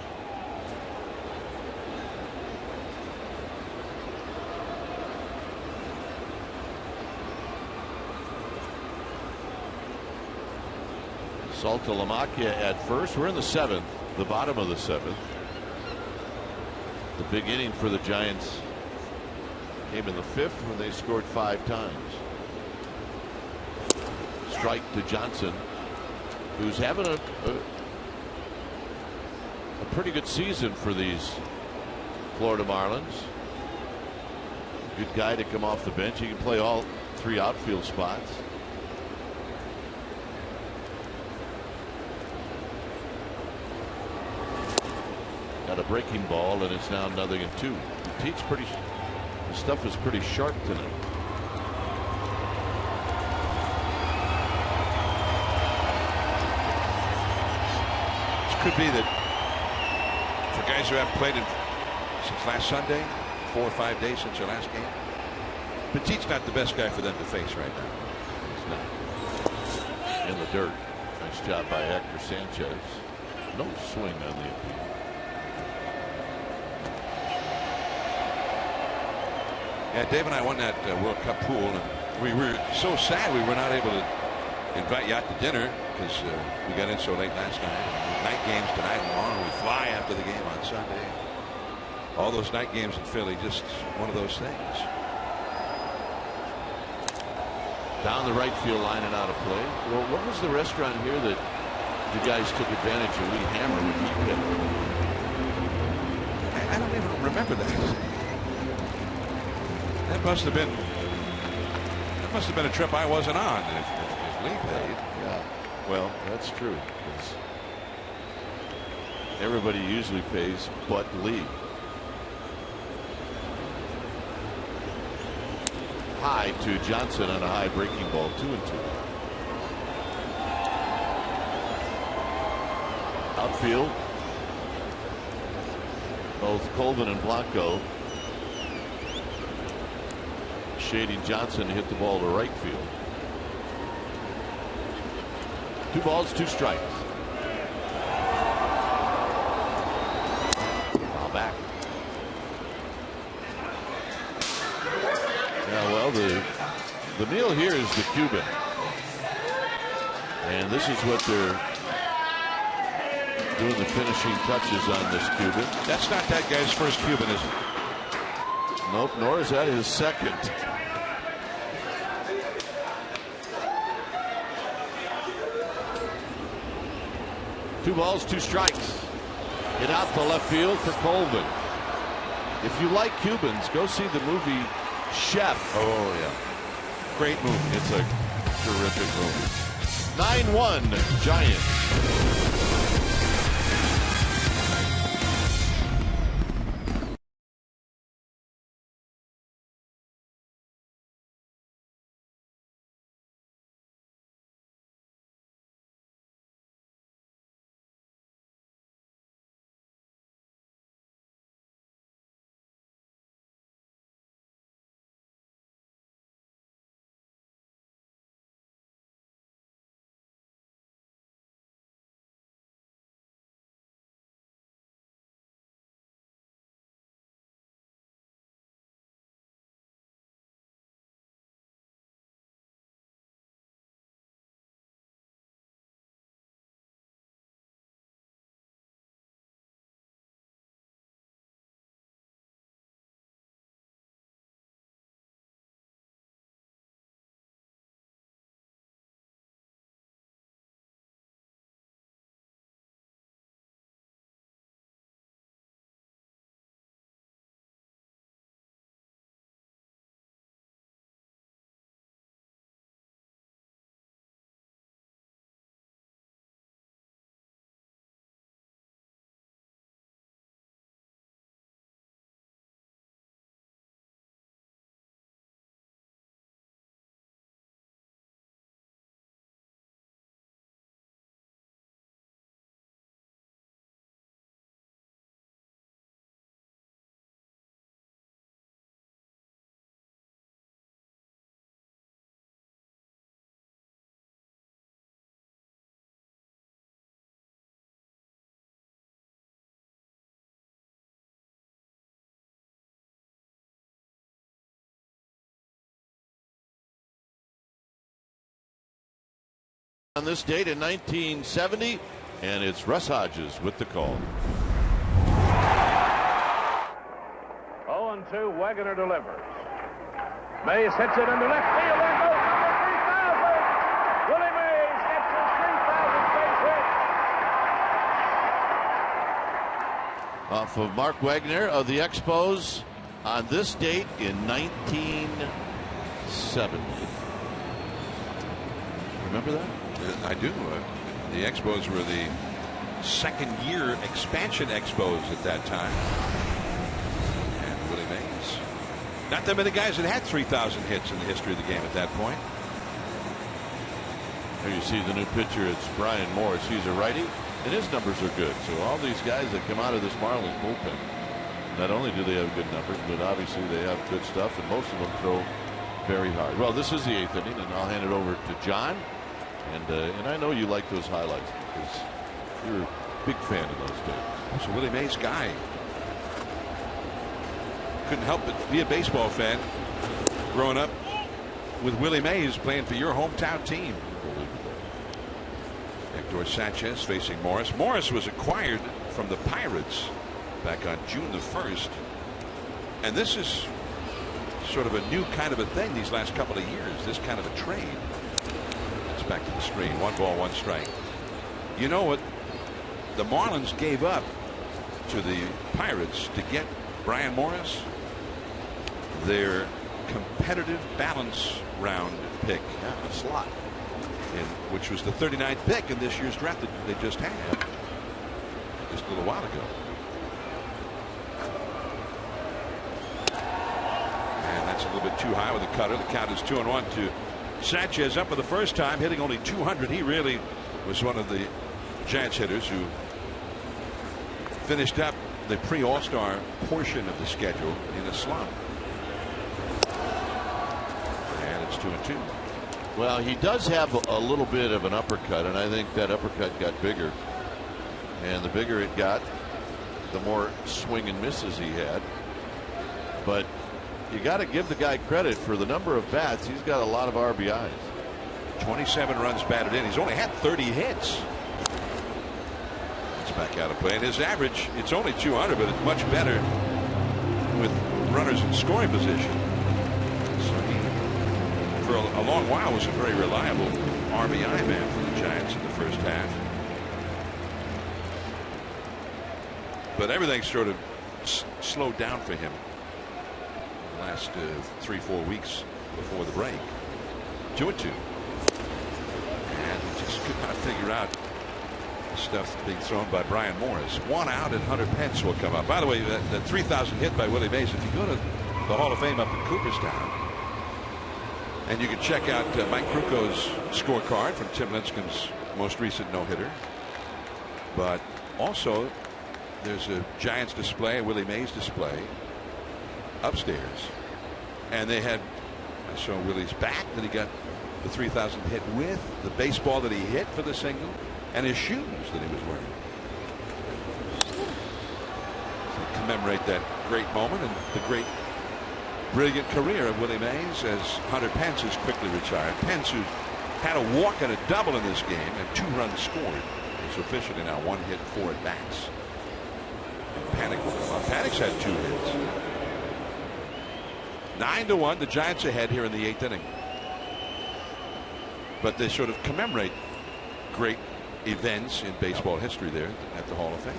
Saltalamacchia at first. We're in the 7th. The bottom of the 7th. The big inning for the Giants came in the 5th when they scored 5 times. Strike to Johnson, who's having a pretty good season for these Florida Marlins. Good guy to come off the bench. He can play all 3 outfield spots. Got a breaking ball, and it's now 0-2. The stuff is pretty sharp tonight. Could be that for guys who haven't played since last Sunday, 4 or 5 days since their last game, Petit's not the best guy for them to face right now. He's not. In the dirt. Nice job by Hector Sanchez. No swing on the appeal. Yeah, Dave and I won that World Cup pool, and we were so sad we were not able to invite you out to dinner because we got in so late last night. Night games tonight and tomorrow. We fly after the game on Sunday. All those night games in Philly, just one of those things. Down the right field line and out of play. Well, what was the restaurant here that the guys took advantage of Lee Hammer when he hit? I don't even remember that. That must have been a trip I wasn't on if Lee paid. Yeah. Well, that's true. Everybody usually pays but Lee. High to Johnson on a high breaking ball, 2-2. Outfield, both Colvin and Blanco shading Johnson to hit the ball to right field. 2 balls, 2 strikes. Foul back. Yeah, well, the meal here is the Cuban, and this is what they're doing, the finishing touches on this Cuban. That's not that guy's first Cuban, is it? Nope, nor is that his second. Two balls, 2 strikes. Hit out to left field for Colvin. If you like Cubans, go see the movie Chef. Oh, yeah. Great movie. It's a terrific movie. 9-1 Giants. On this date in 1970, and it's Russ Hodges with the call. 0-2, Wegener delivers. Mays hits it into left field. There goes number 3,000. Willie Mays gets his 3,000th base hit. Off of Mark Wegener of the Expos on this date in 1970. 70. Remember that? I do. The Expos were the second-year expansion Expos at that time. And Willie Mays. Not that many guys had had 3,000 hits in the history of the game at that point. Here you see the new pitcher. It's Brian Morris. He's a righty, and his numbers are good. So all these guys that come out of this Marlins bullpen, not only do they have good numbers, but obviously they have good stuff, and most of them throw very hard. Well, this is the 8th inning, and I'll hand it over to John. And I know you like those highlights because you're a big fan of those days. That's a Willie Mays guy. Couldn't help but be a baseball fan growing up with Willie Mays playing for your hometown team. Hector Sanchez facing Morris. Morris was acquired from the Pirates back on June the 1st. And this is sort of a new kind of a thing these last couple of years, this kind of a trade. It's back to the screen. 1 ball, 1 strike. You know what the Marlins gave up to the Pirates to get Brian Morris? Their competitive balance round pick. Yeah, a slot. Which was the 39th pick in this year's draft that they just had just a little while ago. And that's a little bit too high with the cutter. The count is 2-1 to Sanchez, up for the first time, hitting only 200. He really was one of the Giants hitters who finished up the pre-All-Star portion of the schedule in a slump. And it's 2-2. Well, he does have a little bit of an uppercut, and I think that uppercut got bigger. And the bigger it got, the more swing and misses he had. But you got to give the guy credit for the number of bats. He's got a lot of RBIs. 27 runs batted in. He's only had 30 hits. It's back out of play. And his average, it's only 200, but it's much better with runners in scoring position. So he, for a long while, was a very reliable RBI man for the Giants in the first half. But everything sort of slowed down for him the last 3-4 weeks before the break. 2-2. And he just could not figure out the stuff being thrown by Brian Morris. 1 out, and Hunter Pence will come up. By the way, that 3,000 hit by Willie Mays, if you go to the Hall of Fame up in Cooperstown, and you can check out Mike Kruko's scorecard from Tim Lincecum's most recent no-hitter. But also, there's a Giants display, a Willie Mays display upstairs. And they had, I saw Willie's bat that he got the 3,000 hit with, the baseball that he hit for the single, and his shoes that he was wearing. To commemorate that great moment and the great, brilliant career of Willie Mays as Hunter Pence is quickly retired. Pence, who had a walk and a double in this game and 2 runs scored, is officially now 1 hit, 4 at bats. Panic will come up. Panic's had 2 hits. 9-1. The Giants ahead here in the 8th inning. But they sort of commemorate great events in baseball history there at the Hall of Fame.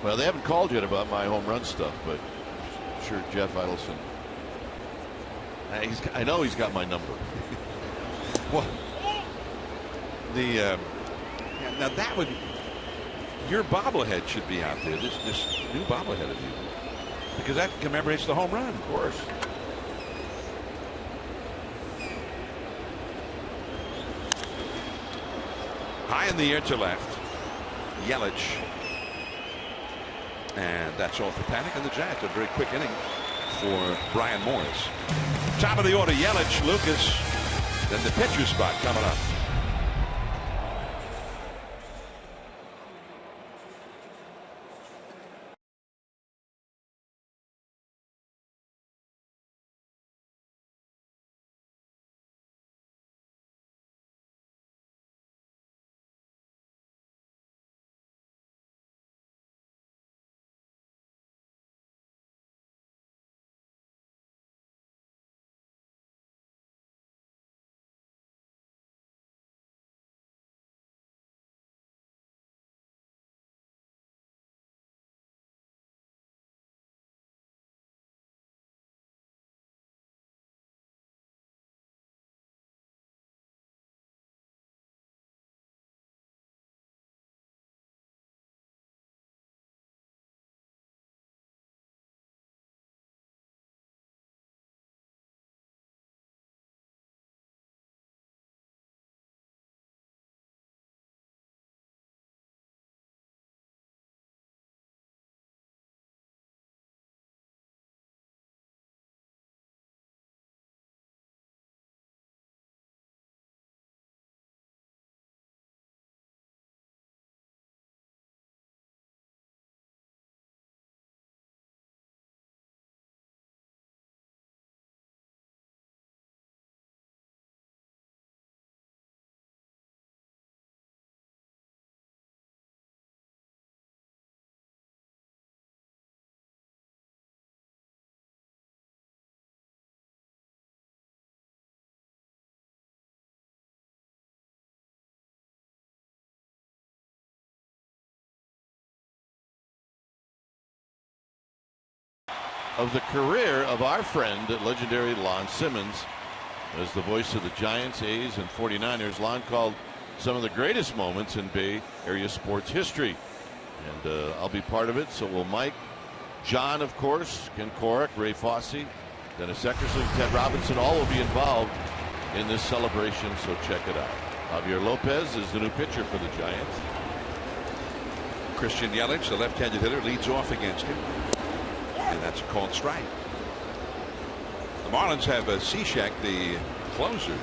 Well, they haven't called yet about my home run stuff, but I'm sure Jeff Idelson. I know he's got my number. Well, now that would. Your bobblehead should be out there. This new bobblehead of you, because that commemorates the home run. Of course. High in the air to left. Yelich. And that's all for Panic and the Giants. A very quick inning for Brian Morris. Top of the order, Yelich, Lucas. Then the pitcher spot coming up. of the career of our friend, legendary Lon Simmons, as the voice of the Giants, A's, and 49ers. Lon called some of the greatest moments in Bay Area sports history. And I'll be part of it. So will Mike, John, of course, Ken Korach, Ray Fosse, Dennis Eckersley, Ted Robinson, all will be involved in this celebration. So check it out. Javier Lopez is the new pitcher for the Giants. Christian Yelich, the left-handed hitter, leads off against him. And that's a called strike. The Marlins have Cishek, the closer,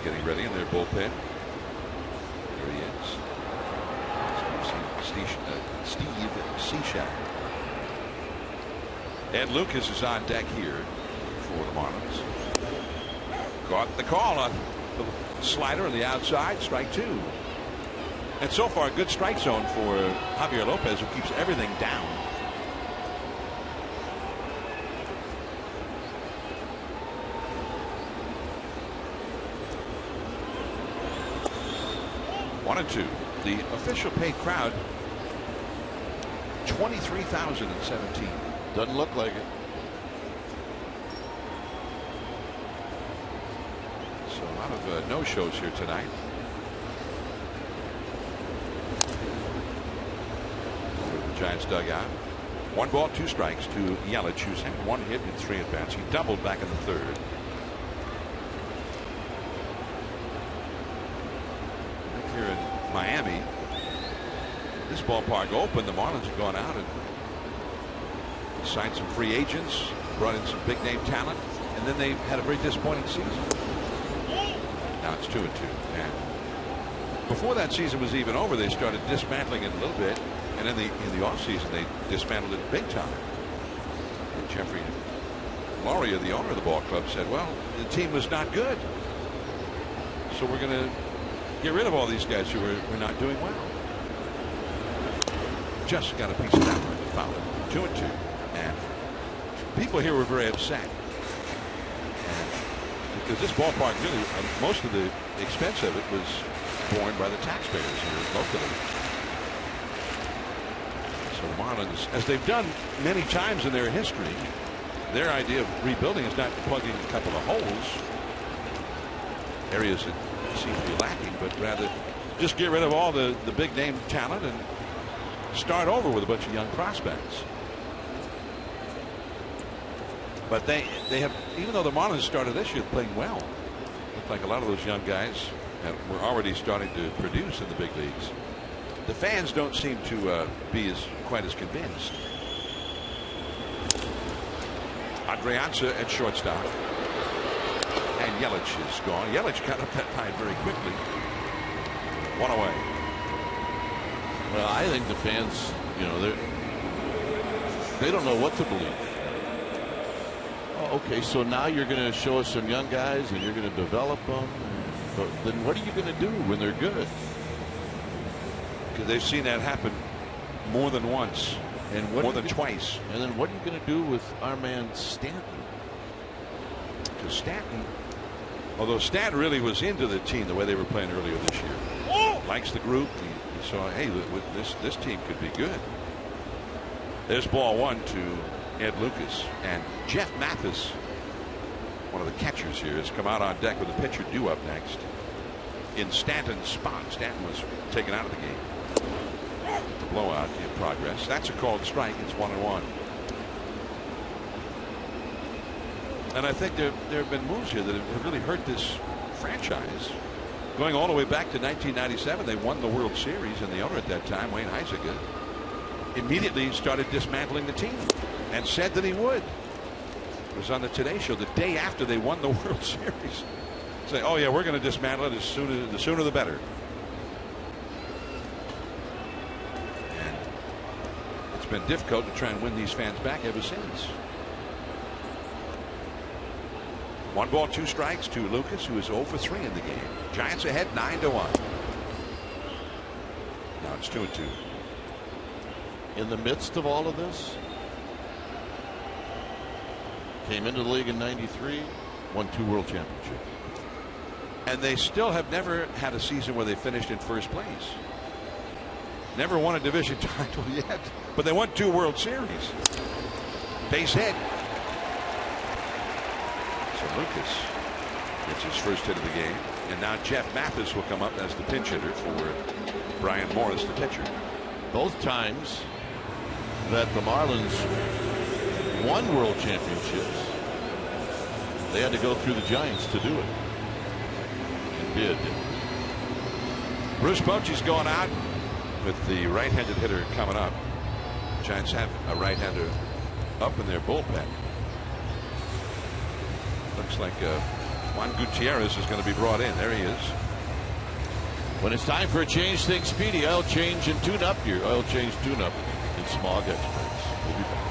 getting ready in their bullpen. Here he is. Steve Cishek. Ed Lucas is on deck here for the Marlins. Caught the call on the slider on the outside. Strike two. And so far, a good strike zone for Javier Lopez, who keeps everything down. One and two. The official paid crowd, 23,017. Doesn't look like it. So a lot of no-shows here tonight. Over the Giants dugout. 1 ball, 2 strikes to Yelich, who's had 1 hit in 3 at-bats. He doubled back in the 3rd. Here in Miami, this ballpark open. The Marlins have gone out and signed some free agents, brought in some big name talent, and then they had a very disappointing season. Now it's 2-2. And before that season was even over, they started dismantling it a little bit, and in the offseason they dismantled it big time. And Jeffrey Loria, the owner of the ball club, said, well, the team was not good, so we're going to get rid of all these guys who were not doing well. Just got a piece of that one to foul it. 2-2. And people here were very upset. And because this ballpark really, most of the expense of it was borne by the taxpayers here locally. So the Marlins, as they've done many times in their history, their idea of rebuilding is not plugging a couple of holes, areas that seem to be lacking, but rather just get rid of all the big name talent and start over with a bunch of young prospects. But they have, even though the Marlins started this year playing well, looked like a lot of those young guys that were already starting to produce in the big leagues. The fans don't seem to be quite as convinced. Adrianza at shortstop. And Yelich is gone. Yelich got up that time very quickly. 1 away. Well, I think the fans, you know, they don't know what to believe. Oh, okay, so now you're going to show us some young guys and you're going to develop them. But then what are you going to do when they're good? Because they've seen that happen more than once and more than twice. And then what are you going to do with our man Stanton? Because Stanton, although Stanton really was into the team the way they were playing earlier this year, likes the group. He saw, hey, this team could be good. There's ball 1 to Ed Lucas, and Jeff Mathis, one of the catchers here, has come out on deck with a pitcher due up next in Stanton's spot. Stanton was taken out of the game. The blowout in progress. That's a called strike. It's 1-1. And I think there have been moves here that have really hurt this franchise. Going all the way back to 1997, they won the World Series, and the owner at that time, Wayne Huizenga, immediately started dismantling the team and said that he would. It was on the Today Show the day after they won the World Series. Say, oh yeah, we're going to dismantle it the sooner the better. And it's been difficult to try and win these fans back ever since. 1 ball, 2 strikes to Lucas, who is 0 for 3 in the game. Giants ahead 9-1. Now it's 2-2. In the midst of all of this, came into the league in '93, won 2 world championships. And they still have never had a season where they finished in first place. Never won a division title yet, but they won 2 World Series. Base hit. So Lucas gets his first hit of the game. And now Jeff Mathis will come up as the pinch hitter for Brian Morris, the pitcher. Both times that the Marlins won world championships, they had to go through the Giants to do it. And did. Bruce Bochy's going out with the right-handed hitter coming up. Giants have a right-hander up in their bullpen. Looks like Juan Gutierrez is going to be brought in. There he is. When it's time for a change, think Speedy. Oil change and tune up. Your oil change tune up in Smog Experts. We'll be back.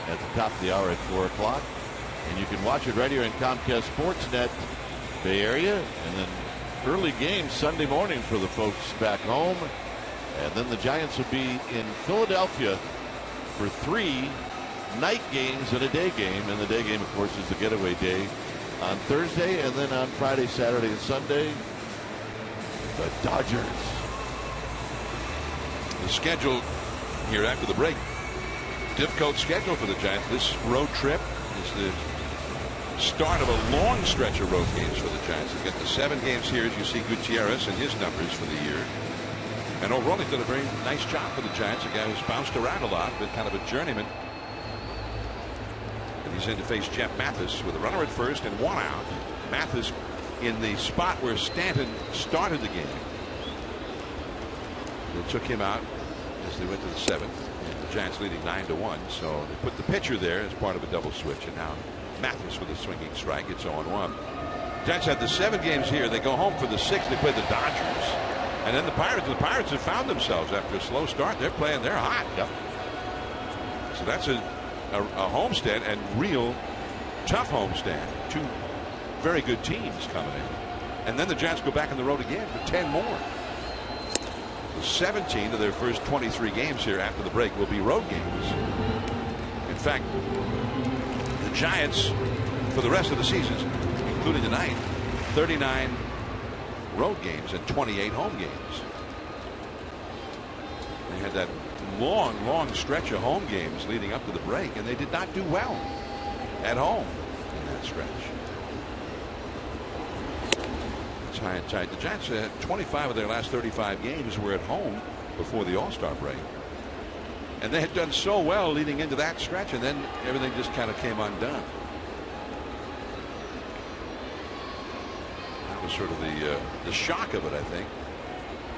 At the top of the hour at 4 o'clock. And you can watch it right here in Comcast Sportsnet Bay Area. And then early games Sunday morning for the folks back home. And then the Giants will be in Philadelphia for 3 night games and a day game. And the day game, of course, is the getaway day on Thursday. And then on Friday, Saturday, and Sunday, the Dodgers. The schedule here after the break. Difficult schedule for the Giants. This road trip is the start of a long stretch of road games for the Giants. They've got the 7 games here, as you see Gutierrez and his numbers for the year. And O'Reilly's done a very nice job for the Giants, a guy who's bounced around a lot, been kind of a journeyman. And he's in to face Jeff Mathis with a runner at first and 1 out. Mathis in the spot where Stanton started the game. They took him out as they went to the 7th. Giants leading 9-1, so they put the pitcher there as part of a double switch, and now Mathis with a swinging strike. It's 0-1. Giants had the 7 games here. They go home for the 6th. They play the Dodgers, and then the Pirates. The Pirates have found themselves after a slow start. They're playing. They're hot. Yep. So that's a homestand, and real tough homestand. 2 very good teams coming in, and then the Giants go back on the road again for 10 more. 17 of their first 23 games here after the break will be road games. In fact, the Giants for the rest of the season, including tonight, 39 road games and 28 home games. They had that long stretch of home games leading up to the break, and they did not do well at home in that stretch. High and tight. The Giants had 25 of their last 35 games were at home before the All-Star break, and they had done so well leading into that stretch, and then everything just kind of came undone. That was sort of the shock of it, I think,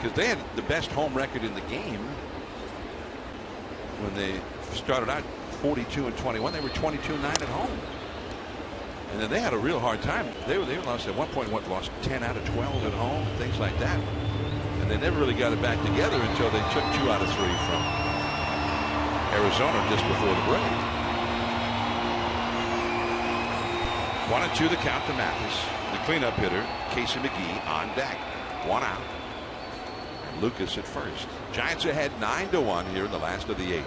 because they had the best home record in the game when they started out 42-21. They were 22-9 at home. And then they had a real hard time. They lost at one point, lost 10 out of 12 at home, things like that. And they never really got it back together until they took 2 out of 3 from Arizona just before the break. 1-2 the count to Mathis. The cleanup hitter, Casey McGee, on deck. 1 out. And Lucas at first. Giants ahead 9-1 here in the last of the 8th.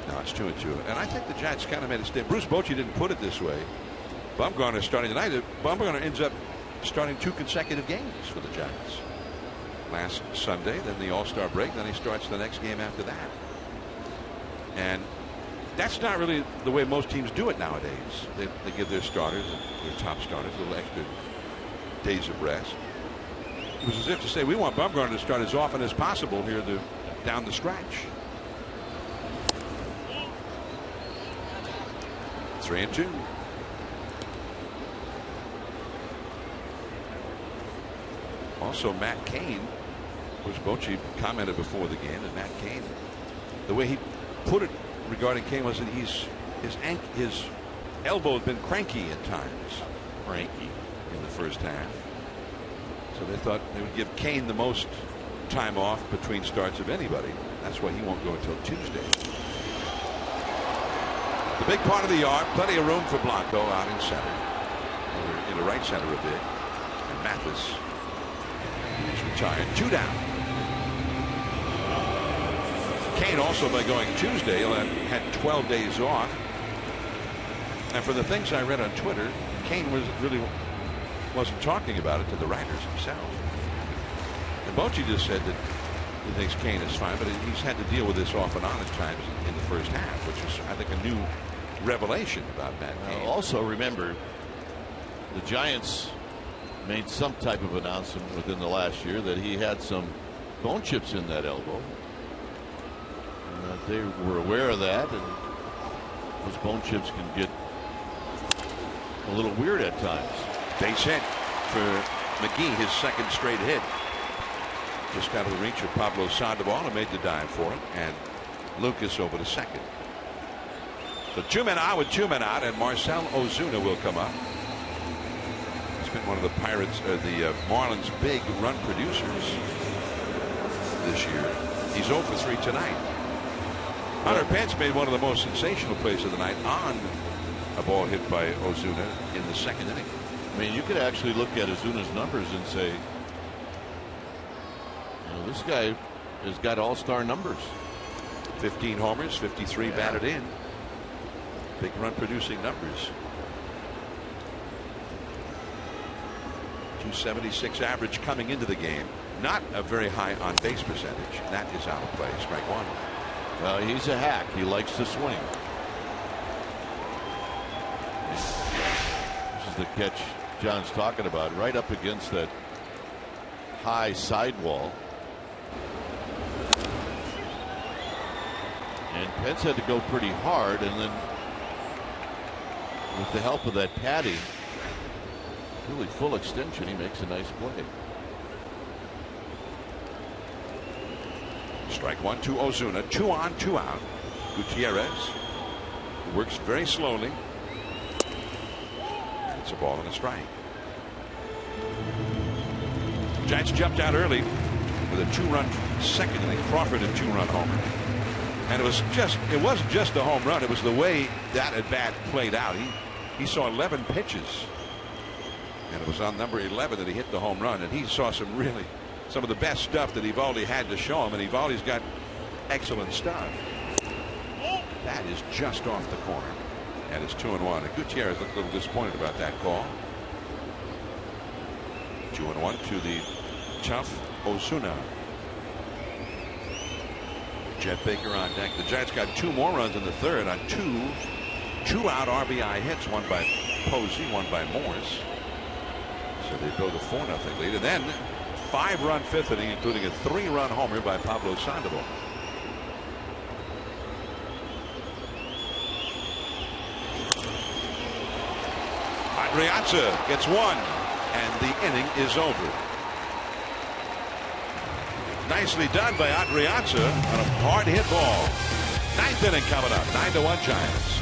Now it's 2-2. And I think the Giants kind of made a statement. Bruce Bochy didn't put it this way. Bumgarner starting tonight. Bumgarner ends up starting 2 consecutive games for the Giants. Last Sunday, then the All-Star break, then he starts the next game after that. And that's not really the way most teams do it nowadays. They give their starters, their top starters, a little extra days of rest. It was as if to say, we want Bumgarner to start as often as possible here down the stretch. 3-2. Also, Matt Cain, which Bochy commented before the game, and Matt Cain, the way he put it regarding Cain was that his elbow has been cranky at times. Cranky in the first half. So they thought they would give Cain the most time off between starts of anybody. That's why he won't go until Tuesday. The big part of the yard, plenty of room for Blanco out in center. Over in the right center a bit. And Mathis is retired. 2 down. Cain also, by going Tuesday, had 12 days off. And for the things I read on Twitter, Cain wasn't talking about it to the writers himself. And Bochy just said that he thinks Cain is fine, but he's had to deal with this off and on at times in the first half, which is, I think, a new revelation about Matt Cain. Also, remember, the Giants made some type of announcement within the last year that he had some bone chips in that elbow. And they were aware of that, and those bone chips can get a little weird at times. Base hit for McGee, his second straight hit. Just out of the reach of Pablo Sandoval, and made the dive for it, and Lucas over to second. So 2 men out with 2 men out, and Marcell Ozuna will come up. He's been one of the Marlins' big run producers this year. He's 0 for 3 tonight. Hunter Pence made one of the most sensational plays of the night on a ball hit by Ozuna in the second inning. I mean, you could actually look at Ozuna's numbers and say, you know, this guy has got all-star numbers. 15 homers, 53 batted in. Big run producing numbers. 276 average coming into the game. Not a very high on base percentage. That is out of play. Strike 1. Well, he's a hack. He likes to swing. This is the catch John's talking about, right up against that high sidewall. And Pence had to go pretty hard, and then with the help of that patty, really full extension, he makes a nice play. Strike 1 to Ozuna. 2 on, 2 out. Gutierrez works very slowly. It's a ball and a strike. Giants jumped out early with a 2-run second inning. Crawford a 2-run homer. And it wasn't just a home run. It was the way that at bat played out. He saw 11 pitches, and it was on number 11 that he hit the home run. And he saw some of the best stuff that Eovaldi had to show him. And Eovaldi's got excellent stuff. That is just off the corner, and it's 2-1. And Gutierrez looked a little disappointed about that call. 2-1 to the tough Ozuna. Jet Baker on deck. The Giants got 2 more runs in the third on 2-out RBI hits, one by Posey, one by Morse. So they build a 4-0 lead, and then 5-run 5th inning, including a 3-run homer by Pablo Sandoval. Adrianza gets 1, and the inning is over. Nicely done by Adrianza on a hard hit ball. 9th inning coming up. 9-1 Giants.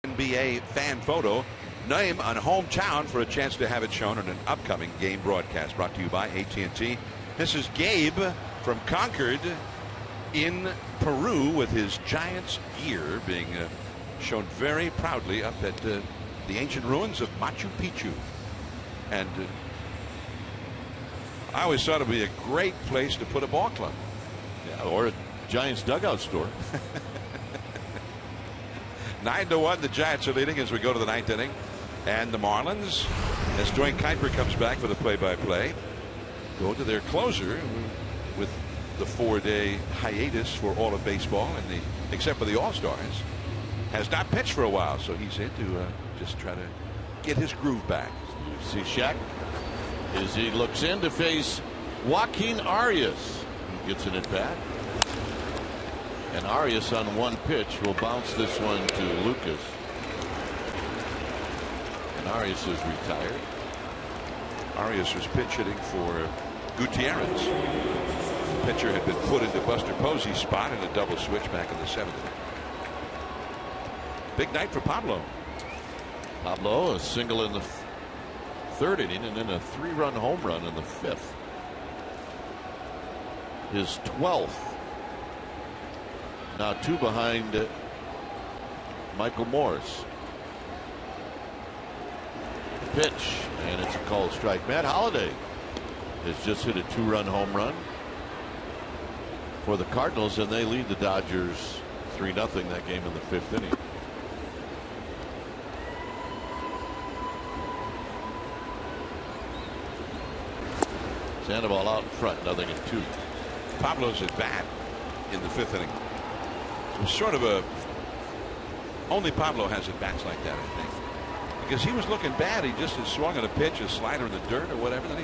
NBA fan photo. Name on hometown for a chance to have it shown on an upcoming game broadcast. Brought to you by AT&T. This is Gabe from Concord in Peru with his Giants gear being shown very proudly up at the ancient ruins of Machu Picchu. And I always thought it would be a great place to put a ball club. Yeah, or a Giants dugout store. 9-1, the Giants are leading as we go to the 9th inning. And the Marlins, as Dwayne Kuiper comes back for the play-by-play, go to their closer with the 4-day hiatus for all of baseball, and except for the All-Stars, has not pitched for a while, so he's in to just try to get his groove back. You see Shaq as he looks in to face Joaquin Arias, who gets an at-bat. And Arias on one pitch will bounce this one to Lucas. And Arias is retired. Arias was pitch hitting for Gutierrez. The pitcher had been put into Buster Posey's spot in a double switch back in the 7th inning. Big night for Pablo. Pablo, a single in the 3rd inning and then a 3-run home run in the 5th. His 12th. Now 2 behind Michael Morris. Pitch, and it's a called strike. Matt Holliday has just hit a 2-run home run for the Cardinals, and they lead the Dodgers 3-0 that game in the 5th inning. Sandoval out in front, 0-2. Pablo's at bat in the 5th inning. It was sort of a, only Pablo has at bats like that, I think, because he was looking bad. He just had swung at a pitch, a slider in the dirt or whatever. Then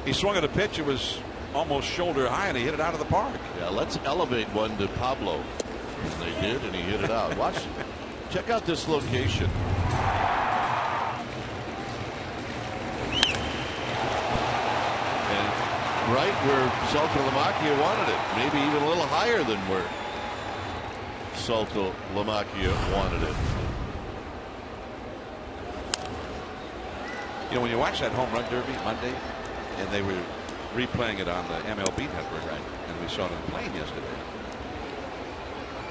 he swung at a pitch. It was almost shoulder high, and he hit it out of the park. Yeah, let's elevate one to Pablo. And they did, and he hit it out. Watch, check out this location. And right where Saltalamacchia wanted it, maybe even a little higher than where Saltalamacchia wanted it. You know, when you watch that home run derby Monday, and they were replaying it on the MLB network, right, and we saw it on the plane yesterday,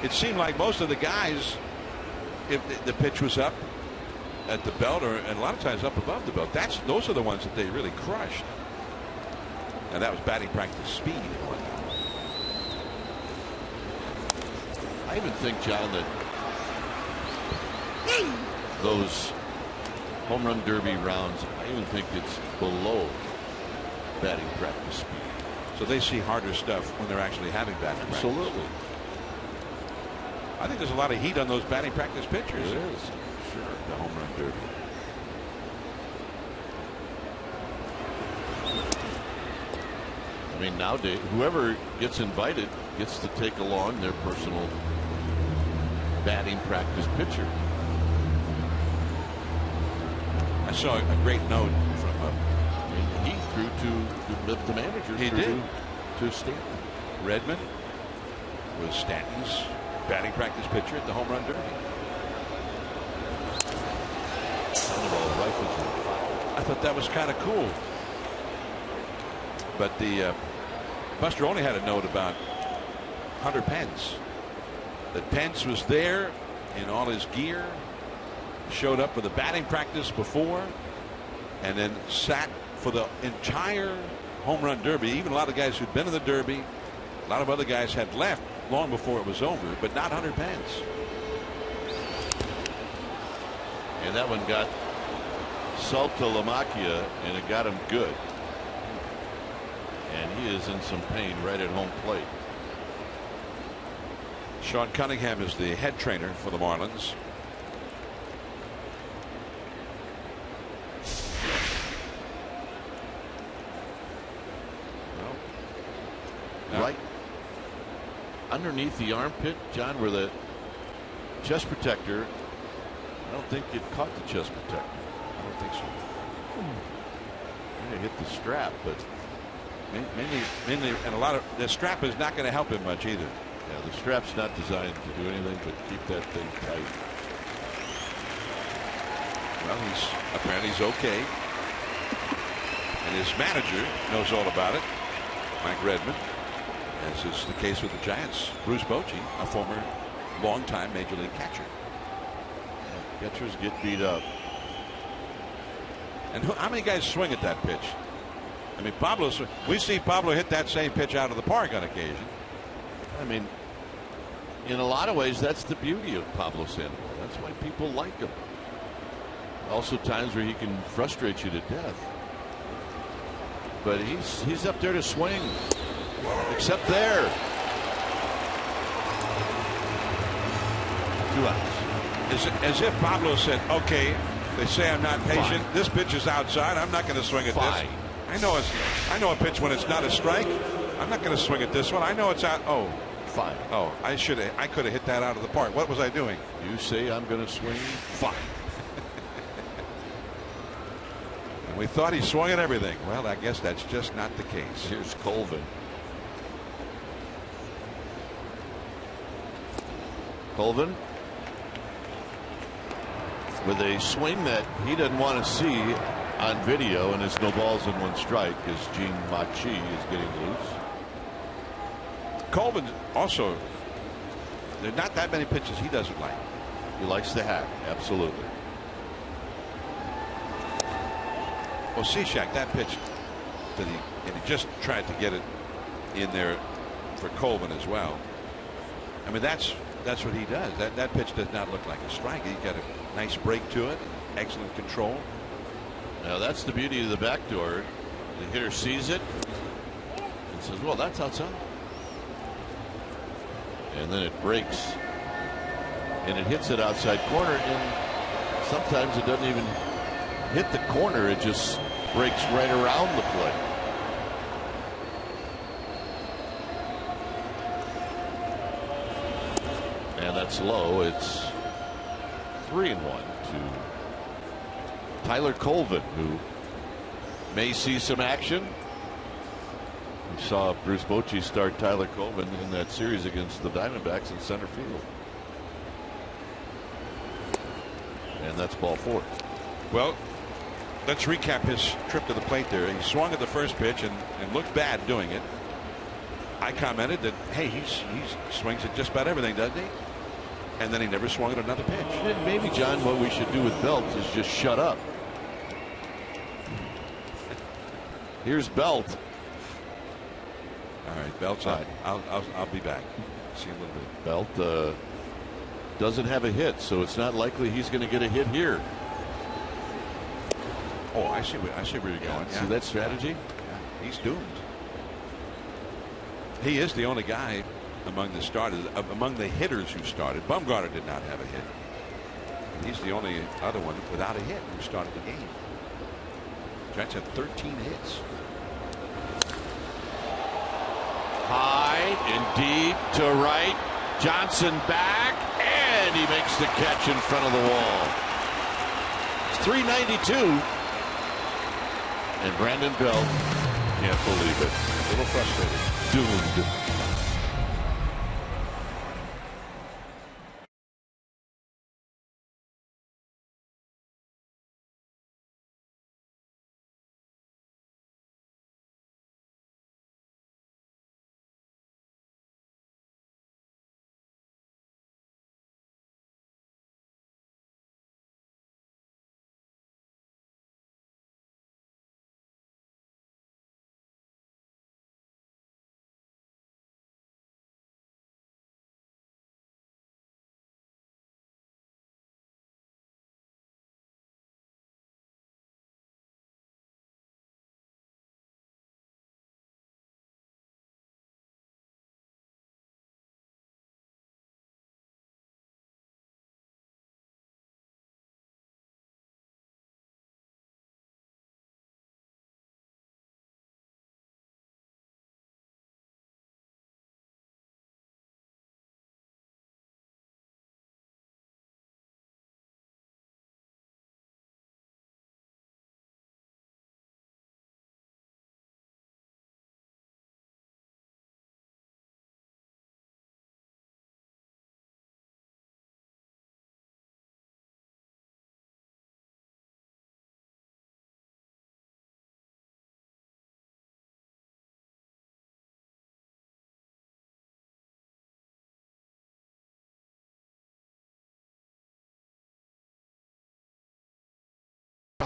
it seemed like most of the guys, if the pitch was up at the belt, and a lot of times up above the belt, those are the ones that they really crushed. And that was batting practice speed and whatnot. I even think, John, that those home run derby rounds, I even think it's below batting practice speed. So they see harder stuff when they're actually having batting practice. Absolutely. I think there's a lot of heat on those batting practice pitchers. There is. Sure. The home run derby. I mean, nowadays, whoever gets invited gets to take along their personal batting practice pitcher. I saw a great note from he threw to the manager. He did to Stanton. Redmond was Stanton's batting practice pitcher at the home run derby. I thought that was kind of cool. But the Buster only had a note about Hunter Pence. That Pence was there in all his gear, showed up for the batting practice before, and then sat for the entire home run derby. Even a lot of guys who'd been in the derby, a lot of other guys had left long before it was over, but not Hunter Pence. And that one got Saltalamacchia, and it got him good. And he is in some pain right at home plate. Sean Cunningham is the head trainer for the Marlins. Right underneath the armpit, John, where the chest protector, I don't think it caught the chest protector. I don't think so. It hit the strap, but mainly, and a lot of the strap is not going to help him much either. yeah, the strap's not designed to do anything but keep that thing tight. Well, apparently he's okay. And his manager knows all about it, Mike Redmond, as is the case with the Giants. Bruce Bochy, a former longtime major league catcher. Catchers get beat up. And how many guys swing at that pitch? I mean, we see Pablo hit that same pitch out of the park on occasion. I mean, in a lot of ways, that's the beauty of Pablo Sandoval. That's why people like him. Also times where he can frustrate you to death. But he's up there to swing. Except there. 2 outs. As if Pablo said, okay, they say I'm not patient. Fine. This pitch is outside. I'm not going to swing at Fine. this. I know a pitch when it's not a strike. I'm not going to swing at this one. I know it's out. Oh, fine. Oh, I could have hit that out of the park. What was I doing? You say I'm going to swing. Fine. And we thought he swung at everything. Well, I guess that's just not the case. Here's Colvin. Colvin with a swing that he doesn't want to see on video, and it's no balls in 1 strike as Gene Machi is getting loose. Colvin also, there are not that many pitches he doesn't like. He likes the hack, absolutely. Well, Cishak, that pitch and he just tried to get it in there for Colvin as well. I mean, that's what he does. That pitch does not look like a strike. He got a nice break to it, excellent control. Now that's the beauty of the backdoor. The hitter sees it and says, well, that's outside. And then it breaks. And it hits it outside corner. And sometimes it doesn't even hit the corner. It just breaks right around the plate. And that's low. It's 3-1 to Tyler Colvin, who may see some action. We saw Bruce Bochy start Tyler Colvin in that series against the Diamondbacks in center field. And that's ball 4. Well, let's recap his trip to the plate there. He swung at the first pitch and looked bad doing it. I commented that, hey, he swings at just about everything, doesn't he? And then he never swung at another pitch. And maybe, John, what we should do with Belt is just shut up. Here's Belt. All right, Belt's on. I'll be back. See you in a little bit. Belt doesn't have a hit, so it's not likely he's going to get a hit here. Oh, I see where you're going. Yeah. See that strategy? Yeah. He's doomed. He is the only guy among the starters, among the hitters who started. Bumgarner did not have a hit. He's the only other one without a hit who started the game. Giants have 13 hits. High and deep to right. Johnson back, and he makes the catch in front of the wall. It's 392. And Brandon Belt can't believe it. A little frustrated. Doomed.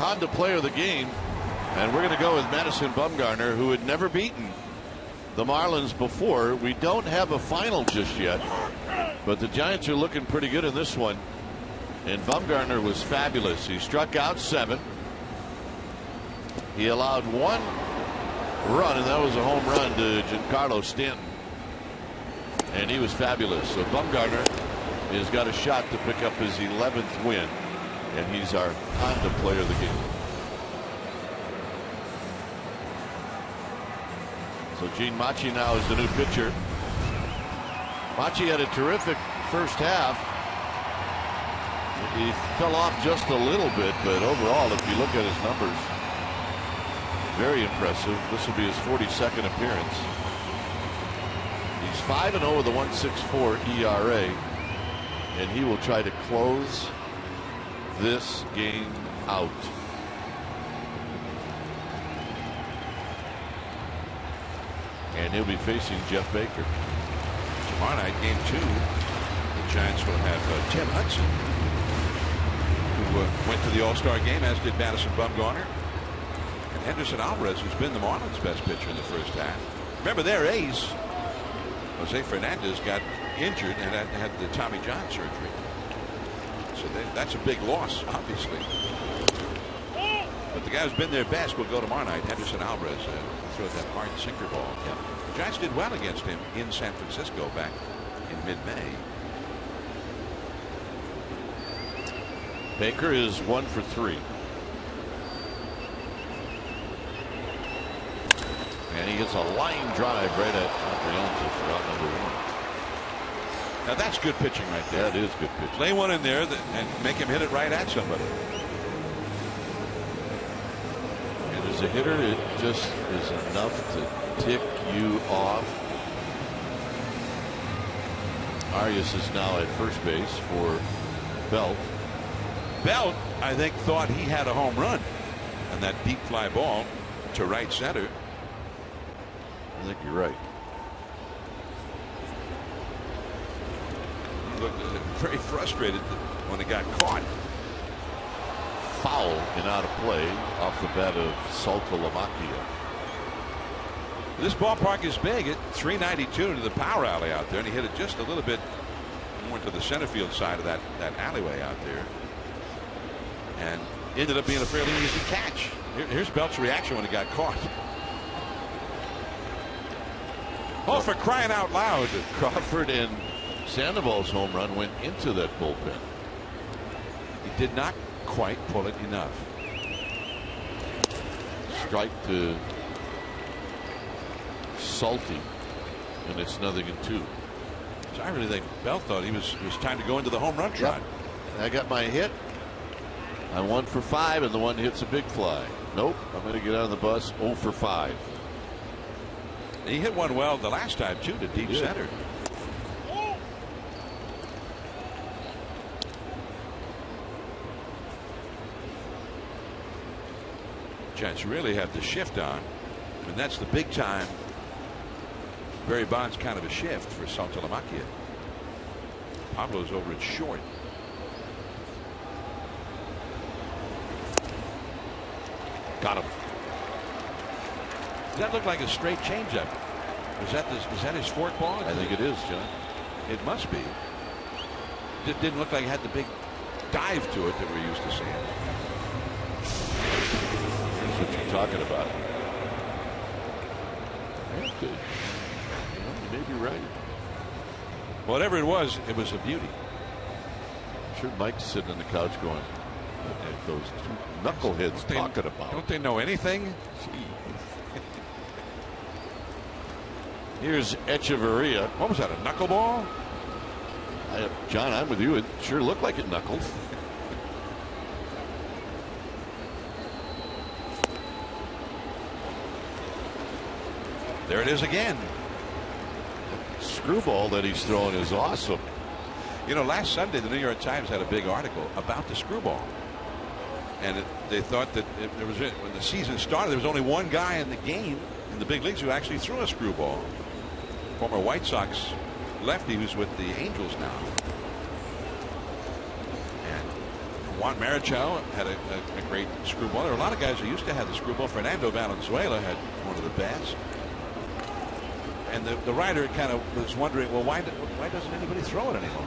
Honda player of the game. And we're going to go with Madison Bumgarner, who had never beaten the Marlins before. We don't have a final just yet, but the Giants are looking pretty good in this one. And Bumgarner was fabulous. He struck out 7. He allowed 1 run, and that was a home run to Giancarlo Stanton. And he was fabulous. So Bumgarner has got a shot to pick up his 11th win, and he's our Honda player of the game. So Gene Machi now is the new pitcher. Machi had a terrific first half. He fell off just a little bit, but overall, if you look at his numbers, very impressive. This will be his 42nd appearance. He's 5-0 with a 1.64 ERA, and he will try to close this game out. And he'll be facing Jeff Baker. Tomorrow night, game 2, the Giants will have Tim Hudson, who went to the All-Star game, as did Madison Bumgarner. And Henderson Alvarez, who's been the Marlins' best pitcher in the first half. Remember, their ace, Jose Fernandez, got injured and had the Tommy John surgery. So that's a big loss, obviously. But the guy who's been their best will go tomorrow night, Henderson Alvarez, throw that hard sinker ball. Yeah. The Giants did well against him in San Francisco back in mid-May. Baker is 1 for 3. And he gets a line drive right at Adrianza for out number 1. Now that's good pitching right there. That is good pitching. Lay one in there and make him hit it right at somebody. And as a hitter, it just is enough to tick you off. Arias is now at first base for Belt. Belt, I think, thought he had a home run on that deep fly ball to right center. I think you're right. He looked very frustrated when it got caught. Foul and out of play off the bat of Saltalamacchia. This ballpark is big at 392 to the power alley out there, and he hit it just a little bit more to the center field side of that alleyway out there, and ended up being a fairly easy catch. Here's Belt's reaction when it got caught. Oh, for crying out loud. Crawford and Sandoval's home run went into that bullpen. He did not quite pull it enough. Strike to Salty, and it's 0-2. So I really think Belt thought it was time to go into the home run trot. Yep. I got my hit. I'm 1 for 5, and the one hits a big fly. Nope, I'm going to get on the bus. 0 for 5. He hit one well the last time too, to deep center. Giants really have the shift on, and that's the big time Barry Bonds kind of a shift for Saltalamacchia. Pablo's over at short. Got him. Does that look like a straight changeup? Is that his fork ball? I think it is, John. It must be. It didn't look like it had the big dive to it that we're used to seeing. That's what you're talking about. Okay. You may be right. Whatever it was a beauty. I'm sure Mike's sitting on the couch going, what those two knuckleheads talking about? Don't they know anything? Here's Echeverria. What was that, a knuckleball? John, I'm with you. It sure looked like it knuckled. There it is again. Screwball that he's throwing is awesome. You know, last Sunday the New York Times had a big article about the screwball, and they thought that when the season started, there was only one guy in the game in the big leagues who actually threw a screwball. Former White Sox lefty who's with the Angels now. And Juan Marichal had a great screwball. There are a lot of guys who used to have the screwball. Fernando Valenzuela had one of the best. And the writer kind of was wondering, well, why doesn't anybody throw it anymore?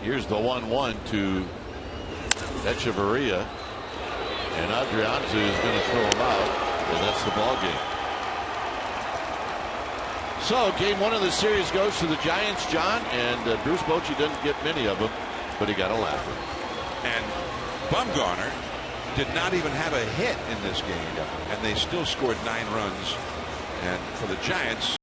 Here's the 1-1 to Echeverria, and Adrianza is going to throw him out, and that's the ball game. So game 1 of the series goes to the Giants, John, and Bruce Bochy doesn't get many of them, but he got a laugher. And Bumgarner did not even have a hit in this game, and they still scored 9 runs. And for the Giants,